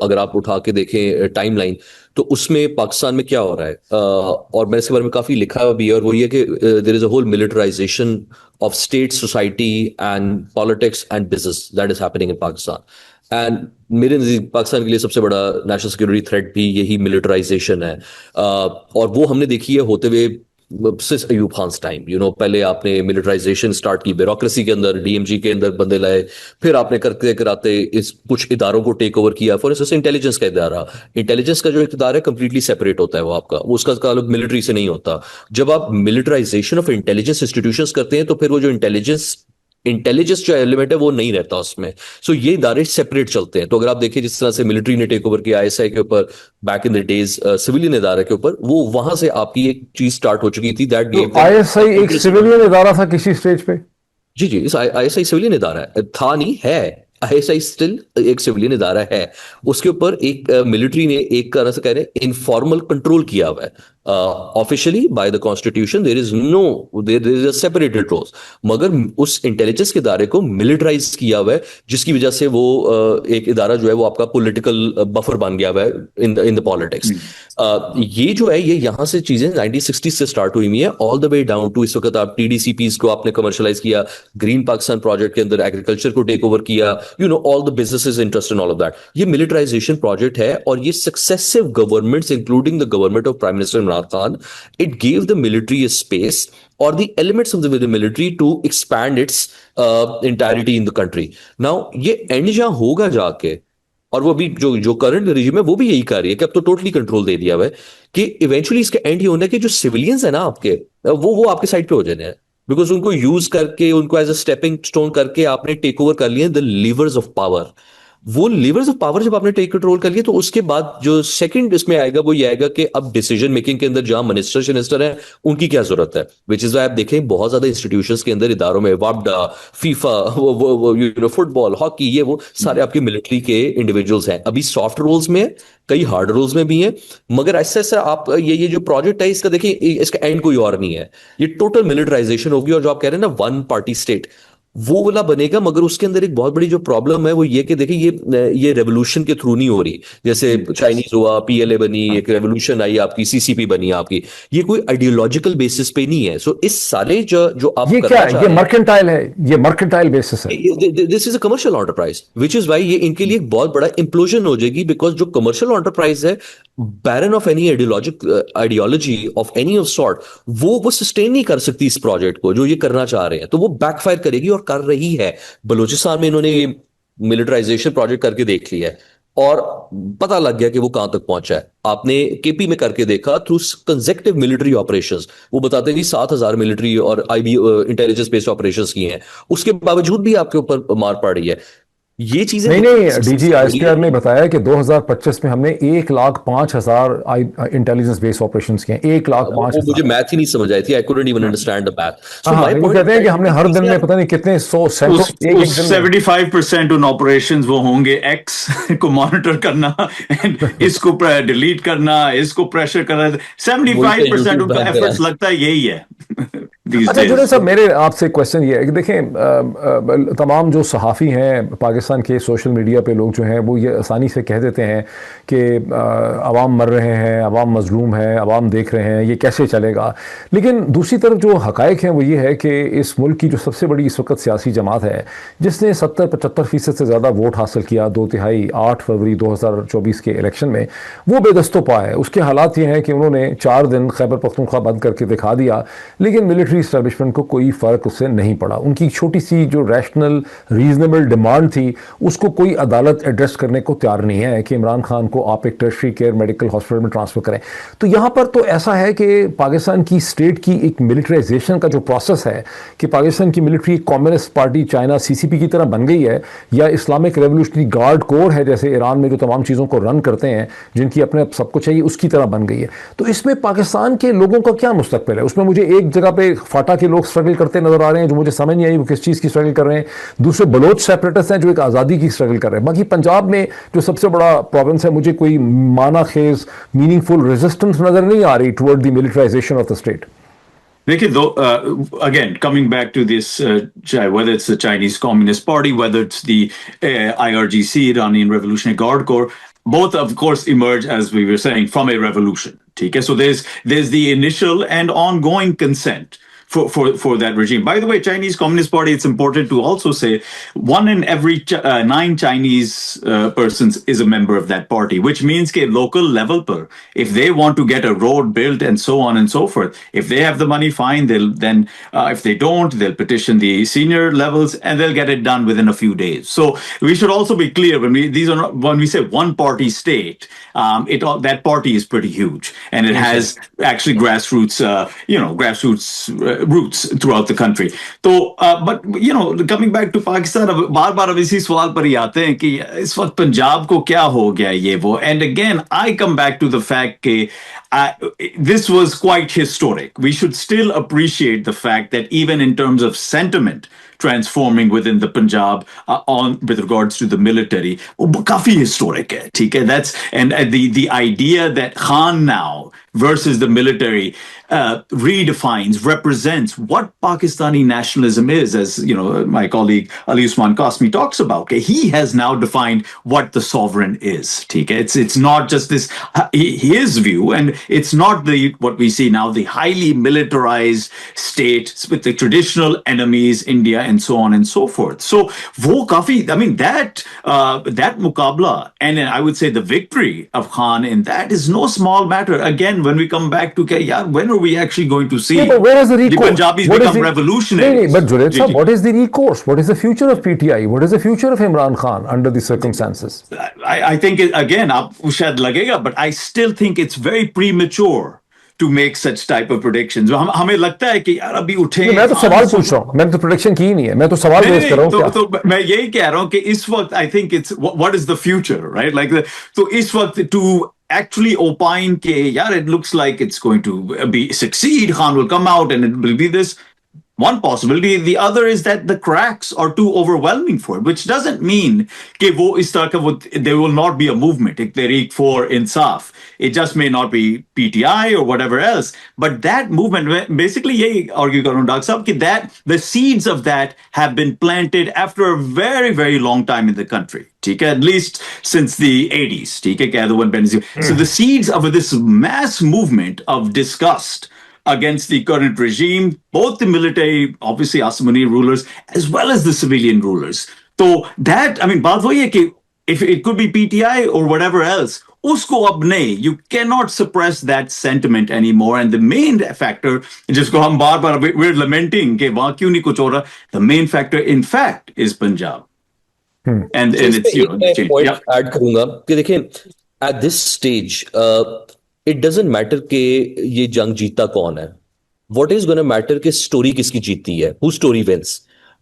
अगर आप उठा के देखें टाइमलाइन, तो उसमें पाकिस्तान में क्या हो रहा है, और मैंने इसके बारे में काफी लिखा भी है, और वो ये कि there is a whole militarisation of state, society and politics and business that is happening in Pakistan. And मेरे नजदीक पाकिस्तान के लिए सबसे बड़ा नेशनल सिक्योरिटी थ्रेट भी यही मिलिटराइजेशन है, और वो हमने देखी है होते हुए सिंस अयूब खान टाइम। पहले आपने मिलिटराइजेशन स्टार्ट की ब्यूरोक्रेसी के अंदर, DMG के अंदर बंदे लाए, फिर आपने करते कराते इस कुछ इदारों को टेक ओवर किया। फॉर इंस्टेंस इंटेलिजेंस का इदारा, इंटेलिजेंस का जो इदारा है कंप्लीटली सेपरेट होता है, वो आपका, वो उसका ताल्लुक मिलिट्री से नहीं होता। जब आप मिलिटराइजेशन ऑफ इंटेलिजेंस इंस्टीट्यूशंस करते हैं, तो फिर वो जो इंटेलिजेंस जो एलिमेंट है वो नहीं रहता उसमें। सो ये इदारे सेपरेट चलते हैं। तो अगर आप देखिए जिस तरह से मिलिट्री ने टेक ओवर किया ISI के ऊपर, back in the days civilian इदारे के ऊपर, वो वहां से आपकी एक चीज स्टार्ट हो चुकी थी। दैट ISI एक सिविलियन इदारा था किसी स्टेज पे? जी, इस ISI सिविलियन इदारा था नहीं है, ISI स्टिल एक सिविलियन इदारा है, उसके ऊपर एक मिलिट्री ने एक तरह से कह रहे हैं इनफॉर्मल कंट्रोल किया हुआ है। Officially by the constitution there is a separated roles, मगर उस इंटेलिजेंस के इदारे को मिलिटराइज किया हुआ है, जिसकी वजह से वो एक इदारा जो है वो आपका पॉलिटिकल बफर बन गया हुआ है इन द पॉलिटिक्स। ये जो है ये यहाँ से चीजें 1960 से स्टार्ट हुई हुई है all the way down to इस वक्त आप TDCPs को आपने कमर्शलाइज किया, ग्रीन पाकिस्तान प्रोजेक्ट के अंदर एग्रीकल्चर को टेक ओवर किया, all the businesses interest in all of that. ये मिलिटराइजेशन प्रोजेक्ट है और ये successive governments including the government of prime minister Imran Khan, it give the military a space or the elements of the military to expand its entirety in the country. Now ये and जहां होगा जाके, और वो भी जो करंट रिजीम है वो भी यही कर रही है कि अब तो टोटली कंट्रोल दे दिया हुआ है कि इवेंचुअली इसका एंड ये होना है कि जो सिविलियंस है ना आपके, वो आपके साइड पे हो जाने हैं, बिकॉज उनको यूज करके उनको एज अ स्टेपिंग स्टोन करके आपने टेक ओवर कर लिए द लीवर्स ऑफ पावर। वो लीवर्स ऑफ पावर जब आपने टेक कंट्रोल कर लिया तो उसके बाद जो सेकंड इसमें आएगा वो ये आएगा कि अब डिसीजन मेकिंग के अंदर जहां मिनिस्टर है उनकी क्या जरूरत है, विच इज आप देखें बहुत ज्यादा इंस्टीट्यूशंस के अंदर इदारों में वापडा, फीफा, वो फुटबॉल, हॉकी, ये वो सारे आपके मिलिट्री के इंडिविजुअल्स हैं। अभी सॉफ्ट रोल्स में, कई हार्ड रोल्स में भी हैं, मगर ऐसा ऐसा आप ये जो प्रोजेक्ट है इसका देखिए, इसका एंड कोई और नहीं है, ये टोटल मिलिटराइजेशन होगी। और जो आप कह रहे हैं ना वन पार्टी स्टेट, वो वाला बनेगा, मगर उसके अंदर एक बहुत बड़ी जो प्रॉब्लम है वो ये कि देखिए ये रेवोल्यूशन के थ्रू नहीं हो रही। जैसे चाइनीज हुआ, PLA बनी, एक रेवोल्यूशन आई आपकी, CCP बनी आपकी, ये कोई आइडियोलॉजिकल बेसिस पे नहीं है। सो इस सारे जो आप ये क्या है, ये मर्केंटाइल है, ये मर्केंटाइल बेसिस है, this is a commercial enterprise, which is why ये इनके लिए एक बहुत बड़ा इंप्लोजन हो जाएगी, बिकॉज जो कमर्शियल एंटरप्राइज है barren of any ideology of any of sort, वो सस्टेन नहीं कर सकती इस प्रोजेक्ट को जो ये करना चाह रहे हैं, तो वो बैकफायर करेगी और कर रही है। बलूचिस्तान में इन्होंने ये मिलिटराइजेशन प्रोजेक्ट करके देख लिया है और पता लग गया कि वो कहां तक पहुंचा है। आपने KP में करके देखा थ्रू कंसेक्टिव मिलिट्री ऑपरेशंस, वो बताते हैं कि 7,000 मिलिट्री और IB इंटेलिजेंस बेस्ड ऑपरेशंस किए हैं, उसके बावजूद भी आपके ऊपर मार पड़ रही है। ये चीजें नहीं, DG ISPR ने बताया कि 2025 में हमने 1,05,000 इंटेलिजेंस बेस्ड ऑपरेशंस किए, 1,05,000। मुझे मैथ ही नहीं समझ आई थी, I couldn't even understand the math. So हाँ, वो कहते हैं कि हमने हर दिन में पता नहीं कितने 75% उन ऑपरेशंस वो होंगे X को मॉनिटर करना, इसको डिलीट करना, इसको प्रेशर करना, 75% उनका एफर्ट्स लगता है यही है। अच्छा जुनेद साहब, मेरे आपसे क्वेश्चन ये है कि देखें, तमाम जो सहाफ़ी हैं पाकिस्तान के, सोशल मीडिया पे लोग जो हैं वो ये आसानी से कह देते हैं कि अवाम मर रहे हैं, अवाम मजलूम है, अवाम देख रहे हैं, ये कैसे चलेगा। लेकिन दूसरी तरफ जो हक़ाइक़ हैं वो ये है कि इस मुल्क की जो सबसे बड़ी इस वक्त सियासी जमात है, जिसने 70-75% से ज़्यादा वोट हासिल किया 2/3 8 फरवरी 2024 के इलेक्शन में, वो बेदस्तोपा है। उसके हालात ये हैं कि उन्होंने 4 दिन खैबर पख्तूनख्वा बंद करके दिखा दिया, लेकिन मिलिट्री एस्टैब्लिशमेंट को कोई फ़र्क उससे नहीं पड़ा। उनकी छोटी सी जो रैशनल रीजनेबल डिमांड थी उसको कोई अदालत एड्रेस करने को तैयार नहीं है कि इमरान खान को आप एक टर्शरी केयर मेडिकल हॉस्पिटल में ट्रांसफ़र करें। तो यहाँ पर तो ऐसा है कि पाकिस्तान की स्टेट की एक मिलिटराइजेशन का जो प्रोसेस है कि पाकिस्तान की military communist party China CCP की तरह बन गई है, या इस्लामिक रेवोल्यूशनरी गार्ड कोर है जैसे ईरान में जो तमाम चीज़ों को रन करते हैं, जिनकी अपने सब कुछ चाहिए, उसकी तरह बन गई है। तो इसमें पाकिस्तान के लोगों का क्या मुस्तकबिल है? उसमें मुझे एक जगह पे फाटा के लोग स्ट्रगल करते नजर आ रहे हैं जो मुझे समझ नहीं आई वो किस चीज़ की स्ट्रगल कर रहे हैं, दूसरे बलोच सेपरेटिस्ट हैं जो एक आज़ादी की स्ट्रगल कर रहे हैं। बाकी पंजाब में जो सबसे बड़ा प्रॉब्लम है, मुझे कोई माना खेज मीनिंगफुल रेजिस्टेंस नजर नहीं आ रही toward the militarisation of the state. देखिए, again, coming back to this, whether it's the Chinese Communist Party, whether it's the IRGC, Iranian Revolutionary Guard Corps, both of course emerge, as we were saying, from a revolution. Okay, so there's the initial and ongoing consent for that regime. By the way, Chinese Communist Party, it's important to also say 1 in every 9 Chinese persons is a member of that party, which means that local level per, if they want to get a road built and so on and so forth, if they have the money, fine, they'll then, if they don't, they'll petition the senior levels and they'll get it done within a few days. So we should also be clear when we say one party state, that party is pretty huge and it has actually grassroots roots throughout the country. तो but you know, coming back to Pakistan, अब बार-बार अब इसी सवाल पर ही आते हैं कि इस वक्त पंजाब को क्या हो गया ये वो. And again, I come back to the fact कि this was quite historic. We should still appreciate the fact that even in terms of sentiment transforming within the Punjab on with regards to the military, वो काफी historic है, ठीक है? That's and the idea that Khan now versus the military redefines, represents what Pakistani nationalism is, as you know, my colleague Ali Usman Qasmi talks about. Okay, he has now defined what the sovereign is. Okay, it's not just this his view, and it's not the what we see now, the highly militarized state with the traditional enemies, India, and so on and so forth. So, wo kafi, I mean that muqabla, and I would say the victory of Khan in that is no small matter. Again, when we come back to when are we actually going to see but where is the recourse? Punjabis become revolutionary? But Junaid Sahab, what is the recourse? What is the future of PTI? What is the future of Imran Khan under the circumstances? I think again, aapko shayad lagega, but I still think it's very premature to make such type of predictions. हमें लगता है कि यार अभी उठे. मैं तो सवाल पूछ रहा हूँ, मैंने तो प्रेडिक्शन की ही नहीं है, मैं तो सवाल रेज कर रहा हूँ. तो मैं यही कह रहा हूँ कि इस वक्त I think it's what is the future, right? Like तो इस वक्त to actually opine ke yaar it looks like it's going to be succeed, Khan will come out and it will be this one possibility. The other is that the cracks are too overwhelming for it, which doesn't mean ke wo is tarah ka there will not be a movement, ek Tehreek for Insaf. It just may not be PTI or whatever else, but that movement, basically yehi argue kar raha hu Dr. Sahab ki that the seeds of that have been planted after a very very long time in the country. At least since the 80s. So the seeds of this mass movement of disgust against the current regime, both the military, obviously Assamani rulers, as well as the civilian rulers. So that, I mean, baat wahi hai ki if it could be PTI or whatever else, usko ab nahi, you cannot suppress that sentiment anymore. And the main factor, jisko hum baar we're lamenting ke wahan kyun nahi kuch ho raha, the main factor in fact is Punjab. And it's point add करूंगा कि देखिए at this stage it doesn't matter कि ये जंग जीता कौन है. What is going to matter कि स्टोरी किसकी जीतती है, who story wins.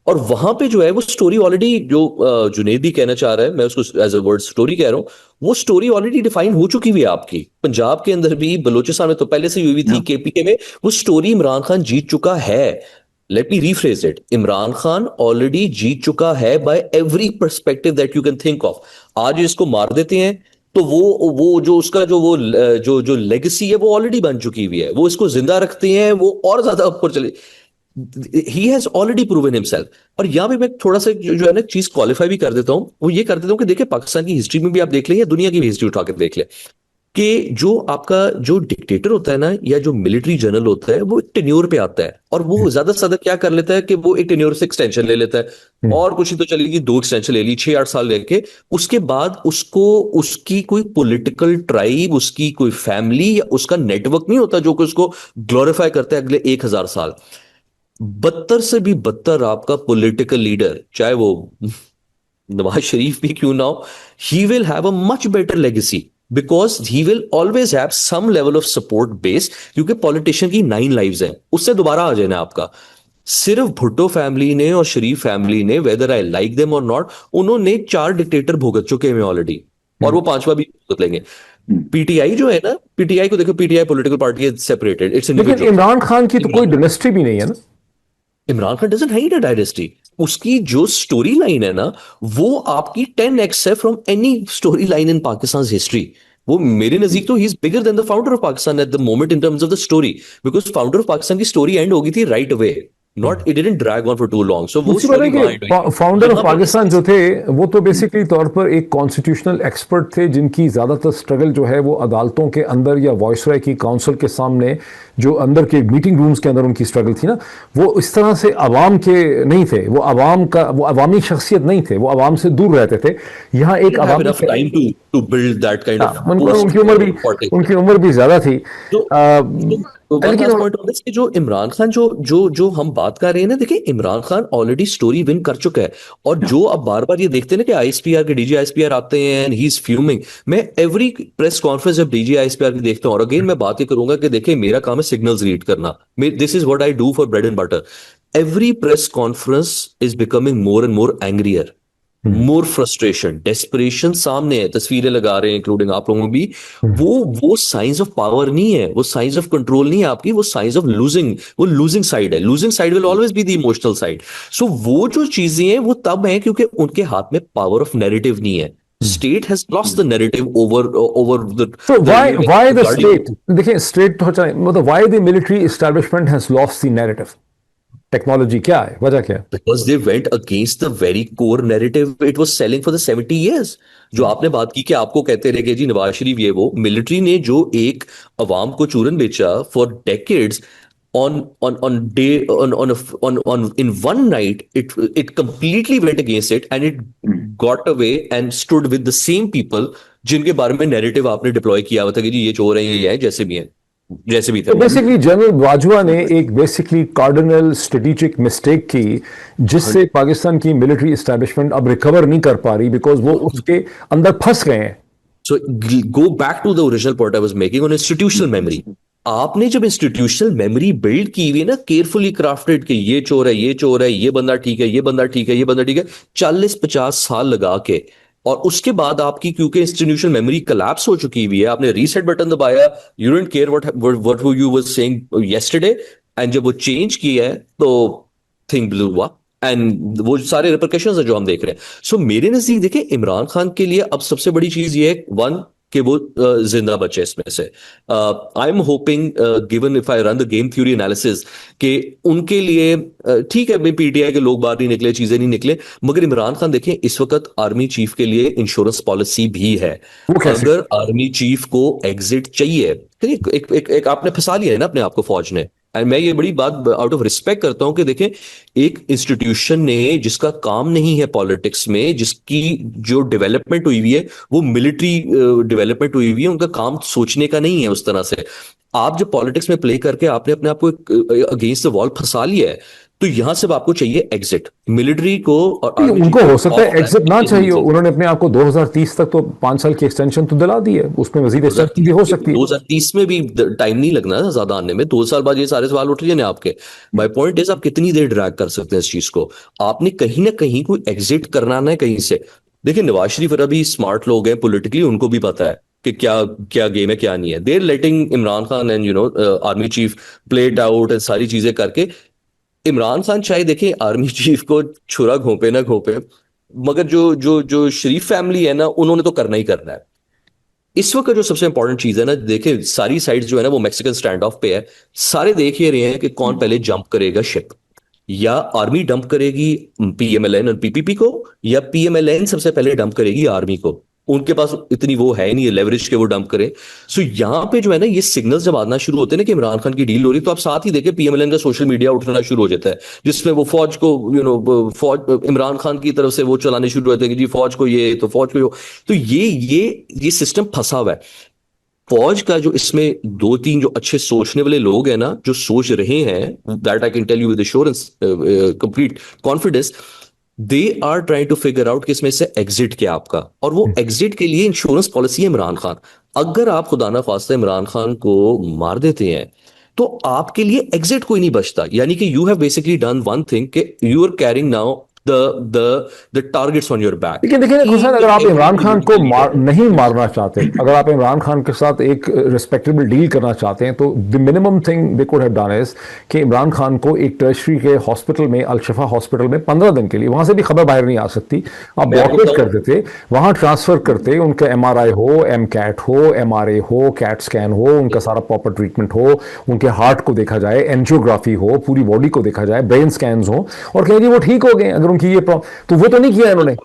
और वहां पे जो है वो स्टोरी ऑलरेडी जो जुनेद भी कहना चाह रहा है, मैं उसको एज अ वर्ड स्टोरी कह रहा हूँ, वो स्टोरी ऑलरेडी डिफाइन हो चुकी हुई है आपकी. पंजाब के अंदर भी, बलोचिस्तान में तो पहले से हुई थी, केपीके में वो स्टोरी इमरान खान जीत चुका है. Let me rephrase it. Imran Khan already जीत चुका है by every perspective that you can think of. आज इसको मार देते हैं तो वो जो उसका जो लेगेसी है वो ऑलरेडी बन चुकी हुई है. वो इसको जिंदा रखते हैं, वो और ज्यादा ऊपर चले. He has already proven himself. और यहाँ पे मैं थोड़ा सा जो है ना चीज क्वालिफाई भी कर देता हूँ, वो ये कर देता हूँ कि देखिए पाकिस्तान की हिस्ट्री में भी आप देख लें या दुनिया की भी हिस्ट्री उठा के देख लें कि जो आपका जो डिक्टेटर होता है ना या जो मिलिट्री जनरल होता है वो एक टेन्योर पे आता है और वो ज्यादा से ज्यादा क्या कर लेता है कि वो एक टेन्योर से एक्सटेंशन ले लेता है और कुछ ही तो चलेगी 2 एक्सटेंशन ले ली 6-8 साल लेके. उसके बाद उसको उसकी कोई पॉलिटिकल ट्राइब, उसकी कोई फैमिली या उसका नेटवर्क नहीं होता जो कि उसको ग्लोरीफाई करता है अगले 1000 साल. बदतर से भी बदतर आपका पॉलिटिकल लीडर, चाहे वो नवाज शरीफ भी क्यों ना हो, he will have a much better legacy because he will always have some level of support base, क्योंकि पॉलिटिशियन की 9 लाइव्स हैं. उससे दोबारा आ जाना आपका. सिर्फ भुट्टो फैमिली ने और शरीफ फैमिली ने, वेदर आई लाइक देम और नॉट, उन्होंने 4 डिक्टेटर भुगत चुके हैं ऑलरेडी और वो 5वां भी भुगत लेंगे. पीटीआई जो है ना, पीटीआई को देखो, पीटीआई पॉलिटिकल पार्टी है, सेपरेटेड, इट्स लेकिन इमरान खान की तो कोई डायनेस्टी भी नहीं है ना. Imran Khan doesn't have a dynasty. उसकी जो स्टोरी लाइन है ना वो आपकी 10x है from any story line in Pakistan history. वो मेरे नजदीक तो he is bigger than the founder of Pakistan at the moment in terms of the story, because founder of Pakistan की स्टोरी एंड हो गई थी right away. Not, it didn't drag on for too long. So वो founder of Pakistan जो थे वो तो basically तौर पर एक कॉन्स्टिट्यूशनल एक्सपर्ट थे जिनकी ज्यादातर स्ट्रगल जो है वो अदालतों के अंदर या वॉइसरॉय की काउंसिल के सामने जो अंदर के मीटिंग रूम्स के अंदर उनकी स्ट्रगल थी ना, वो इस तरह से अवाम के नहीं थे. वो अवामी शख्सियत नहीं थे, वो अवाम से दूर रहते थे. यहाँ एक उनकी उम्र भी ज्यादा थी. वन लेकिन लास्ट पॉइंट ऑन दिस कि जो इमरान खान जो जो जो हम बात कर रहे हैं ना, देखिए Imran Khan already story win कर चुका है। और जो अब बार बार ये देखते हैं ना कि आईएसपीआर के डीजी आईएसपीआर आते हैं एंड ही इज फ्यूमिंग, मैं एवरी प्रेस कॉन्फ्रेंस जब डीजी आईएसपीआर की देखता हूँ, और अगेन मैं बात ये करूंगा कि देखिए मेरा काम है सिग्नल्स रीड करना, this is what I do for bread and butter. Every press conference is becoming more and more angrier, more frustration, desperation सामने है, तस्वीरें लगा रहे हैं इंक्लूडिंग आप लोगों भी। वो साइंस ऑफ पावर नहीं है, वो साइंस ऑफ कंट्रोल नहीं है आपकी, वो साइंस ऑफ लूजिंग, वो लूजिंग साइड है। Losing side will always be the emotional side. So वो जो चीजें हैं वो तब है क्योंकि उनके हाथ में पावर ऑफ नैरेटिव नहीं है। State has lost the narrative over the so why the state, देखिए स्टेट तो चाहे मतलब why the military establishment has lost the narrative? Technology क्या है, वजह क्या है? Because they went against the very core narrative it was selling for the 70 years। जो आपने बात की कि आपको कहते रहे कि जी नवाज शरीफ ये वो, मिलिट्री ने जो एक अवाम को चूरन बेचा for decades, on day on in one night it completely went against it and it got away and stood with the same people जिनके बारे में नैरेटिव आपने डिप्लॉय किया हुआ था कि जी ये चोर हैं, ये हैं, जैसे भी हैं, जैसे भी थे। तो बेसिकली जनरल बाजवा ने एक बेसिकली कार्डिनल स्ट्रेटेजिक मिस्टेक की, जिससे पाकिस्तान की मिलिट्री एस्टैब्लिशमेंट अब रिकवर नहीं कर पा रही बिकॉज वो उसके अंदर फंस गए हैं। So go back to the original point I was making on institutional memory। आपने जब इंस्टीट्यूशनल मेमोरी बिल्ड की हुई है ना, केयरफुली क्राफ्टेड, कि ये चोर है, ये चोर है, ये बंदा ठीक है, ये बंदा ठीक है, ये बंदा ठीक है, 40-50 साल लगा के, और उसके बाद आपकी क्योंकि इंस्टीट्यूशनल मेमोरी कोलैप्स हो चुकी हुई है, आपने रीसेट बटन दबाया, you don't care what you was saying yesterday, and जब वो चेंज किया है तो थिंग ब्लू अप एंड वो सारे रिपरकशंस है जो हम देख रहे हैं। सो मेरे नजदीक देखिए इमरान खान के लिए अब सबसे बड़ी चीज ये है, वन, कि वो जिंदा बचे इसमें से। I am hoping, given if I run the game theory analysis, कि उनके लिए ठीक है, पीटीआई के लोग बाहर नहीं निकले, चीजें नहीं निकले, मगर इमरान खान देखें इस वक्त आर्मी चीफ के लिए इंश्योरेंस पॉलिसी भी है। अगर आर्मी चीफ को एग्जिट चाहिए, एक आपने फंसा लिया है ना अपने आप को फौज ने, एंड मैं ये बड़ी बात आउट ऑफ रिस्पेक्ट करता हूं कि देखें एक इंस्टीट्यूशन ने जिसका काम नहीं है पॉलिटिक्स में, जिसकी जो डेवलपमेंट हुई हुई है वो मिलिट्री डेवलपमेंट हुई हुई है, उनका काम सोचने का नहीं है उस तरह से। आप जब पॉलिटिक्स में प्ले करके आपने अपने आप को अगेंस्ट द वॉल फंसा लिया है, तो यहां से आपको चाहिए एग्जिट मिलिट्री को। और उनको हो सकता है एग्जिट ना चाहिए, उन्होंने अपने आप को 2030 तक तो 5 साल की एक्सटेंशन तो दिला दी है, उसमें मजीद एक्सटेंशन भी हो सकती है। 2030 में भी टाइम नहीं लगना ना ज्यादा आने में, 2 साल बाद ये सारे सवाल उठ रहे हैं आपके। माय पॉइंट इज आप कितनी देर ड्रैग कर सकते हैं इस चीज को, आपने कहीं ना कहीं कोई एग्जिट करना है कहीं से। देखिए नवाज शरीफ और अभी स्मार्ट लोग हैं पॉलिटिकली, उनको भी पता है कि क्या क्या गेम है क्या नहीं है। They're letting Imran Khan and army chief play it out and सारी चीजें करके। इमरान खान चाहे देखें आर्मी चीफ को छुरा घोंपे ना घोंपे, मगर जो जो जो शरीफ फैमिली है ना, उन्होंने तो करना ही करना है। इस वक्त जो सबसे इंपॉर्टेंट चीज है ना, देखें सारी साइड्स जो है ना वो मैक्सिकन स्टैंड ऑफ पे है। सारे देख ही रहे हैं कि कौन पहले जंप करेगा शिप, या आर्मी डंप करेगी पीएमएलएन और पीपीपी को, या पीएमएलएन सबसे पहले डंप करेगी आर्मी को। उनके पास इतनी वो है नहीं लेवरेज के वो डंप करें। सो यहाँ पे जो है ना ये सिग्नल्स जब आना शुरू होते हैं ना कि इमरान खान की डील हो रही, तो आप साथ ही देखें पीएमएलएन का सोशल मीडिया उठना शुरू हो जाता है, जिसमें वो फौज को फौज इमरान खान की तरफ से वो चलाने शुरू होते हैं कि जी फौज को ये, तो फौज को ये। तो ये सिस्टम फंसा हुआ है। फौज का जो इसमें 2-3 जो अच्छे सोचने वाले लोग हैं ना, जो सोच रहे हैं, that I can tell you with assurance, complete confidence, they are trying to figure out कि इसमें से एग्जिट क्या आपका, और वो एग्जिट के लिए इंश्योरेंस पॉलिसी है इमरान खान। अगर आप खुदा ना खास्ता इमरान खान को मार देते हैं तो आपके लिए एग्जिट कोई नहीं बचता। यानी कि you have basically done one thing, कि you are carrying now the targets on your back। लेकिन देखिए हुसैन, अगर आप इमरान खान को नहीं मारना चाहते, अगर आप इमरान खान के साथ एक रिस्पेक्टेबल डील करना चाहते हैं, तो the minimum thing they could have done is कि इमरान खान को एक टर्शरी के हॉस्पिटल में, अल शिफा हॉस्पिटल में 15 दिन के लिए, वहां से भी खबर बाहर नहीं आ सकती, आप ब्लॉकेट कर देते, वहां ट्रांसफर करते, उनका एमआरआई हो, एम कैट हो, एमआरए हो, कैट स्कैन हो, उनका सारा प्रॉपर ट्रीटमेंट हो, उनके हार्ट को देखा जाए, एंजियोग्राफी हो, पूरी बॉडी को देखा जाए, ब्रेन स्कैन्स हो, और कहें जी वो ठीक हो गए। अगर उनकी ये तो वो तो नहीं किया इन्होंने।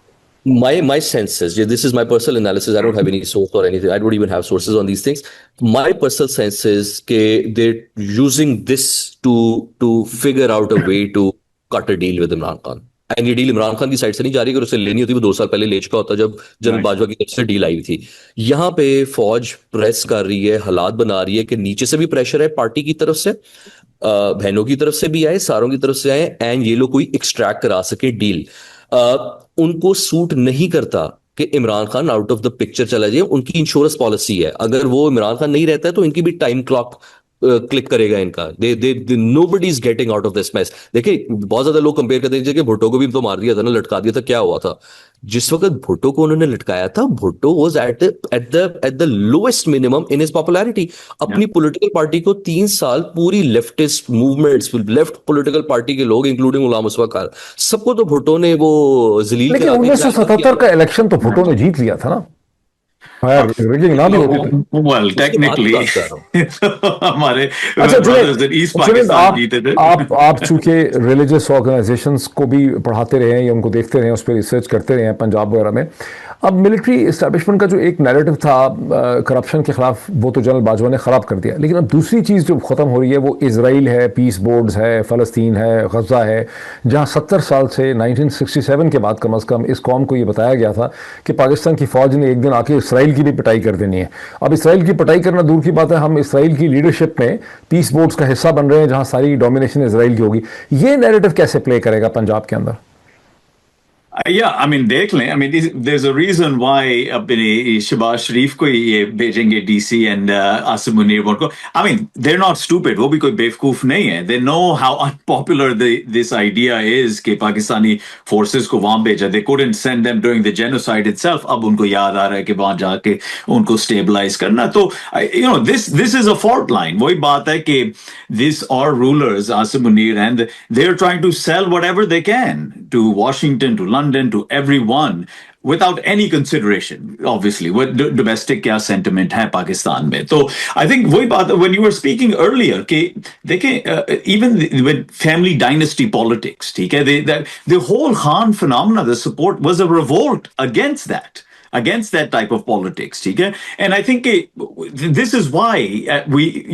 My sense is, this is my personal analysis, I don't have any source or anything, I don't even have sources on these things. My personal sense is that they're using this to figure out a way to cut a deal with Imran Khan। And ये deal Imran Khan की side से नहीं जा रही, अगर उसे लेनी होती वो 2 साल पहले ले चुका होता जब जनरल Right. बाजवा की तरफ से डील आई थी। यहाँ पे फौज प्रेस कर रही है, हालात बना रही है कि नीचे से भी प्रेशर है पार्टी की तरफ से, बहनों की तरफ से भी आए, सारों की तरफ से आए, एंड ये लोग कोई एक्सट्रैक्ट करा सके डील। उनको सूट नहीं करता कि Imran Khan out of the picture चला जाए। उनकी इंश्योरेंस पॉलिसी है, अगर वो इमरान खान नहीं रहता है तो इनकी भी टाइम क्लॉक क्लिक करेगा इनका। They nobody is getting out of this mess. देखिए बहुत ज्यादा लोग कंपेयर करते हैं कि भुट्टो को भी तो मार दिया था ना, लटका दिया था, क्या हुआ था जिस वक्त भुट्टो को उन्होंने लटकाया था? Bhutto was at the lowest minimum in his popularity. अपनी पॉलिटिकल पार्टी को 3 साल पूरी leftist movements, left political party के लोग इंक्लूडिंग गुलाम मुस्तफा खान, सबको तो भुट्टो ने वो जलील लेकिन करा के 1977 का इलेक्शन तो भुट्टो ने जीत लिया था ना, रिगिंग ना भी होती थी। Well, उसके बाद की technically, बात कर रहा हूँ। हमारे अच्छा brothers in East Junaid, Pakistan जीते थे। आप चूंकि रिलीजियस ऑर्गेनाइजेशंस को भी पढ़ाते रहे हैं या उनको देखते रहे हैं, उस पर रिसर्च करते रहे हैं पंजाब वगैरह में, अब मिलिट्री इस्टेब्लिशमेंट का जो एक नैरेटिव था करप्शन के खिलाफ, वो तो जनरल बाजवा ने ख़राब कर दिया। लेकिन अब दूसरी चीज़ जो ख़त्म हो रही है वो इजराइल है, पीस बोर्ड्स है, फ़लस्तीन है, गज़ा है, जहाँ 70 साल से 1967 के बाद कम अज़ कम इस कौम को ये बताया गया था कि पाकिस्तान की फ़ौज ने एक दिन आके इसराइल की भी पिटाई कर देनी है। अब इसराइल की पिटाई करना दूर की बात है, हम इसराइल की लीडरशिप में पीस बोर्ड्स का हिस्सा बन रहे हैं जहाँ सारी डोमिनेशन इसराइल की होगी। ये नैरेटिव कैसे प्ले करेगा पंजाब के अंदर? Yeah, I mean देख लें, I mean there's a reason why अपने शहबाज शरीफ को ये भेजेंगे डीसी एंड आसिम मुनीर को। I mean they're not stupid, वो भी कोई बेवकूफ नहीं है। They know how unpopular this idea is कि पाकिस्तानी forces को वहां भेजा। They couldn't send them during the genocide itself। अब उनको याद आ रहा है कि वहां जाके उनको stabilize करना। तो you know this is a fault line। वही बात है कि these are rulers, Asim Munir, and they're trying to sell whatever they can to Washington, to London, to everyone without any consideration, obviously, with domestic क्या sentiment है पाकिस्तान में। तो I think वही बात, when you were speaking earlier कि देखें even with family dynasty politics, ठीक है, the whole Khan phenomena, the support was a revolt against that type of politics, ठीक है? And I think this is why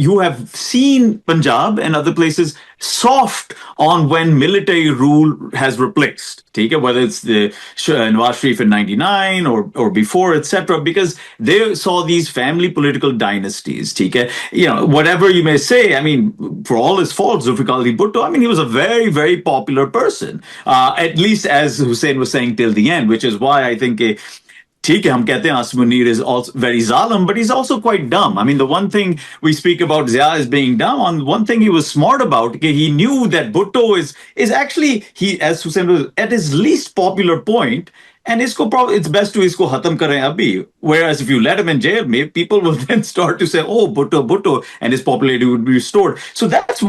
you have seen Punjab and other places soft on when military rule has replaced, ठीक है? Whether it's the Nawaz Sharif in 99 or before, etc., because they saw these family political dynasties, ठीक है? You know, whatever you may say, I mean, for all his faults, Zulfikar Ali Bhutto, I mean, he was a very, very popular person, at least as Hussein was saying till the end, which is why I think ठीक है, हम कहते हैं Asim Munir is also very zalim, but he's also quite dumb. I mean, the one thing we speak about Zia as being dumb, on one thing he was smart about, he knew that Bhutto is actually, as Hussein was at his least popular point, and it's best to isko khatam kare abhi. Whereas if you let him in jail, maybe people will then start to say, oh, Bhutto, and his popularity would be restored. So that's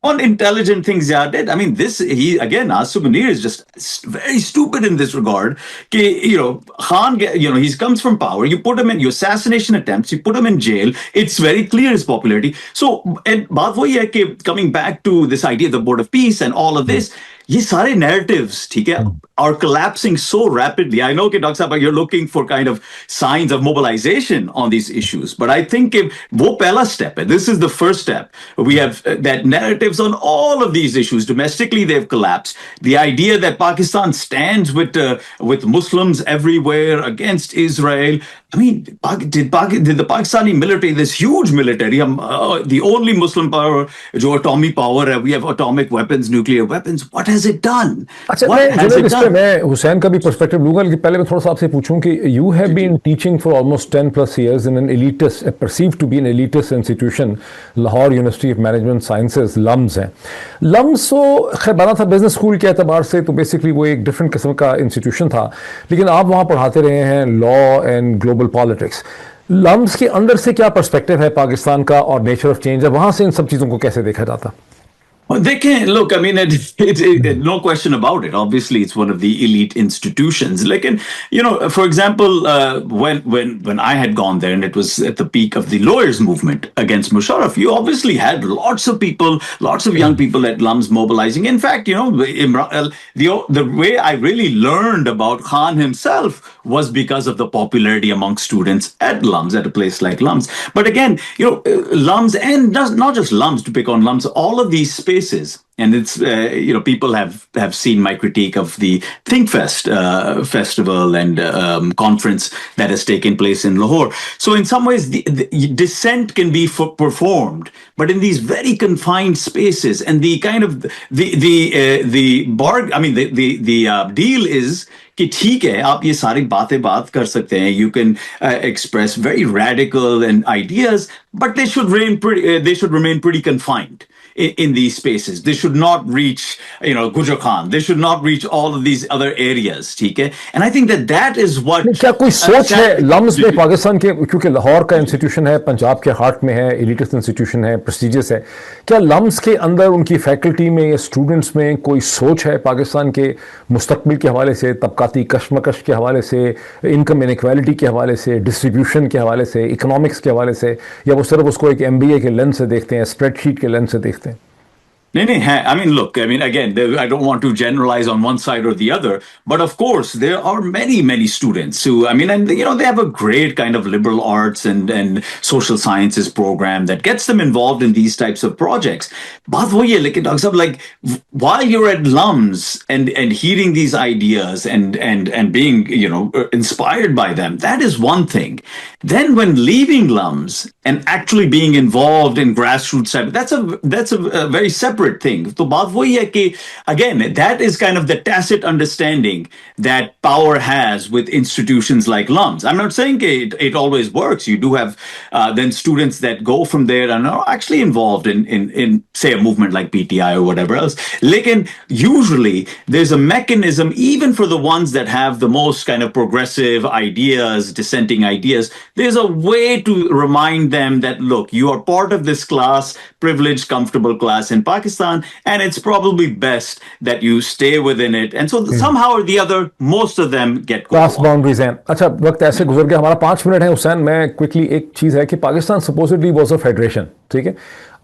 one intelligent thing Zia did. I mean, Asim Munir is just very stupid in this regard. You know, Khan, you know, he comes from power. You put him in your assassination attempts. You put him in jail. It's very clear his popularity. So, and baat wahi hai ki coming back to this idea of the Board of Peace and all of this. ये सारे narratives, ठीक है, are collapsing so rapidly. I know कि Dr. Saab, you're looking for kind of signs of mobilization on these issues, but I think वो पहला step है. This is the first step. We have that narratives on all of these issues. Domestically, they've collapsed. The idea that Pakistan stands with Muslims everywhere against Israel. I mean, did the Pakistani military, this huge military, the only Muslim power, जो atomic power है, we have atomic weapons, nuclear weapons. What has it done? अच्छा, मैं हुसैन का भी perspective लूंगा, लेकिन पहले मैं थोड़ा सा आपसे पूछूं कि you have been teaching for almost 10+ years in an elitist, perceived to be an elitist institution, Lahore University of Management Sciences, LUMS है। LUMS तो खैर बना था बिजनेस स्कूल के एतबार से, तो बेसिकली वो एक डिफरेंट किस्म का इंस्टीट्यूशन था, लेकिन आप वहाँ पढ़ाते रहे हैं law and global politics. LUMS के अंदर से क्या पर्सपेक्टिव है पाकिस्तान का और नेचर ऑफ चेंज है, वहाँ से इन सब चीज़ों को कैसे देखा जाता? Well, they can't look. I mean, no question about it. Obviously, it's one of the elite institutions. Like, and you know, for example, when I had gone there, and it was at the peak of the lawyers' movement against Musharraf, you obviously had lots of people, lots of young people at LUMS mobilizing. In fact, you know, the way I really learned about Khan himself was because of the popularity among students at LUMS, at a place like LUMS. But again, you know, LUMS and not just LUMS, to pick on LUMS, all of these spaces spaces. And it's people have seen my critique of the ThinkFest festival and conference that has taken place in Lahore. So in some ways, the dissent can be performed, but in these very confined spaces. And the kind of the deal is कि ठीक है आप ये सारी बात कर सकते हैं, you can express very radical and ideas, but they should remain pretty confined in these spaces. They should not reach Gujar Khan. They should not reach all of these other areas. ठीक है, and I think that is what क्या कोई सोच है lumps में पाकिस्तान के, क्योंकि लाहौर का इंस्टीट्यूशन है, पंजाब के हार्ट में है, एलिटिस्ट इंस्टीट्यूशन है, प्रेस्टिजियस है, क्या लम्स के अंदर उनकी फैकल्टी में या स्टूडेंट्स में कोई सोच है पाकिस्तान के मुस्तकबिल के हवाले से, तबकाती कशमकश के हवाले से, इनकम इनइक्वालिटी के हवाले से, डिस्ट्रीब्यूशन के हवाले से, इकोनॉमिक्स के हवाले से, या वो सिर्फ उसको एक MBA के लेंस से देखते हैं, स्प्रेडशीट के लेंस से देखते हैं? No, I mean, look, again, I don't want to generalize on one side or the other, but of course, there are many students who, they have a great kind of liberal arts and social sciences program that gets them involved in these types of projects. Baat wahi hai, lekin Dr. Sahab, like, while you're at LUMS and hearing these ideas and being, inspired by them, that is one thing. Then when leaving LUMS and actually being involved in grassroots, that's a very separate thing. तो बात वही है कि again, that is kind of the tacit understanding that power has with institutions like LUMS. I'm not saying it always works. You do have then students that go from there and are actually involved in say a movement like PTI or whatever else. Lekin usually there's a mechanism even for the ones that have the most kind of progressive ideas, dissenting ideas. There's a way to remind them that look, you are part of this class, privileged, comfortable class in Pakistan. And it's probably best that you stay within it. And so somehow or the other, most of them get class boundaries हैं. अच्छा, वक्त ऐसे गुजर गया, हमारा 5 minute है हुसैन. मैं quickly, एक चीज़ है कि Pakistan supposedly was a federation, ठीक है.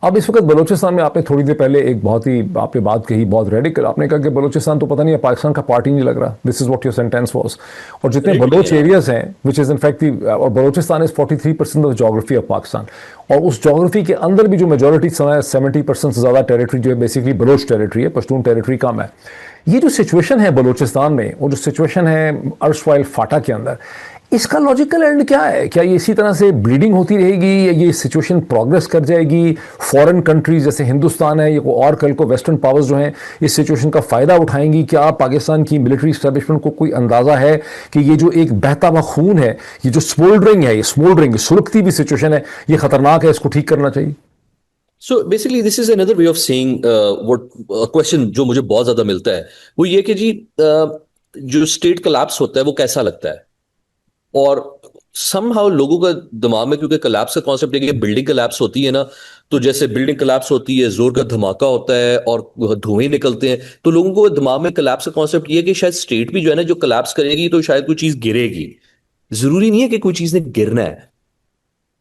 अब इस वक्त बलूचिस्तान में आपने थोड़ी देर पहले एक बहुत ही आपने बात कही, बहुत रेडिकल. आपने कहा कि बलूचिस्तान तो पता नहीं है, पाकिस्तान का पार्टी नहीं लग रहा. This is what your sentence was. और जितने बलोच एरियाज हैं, विच इज इनफैक्ट, और Balochistan is 43% of geography of Pakistan. और उस जोग्राफी के अंदर भी जो मेजोरिटी समय 70% से ज़्यादा टेरिटरी जो है बेसिकली बलोच टेरिटरी है, पश्तून टेरिटरी कम है. ये जो सिचुएशन है बलूचिस्तान में, और जो सिचुएशन है अर्शवाइल फाटा के अंदर, इसका लॉजिकल एंड क्या है? क्या ये इसी तरह से ब्लीडिंग होती रहेगी, या ये सिचुएशन प्रोग्रेस कर जाएगी? फॉरेन कंट्रीज जैसे हिंदुस्तान है, या और कल को वेस्टर्न पावर्स जो हैं इस सिचुएशन का फ़ायदा उठाएंगी? क्या पाकिस्तान की मिलिट्री इस्टेब्लिशमेंट को कोई अंदाज़ा है कि ये जो एक बहता हुआ खून है, ये जो स्मोल्डरिंग सुलगती भी सिचुएशन है, ये खतरनाक है, इसको ठीक करना चाहिए? So basically this is another way of saying what a question जो मुझे बहुत ज्यादा मिलता है, वो ये कि जी जो स्टेट कोलैप्स होता है वो कैसा लगता है. और somehow लोगों का दिमाग में, क्योंकि कोलैप्स का कॉन्सेप्ट है कि बिल्डिंग कोलैप्स होती है ना, तो जैसे बिल्डिंग कोलैप्स होती है, जोर का धमाका होता है और धुएं निकलते हैं, तो लोगों को दिमाग में कोलैप्स का कॉन्सेप्ट ये है कि शायद स्टेट भी जो है ना, जो कोलैप्स करेगी तो शायद कोई चीज गिरेगी. जरूरी नहीं है कि कोई चीज ने गिरना है.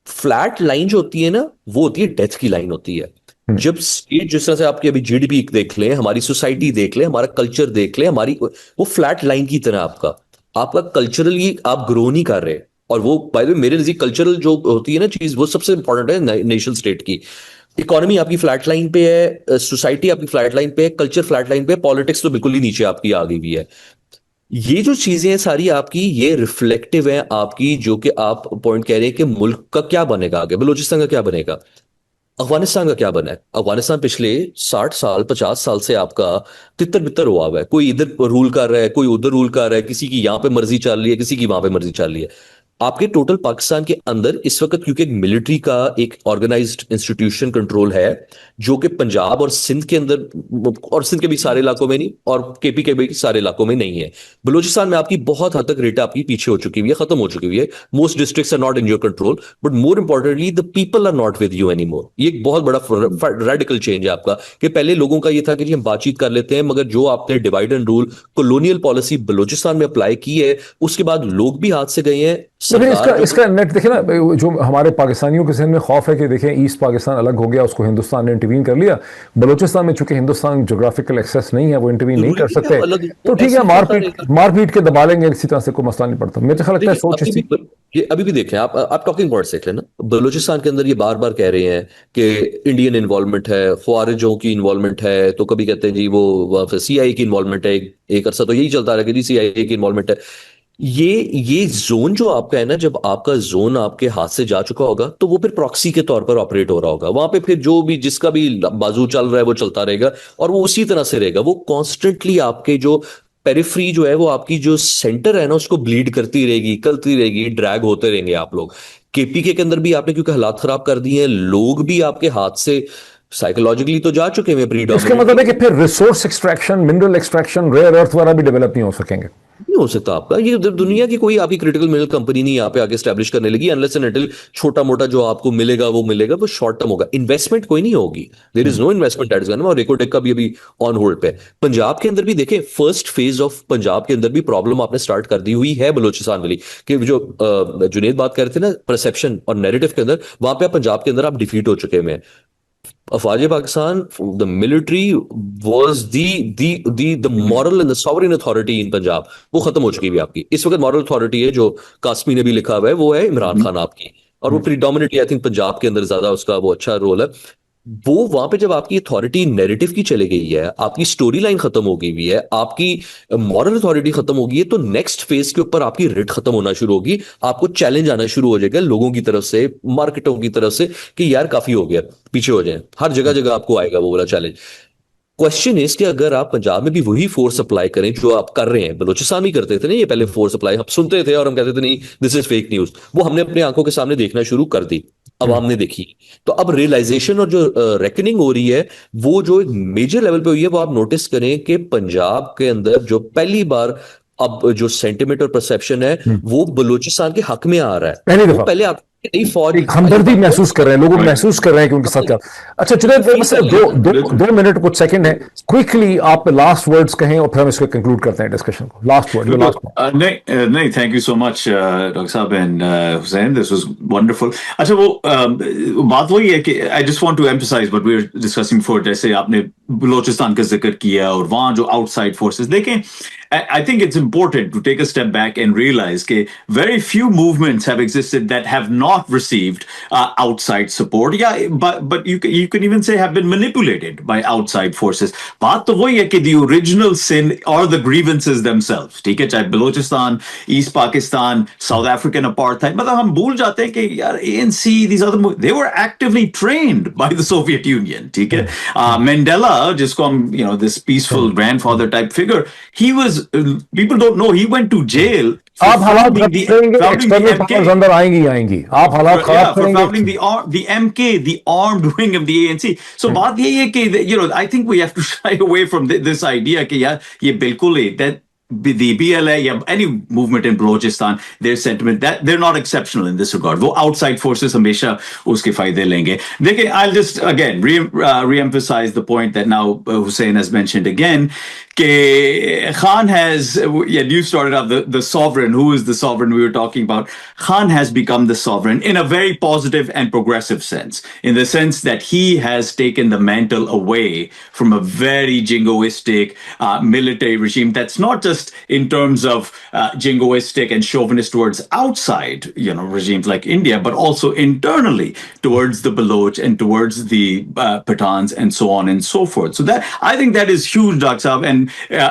फ्लैट लाइन जो होती है ना, वो होती है डेथ की लाइन होती है. जब स्टेट, जिस तरह से आपकी अभी GDP देख लें, हमारी सोसाइटी देख लें, हमारा कल्चर देख लें, हमारी वो फ्लैट लाइन की तरह आपका कल्चरली आप ग्रो नहीं कर रहे. और वो बाय द वे मेरे नजदीक कल्चरल जो होती है ना चीज, वो सबसे इंपॉर्टेंट है नेशन स्टेट की. इकोनॉमी आपकी फ्लैट लाइन पे है, सोसाइटी आपकी फ्लैट लाइन पे है, कल्चर फ्लैट लाइन पे है, पॉलिटिक्स तो बिल्कुल ही नीचे आपकी आ गई हुई है. ये जो चीजें हैं सारी आपकी, ये रिफ्लेक्टिव है आपकी, जो कि आप पॉइंट कह रहे हैं कि मुल्क का क्या बनेगा आगे, बलूचिस्तान का क्या बनेगा, अफगानिस्तान का क्या बना है. अफगानिस्तान पिछले 60 साल 50 साल से आपका तितर बितर हुआ हुआ है. कोई इधर रूल कर रहा है, कोई उधर रूल कर रहा है, किसी की यहां पे मर्जी चल रही है, किसी की वहां पे मर्जी चल रही है. आपके टोटल पाकिस्तान के अंदर इस वक्त, क्योंकि मिलिट्री का एक ऑर्गेनाइज्ड इंस्टीट्यूशन कंट्रोल है, जो कि पंजाब और सिंध के अंदर, और सिंध के भी सारे इलाकों में नहीं, और KP के भी सारे इलाकों में नहीं है. बलूचिस्तान में आपकी बहुत हद तक रेटा आपकी पीछे हो चुकी हुई है, खत्म हो चुकी हुई है. Most districts are not in your control, but more importantly the people are not with you any more. ये एक बहुत बड़ा रेडिकल चेंज है आपका, कि पहले लोगों का ये था कि जी हम बातचीत कर लेते हैं, मगर जो आपने divide and rule colonial policy Balochistan में अप्लाई की है, उसके बाद लोग भी हाथ से गए हैं, लेकिन इसका सरकार जो इसका नेट देखे ना, जो हमारे पाकिस्तानियों के जहन में खौफ है कि देखें ईस्ट पाकिस्तान अलग हो गया, उसको हिंदुस्तान ने इंटरवीन कर लिया। बलूचिस्तान में चूंकि हिंदुस्तान जोग्राफिकल एक्सेस नहीं है, वो इंटरवीन नहीं जरूरी कर नहीं है सकते, वो अलग, तो वो ठीक ऐसे है ही चलता रहेगा। मार पीट के दबा लेंगे, इसी तरह से कोई मसला नहीं पड़ता। मुझे ख्याल लगता है देखिए सोच अभी इसी। भी ये अभी भी देखें, आप टॉकिंग पॉइंट्स देख लेना, बलूचिस्तान के अंदर ये बार बार कह रहे हैं कि इंडियन इन्वॉल्वमेंट है, ख्वारिजों की इन्वॉल्वमेंट है, तो कभी कहते हैं जी वो सीआईए की इन्वॉल्वमेंट है। एक अरसा तो यही चलता रहा कि जी सीआईए की इन्वॉल्वमेंट है। ये जोन जो आपका है ना, जब आपका जोन आपके हाथ से जा चुका होगा तो वो फिर प्रॉक्सी के तौर पर ऑपरेट हो रहा होगा वहां पे, फिर जो भी जिसका भी बाजू चल रहा है वो चलता रहेगा, और वो उसी तरह से रहेगा। वो कॉन्स्टेंटली आपके जो पेरिफ्री जो है, वो आपकी जो सेंटर है ना, उसको ब्लीड करती रहेगी, ड्रैग होते रहेंगे आप लोग। केपीके के अंदर भी आपने क्योंकि हालात खराब कर दिए हैं, लोग भी आपके हाथ से साइकोलॉजिकली तो जा चुके हैं इसका मतलब है प्रीडोमिनेटली। कि फिर resource extraction, mineral extraction, rare earth वाला भी डेवलप नहीं हो सकेंगे। नहीं हो सकता आपका, ये दुनिया की कोई आपकी क्रिटिकल मिनरल कंपनी नहीं यहाँ पे आके स्टैब्लिश करने लगी, अनलेस एंड अनटिल छोटा मोटा जो आपको मिलेगा वो शॉर्ट टर्म होगा, इन्वेस्टमेंट कोई नहीं होगी। There is no investment that is going, और रेकोटेक का भी अभी ऑन होल्ड पे है। पंजाब के अंदर भी देखें, फर्स्ट फेज ऑफ पंजाब के अंदर भी प्रॉब्लम आपने स्टार्ट कर दी हुई है बलोचिस्तान वाली, कि जो जुनेद बात कर रहे थे ना परसेप्शन और नैरेटिव के अंदर, वहां पे आप पंजाब के अंदर आप डिफीट हो चुके हैं। अफवाज Pakistan, the military was the moral and the sovereign authority in Punjab, वो खत्म हो चुकी है आपकी। इस वक्त मॉरल अथॉरिटी है, जो कासमी ने भी लिखा हुआ है, वो है इमरान खान आपकी, और वो प्रीडोमिनेटली आई थिंक पंजाब के अंदर ज्यादा उसका वो अच्छा रोल है। वो वहां पे जब आपकी अथॉरिटी नैरेटिव की चली गई है, आपकी स्टोरी लाइन खत्म हो गई हुई है, आपकी मॉरल अथॉरिटी खत्म हो गई है, तो नेक्स्ट फेज के ऊपर आपकी रिट खत्म होना शुरू होगी। आपको चैलेंज आना शुरू हो जाएगा लोगों की तरफ से, मार्केटों की तरफ से, कि यार काफी हो गया, पीछे हो जाए। हर जगह जगह आपको आएगा वो वाला चैलेंज। क्वेश्चन इज कि अगर आप पंजाब में भी वही फोर्स अप्लाई करें जो आप कर रहे हैं, बलूचिस्तान भी करते थे ना ये पहले फोर्स अप्लाई, हम सुनते थे और हम कहते थे नहीं दिस इज फेक न्यूज, वो हमने अपनी आंखों के सामने देखना शुरू कर दी, अब हमने देखी। तो अब रियलाइजेशन और जो रेकनिंग हो रही है, वो जो एक मेजर लेवल पे हुई है, वो आप नोटिस करें कि पंजाब के अंदर जो पहली बार अब जो सेंटिमेंट और परसेप्शन है, वो बलूचिस्तान के हक में आ रहा है। पहली वो दफा पहले आप नहीं फौज एक हमदर्दी महसूस कर रहे हैं, लोग Right. महसूस कर रहे हैं कि उनके साथ क्या। अच्छा जुनैद, बस दो दो बिल्कुल। 2 मिनट कुछ सेकंड है, क्विकली आप लास्ट वर्ड्स कहें और फिर हम इसको कंक्लूड करते हैं डिस्कशन को। लास्ट वर्ड, लास्ट नहीं, thank you so much doctor साहब and Hussain, this was wonderful. अच्छा वो बात वही है कि I just want to emphasise what we are discussing before, जैसे आपने बलूचिस्तान का जिक्र किया और वहां जो आउटसाइड फोर्सेस, देखें I think it's important to take a step back and realize that very few movements have existed that have not received outside support. Yeah, but you can even say have been manipulated by outside forces. बात तो वही है कि the original sin are the grievances themselves. ठीक है, चाहे Balochistan, east Pakistan, south African apartheid, मतलब हम भूल जाते हैं कि यार ANC, these other they were actively trained by the Soviet Union. ठीक है, Mandela, जिसको हम this peaceful grandfather type figure, he was people don't know he went to jail for आप हालात founding खराब the करेंगे, founding the external MK. Powers अंदर आएंगी आएंगी, आप हालात Yeah, खराब for founding करेंगे। the MK, the armed wing of the ANC. So बात यही है कि I think we have to shy away from this idea कि यार ये बिल्कुल ही that the BLA, yeah, any movement in Balochistan, their sentiment that they're not exceptional in this regard. वो outside forces हमेशा उसके फायदे लेंगे। देखिए, I'll just again re-emphasize the point that now Hussein has mentioned again. Khan has, yeah, you started out the sovereign. Who is the sovereign we were talking about? Khan has become the sovereign in a very positive and progressive sense, in the sense that he has taken the mantle away from a very jingoistic military regime that's not just in terms of jingoistic and chauvinist towards outside, regimes like India, but also internally towards the Baloch and towards the Pathans and so on and so forth. So that, I think that is huge, Dr. Saab,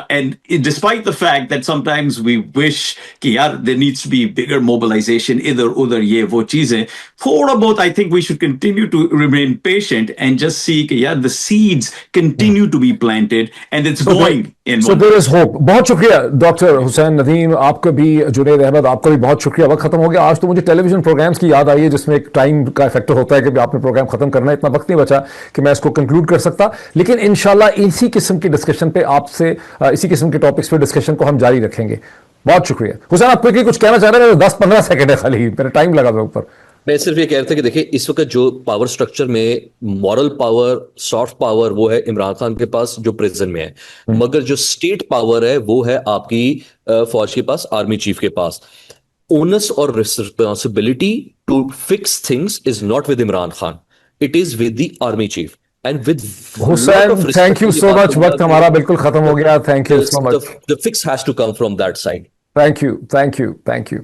and despite the fact that sometimes we wish कि यार there needs to be bigger mobilization, इधर उधर ये वो चीजें, थोड़ा बहुत I think we should continue to remain patient and just see कि यार the seeds continue to be planted and it's going in So one there is hope. बहुत शुक्रिया डॉक्टर हुसैन नदीम, आपका भी जुनैद अहमद, आपका भी बहुत शुक्रिया। वक्त खत्म हो गया आज, तो मुझे टेलीविजन प्रोग्राम्स की याद आई है जिसमें एक टाइम का फैक्टर होता है कि आपने प्रोग्राम खत्म करना है, इतना वक्त नहीं बचा कि मैं इसको कंक्लूड कर सकता, लेकिन इंशाल्लाह इसी किस्म की डिस्कशन पे आपसे इसी किस्म के टॉपिक्स पे डिस्कशन को हम जारी रखेंगे। बहुत शुक्रिया। हुसैन, आप क्विकली कुछ कहना चाह रहे हैं? 10-15 सेकंड है खाली, मेरा टाइम लगा था ऊपर। मैं सिर्फ ये कह रहा था कि देखिए, इस वक्त जो पावर स्ट्रक्चर में मॉरल पावर, सॉफ्ट पावर, वो है इमरान खान के पास जो प्रेजेंट में है, मगर जो स्टेट पावर है वो है आपकी फौज के पास, आर्मी चीफ के पास। onus or responsibility to fix things is not with Imran Khan. It is with the army chief. And with lot of Hussain, respect thank you की सो बात मच, करूंगा वक्त कि हमारा बिल्कुल खत्म हो गया. Thank you so much. the fix has to come from that side. Thank you, thank you, thank you.